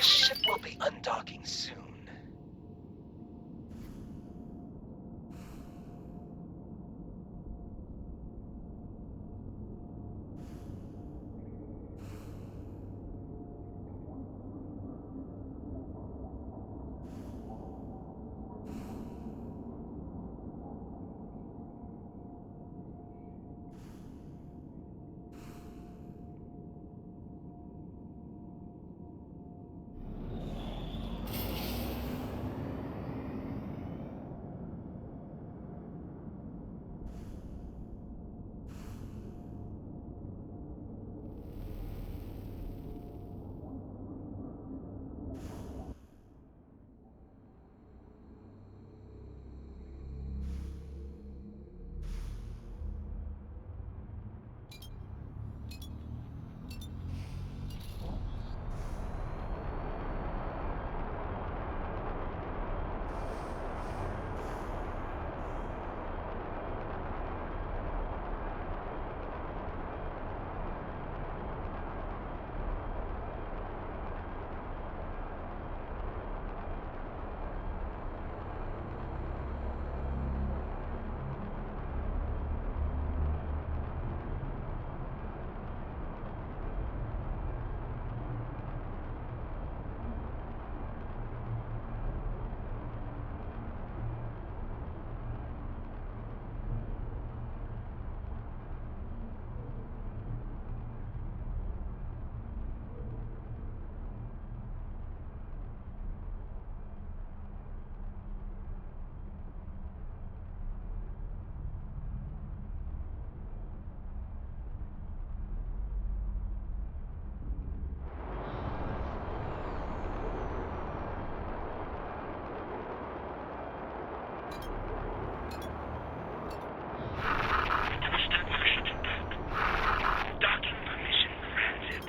S4: ship will be undocking soon.
S3: Docking permission granted.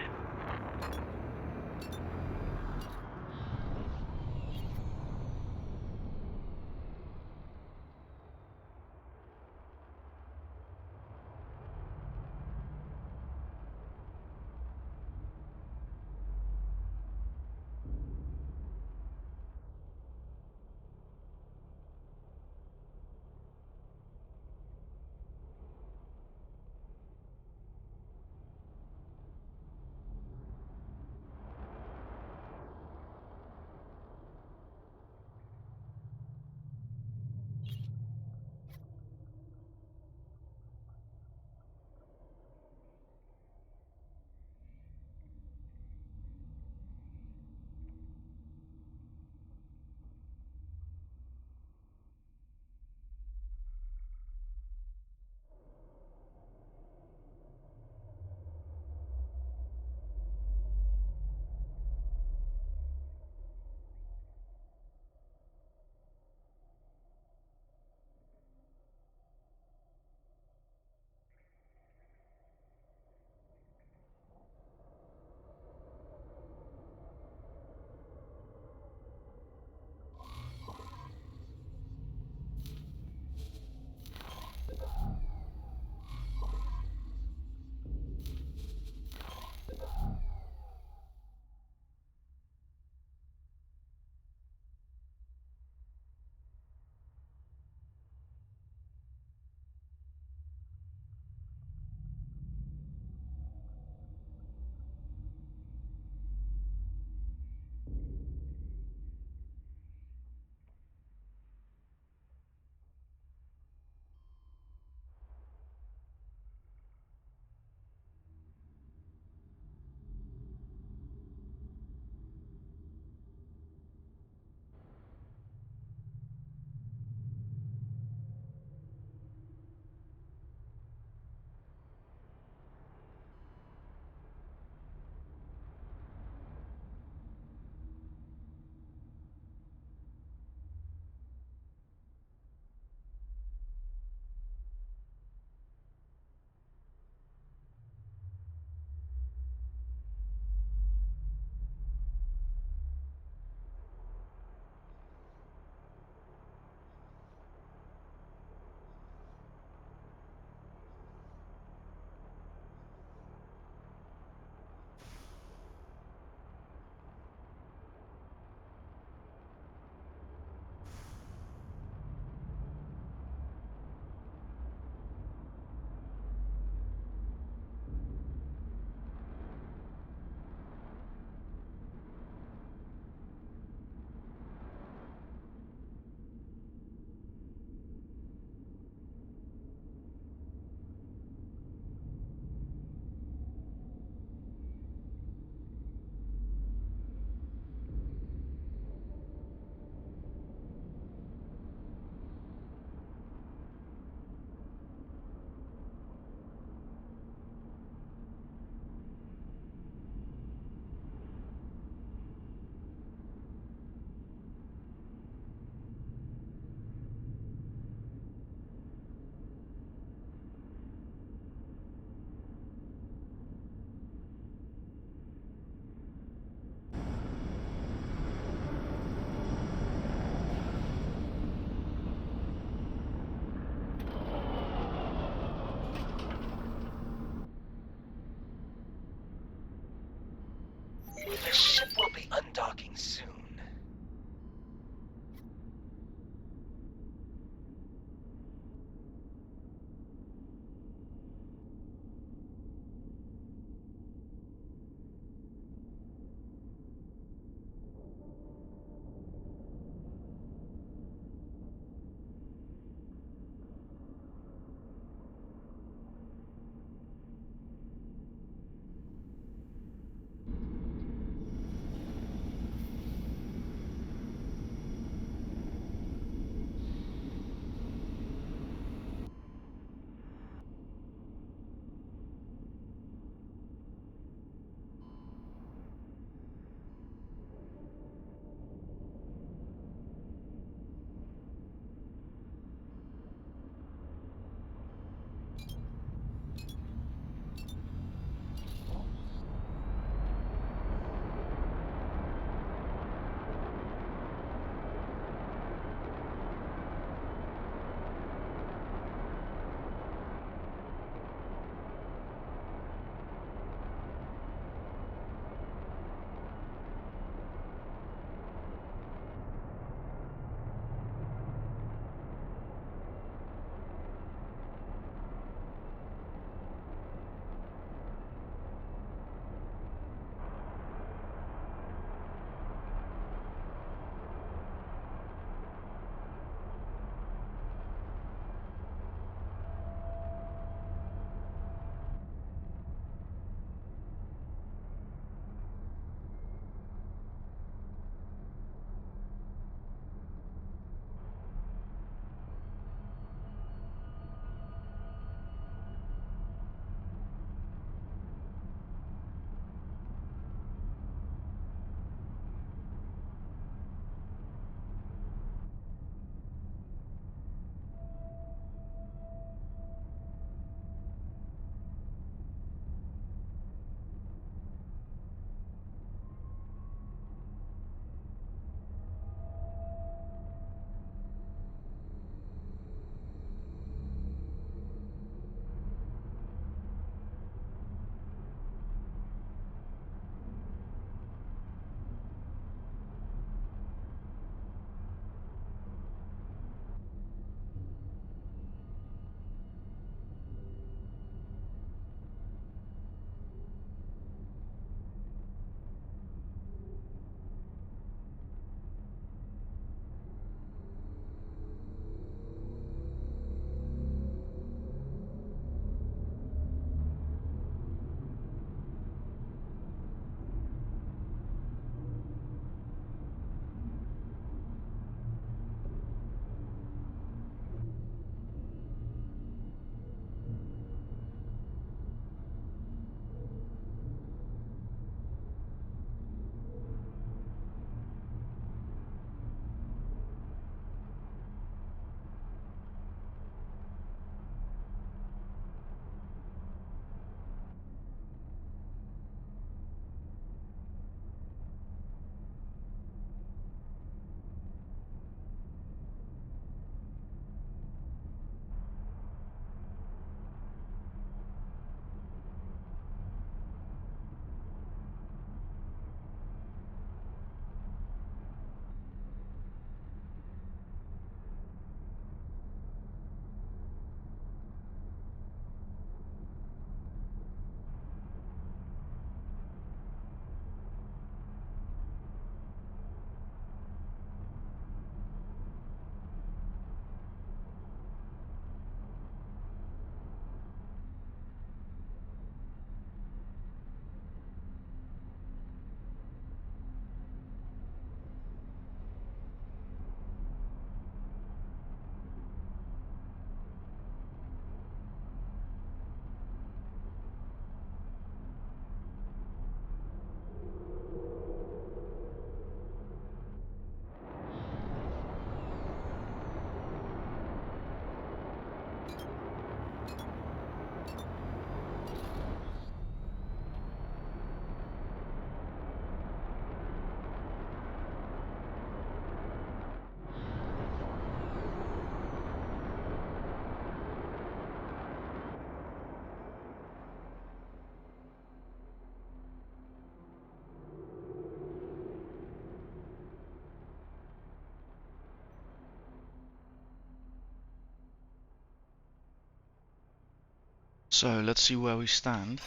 S1: So let's see where we stand.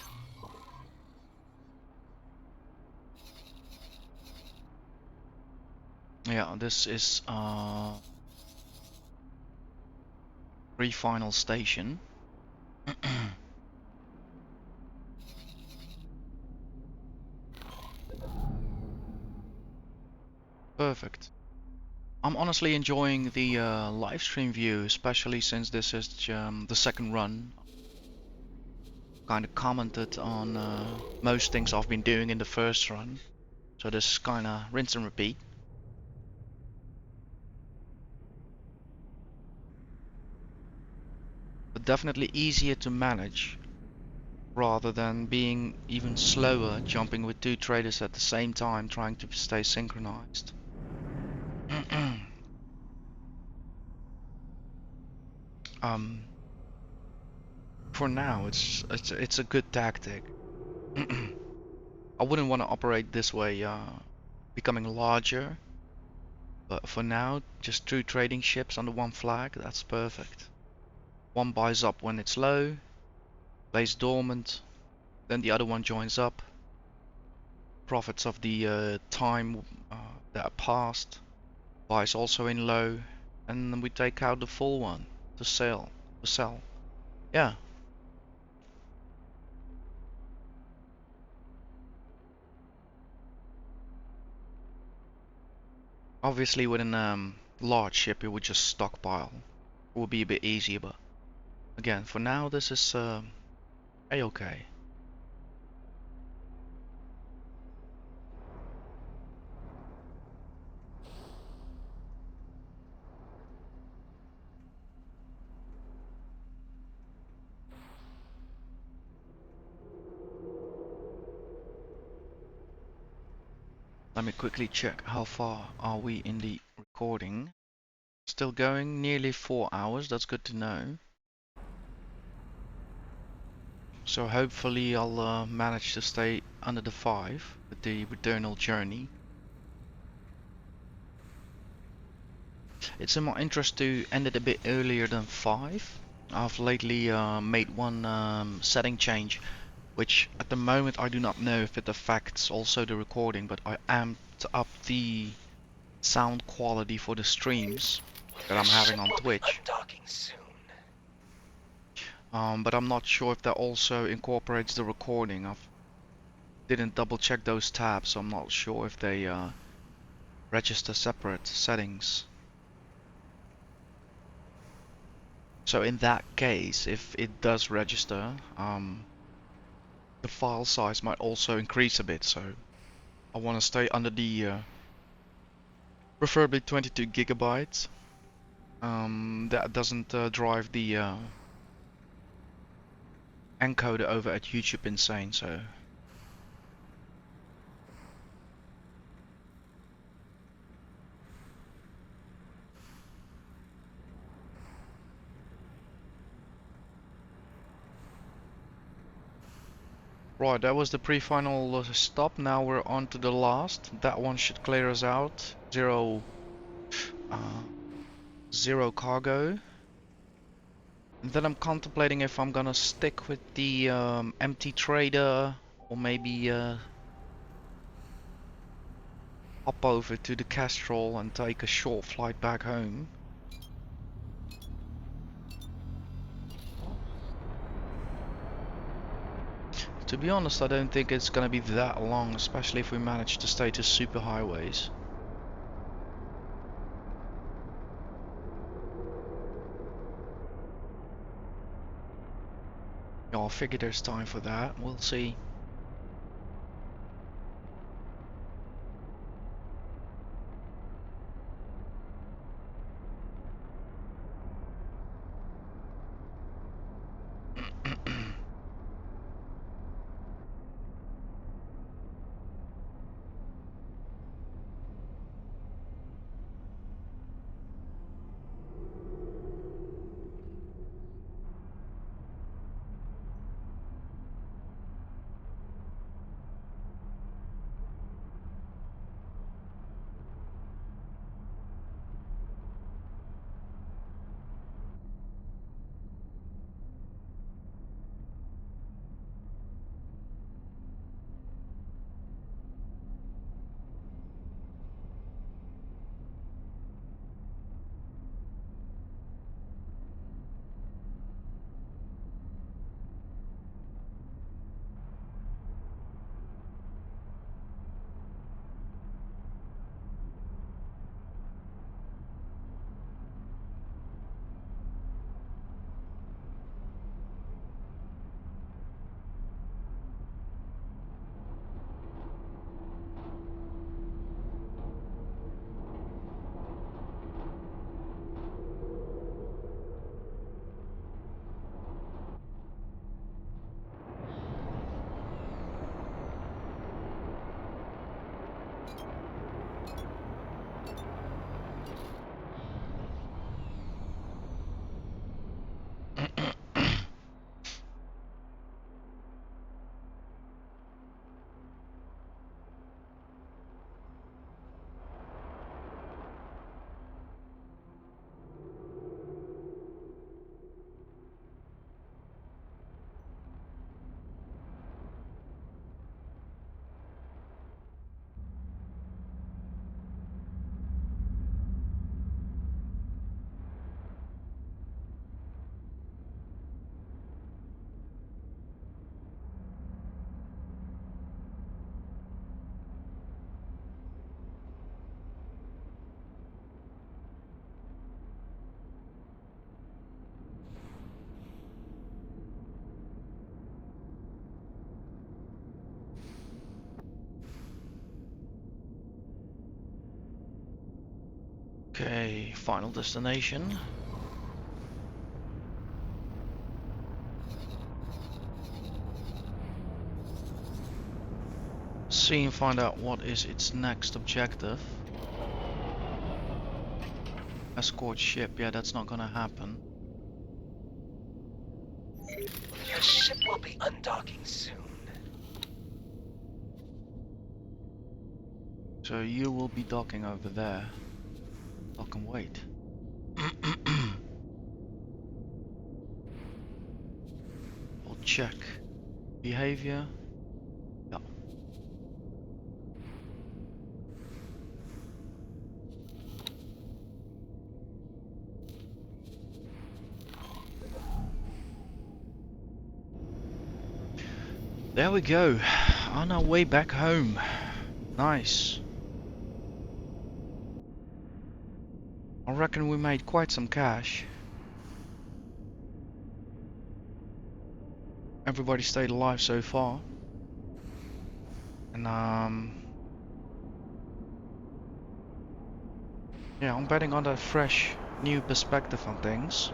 S1: Yeah, this is pre-final station. Perfect. I'm honestly enjoying the live stream view, especially since this is the second run. Kind of commented on most things I've been doing in the first run, so this is kind of rinse and repeat. But definitely easier to manage rather than being even slower jumping with two traders at the same time trying to stay synchronized. um, for now, it's a good tactic. I wouldn't want to operate this way, becoming larger. But for now, just two trading ships under one flag, that's perfect. One buys up when it's low, plays dormant, then the other one joins up, profits of the time that passed, buys also in low, and then we take out the full one to sell. To sell. Yeah. Obviously, with a large ship, it would just stockpile. It would be a bit easier, but again, for now, this is a-okay. Let me quickly check how far are we in the recording. Still going, nearly 4 hours, that's good to know. So hopefully I'll manage to stay under the 5 with the returnal journey. It's in my interest to end it a bit earlier than 5. I've lately made one setting change, which at the moment I do not know if it affects also the recording, but I amped up the sound quality for the streams that
S4: The
S1: I'm
S4: ship
S1: having on
S4: will be
S1: Twitch.
S4: undocking soon.
S1: But I'm not sure if that also incorporates the recording. I didn't double check those tabs, so I'm not sure if they register separate settings. So in that case, if it does register, the file size might also increase a bit. So I want to stay under the preferably 22 gigabytes. That doesn't drive the encoder over at YouTube insane. So right, that was the pre-final stop. Now we're on to the last. That one should clear us out. Uh, zero cargo. And then I'm contemplating if I'm gonna stick with the empty trader or maybe hop over to the Castrol and take a short flight back home. To be honest, I don't think it's gonna be that long, especially if we manage to stay to super highways. Yeah, I figure there's time for that. We'll see. Okay, final destination. See and find out what is its next objective. Escort ship, yeah, that's not gonna happen.
S4: Your ship will be undocking soon.
S1: So you will be docking over there. Dock and wait. We'll check. Behavior. Yeah. There we go. On our way back home. Nice. I reckon we made quite some cash. Everybody stayed alive so far. And yeah, I'm betting on that fresh new perspective on things.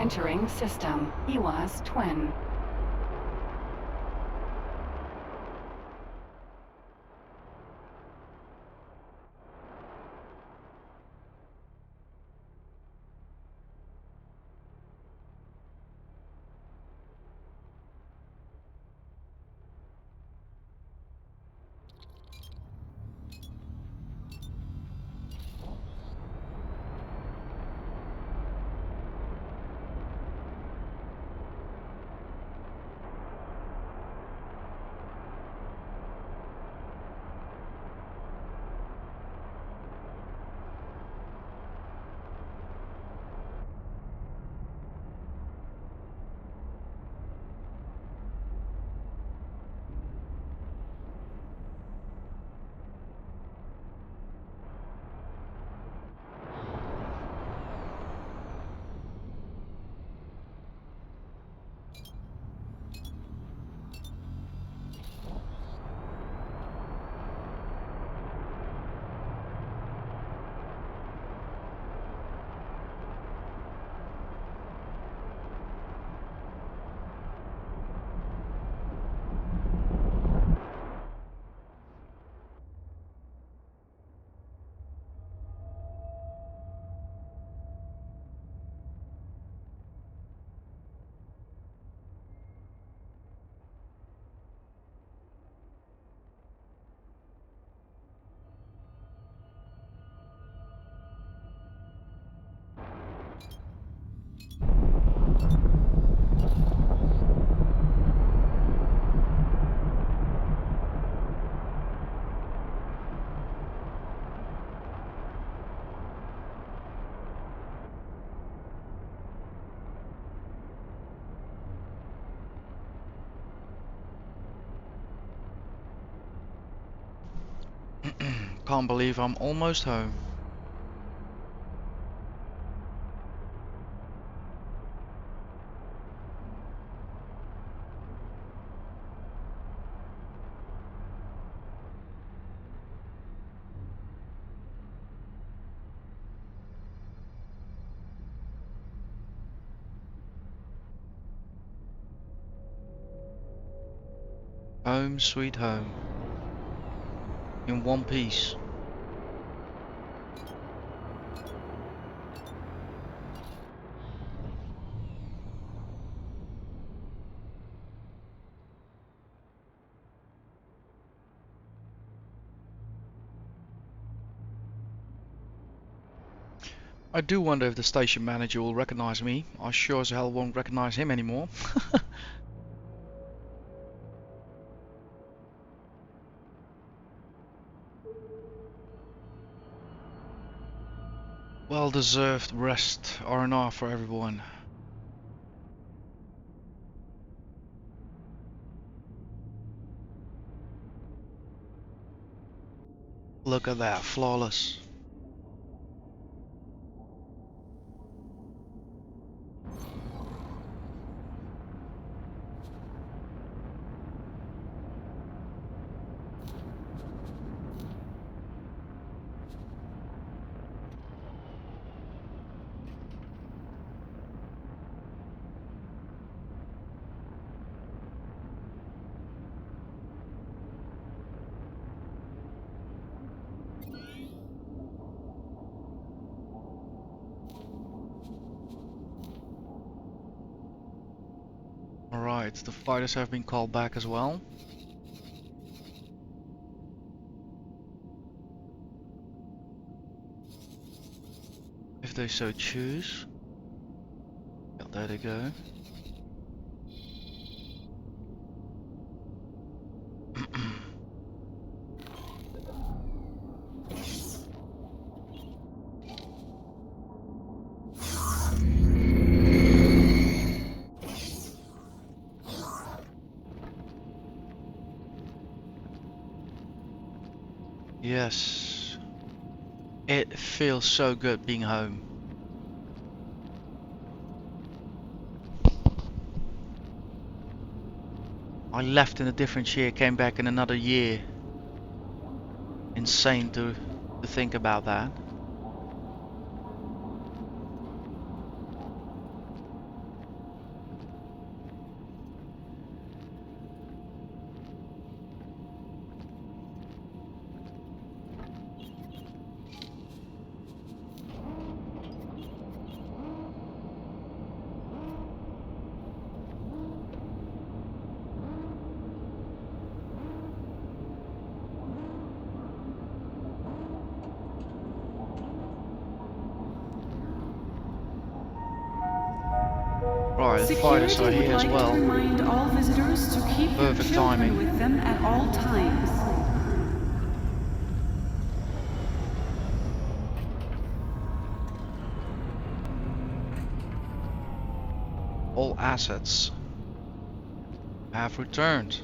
S2: Entering system. EWAS twin.
S1: Can't believe I'm almost home. Home sweet home. In one piece. I do wonder if the station manager will recognize me. I sure as hell won't recognize him anymore. Well-deserved rest R&R for everyone. Look at that, flawless. Alright, the fighters have been called back as well. If they so choose. Yeah, there they go. Yes. It feels so good being home. I left in a different year, came back in another year. Insane to think about that. Alright, the fighters are
S5: Security would
S1: here as
S5: like to
S1: well.
S5: remind all visitors to keep their
S1: Perfect
S5: children
S1: timing.
S5: with them at all times.
S1: All assets have returned.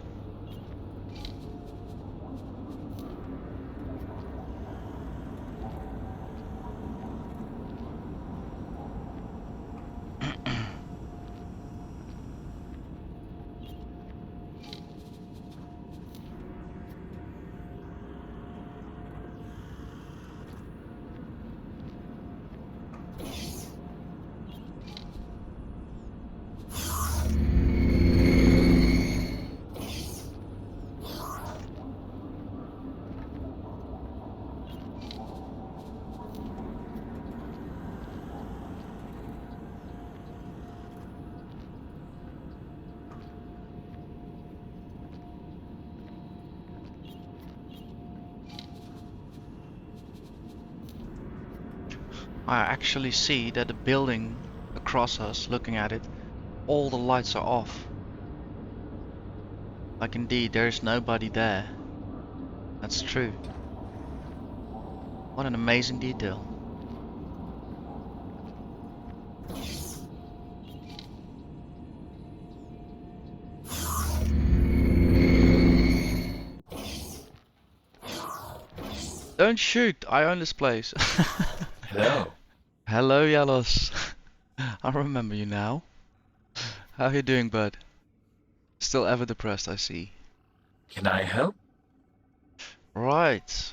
S1: I actually see that the building across us, looking at it, all the lights are off. Like indeed, there's nobody there. That's true. What an amazing detail. Don't shoot, I own this place.
S4: Hello.
S1: Hello, Yalos. I remember you now. How you doing, bud? Still ever depressed, I see.
S4: Can I help?
S1: Right,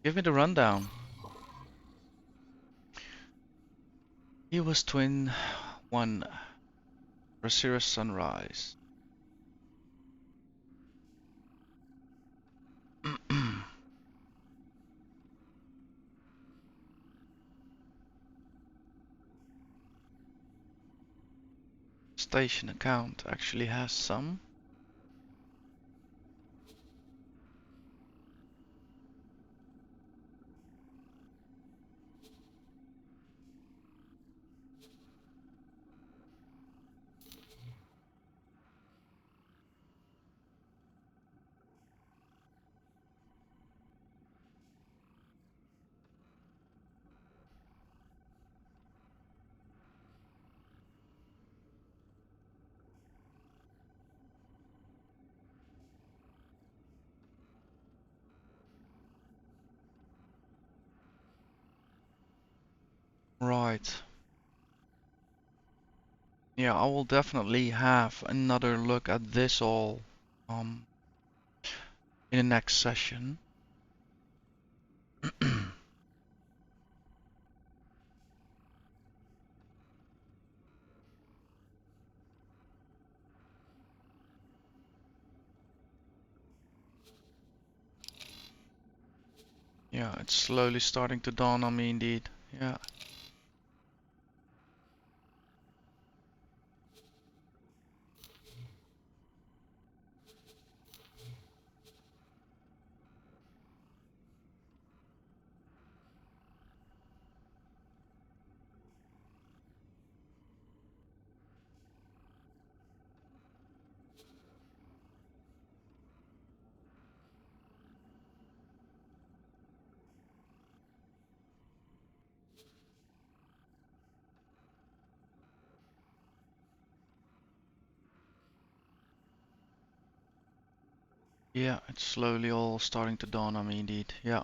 S1: give me the rundown. He was twin one Rasiris sunrise. Station account actually has some. Right. Yeah, I will definitely have another look at this all um in the next session. Yeah, it's slowly starting to dawn on me indeed. Yeah. Yeah, it's slowly all starting to dawn on me indeed. Yeah.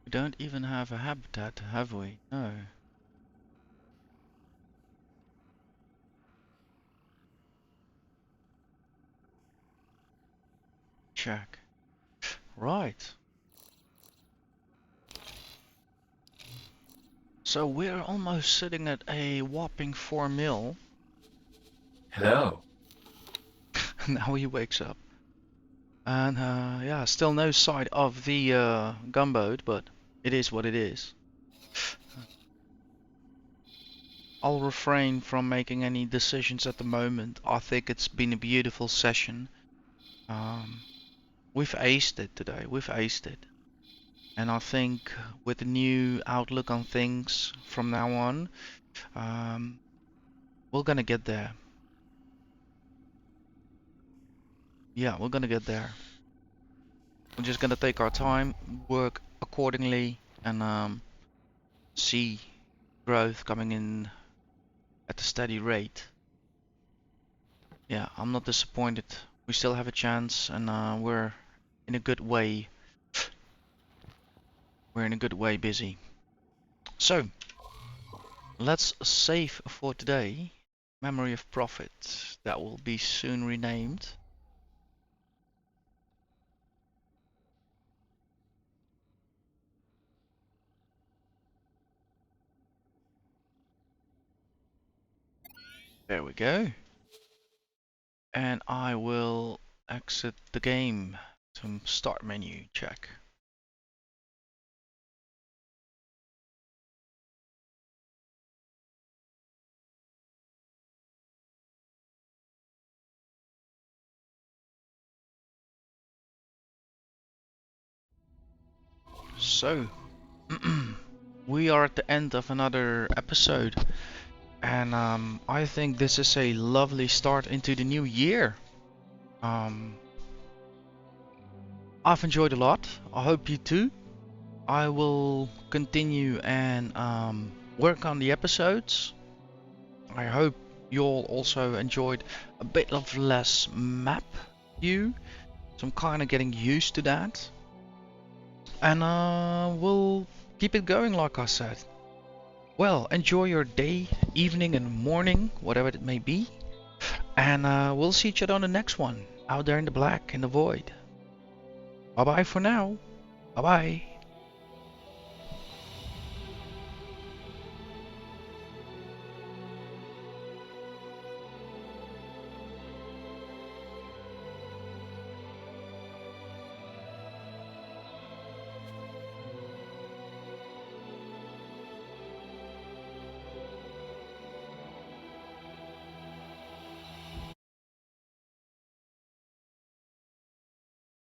S1: We don't even have a habitat, have we? No. Check. Right. So we're almost sitting at a whopping 4 mil.
S4: Hello.
S1: Now he wakes up. And yeah, still no sight of the gunboat, but it is what it is. I'll refrain from making any decisions at the moment. I think it's been a beautiful session. Um, we've aced it today. We've aced it. And I think with the new outlook on things from now on, um, we're gonna get there. Yeah, we're gonna get there. We're just gonna take our time, work accordingly, and see growth coming in at a steady rate. Yeah, I'm not disappointed. We still have a chance, and we're in a good way. We're in a good way busy. So let's save for today. Memory of Profit. That will be soon renamed. There we go. And I will exit the game to start menu. Check. So, we are at the end of another episode, and I think this is a lovely start into the new year. I've enjoyed a lot. I hope you too. I will continue and work on the episodes. I hope you all also enjoyed a bit of less map view. So I'm kind of getting used to that. And we'll keep it going like I said. Well, enjoy your day, evening and morning, whatever it may be. And we'll see each other on the next one. Out there in the black, in the void. Bye bye for now. Bye bye.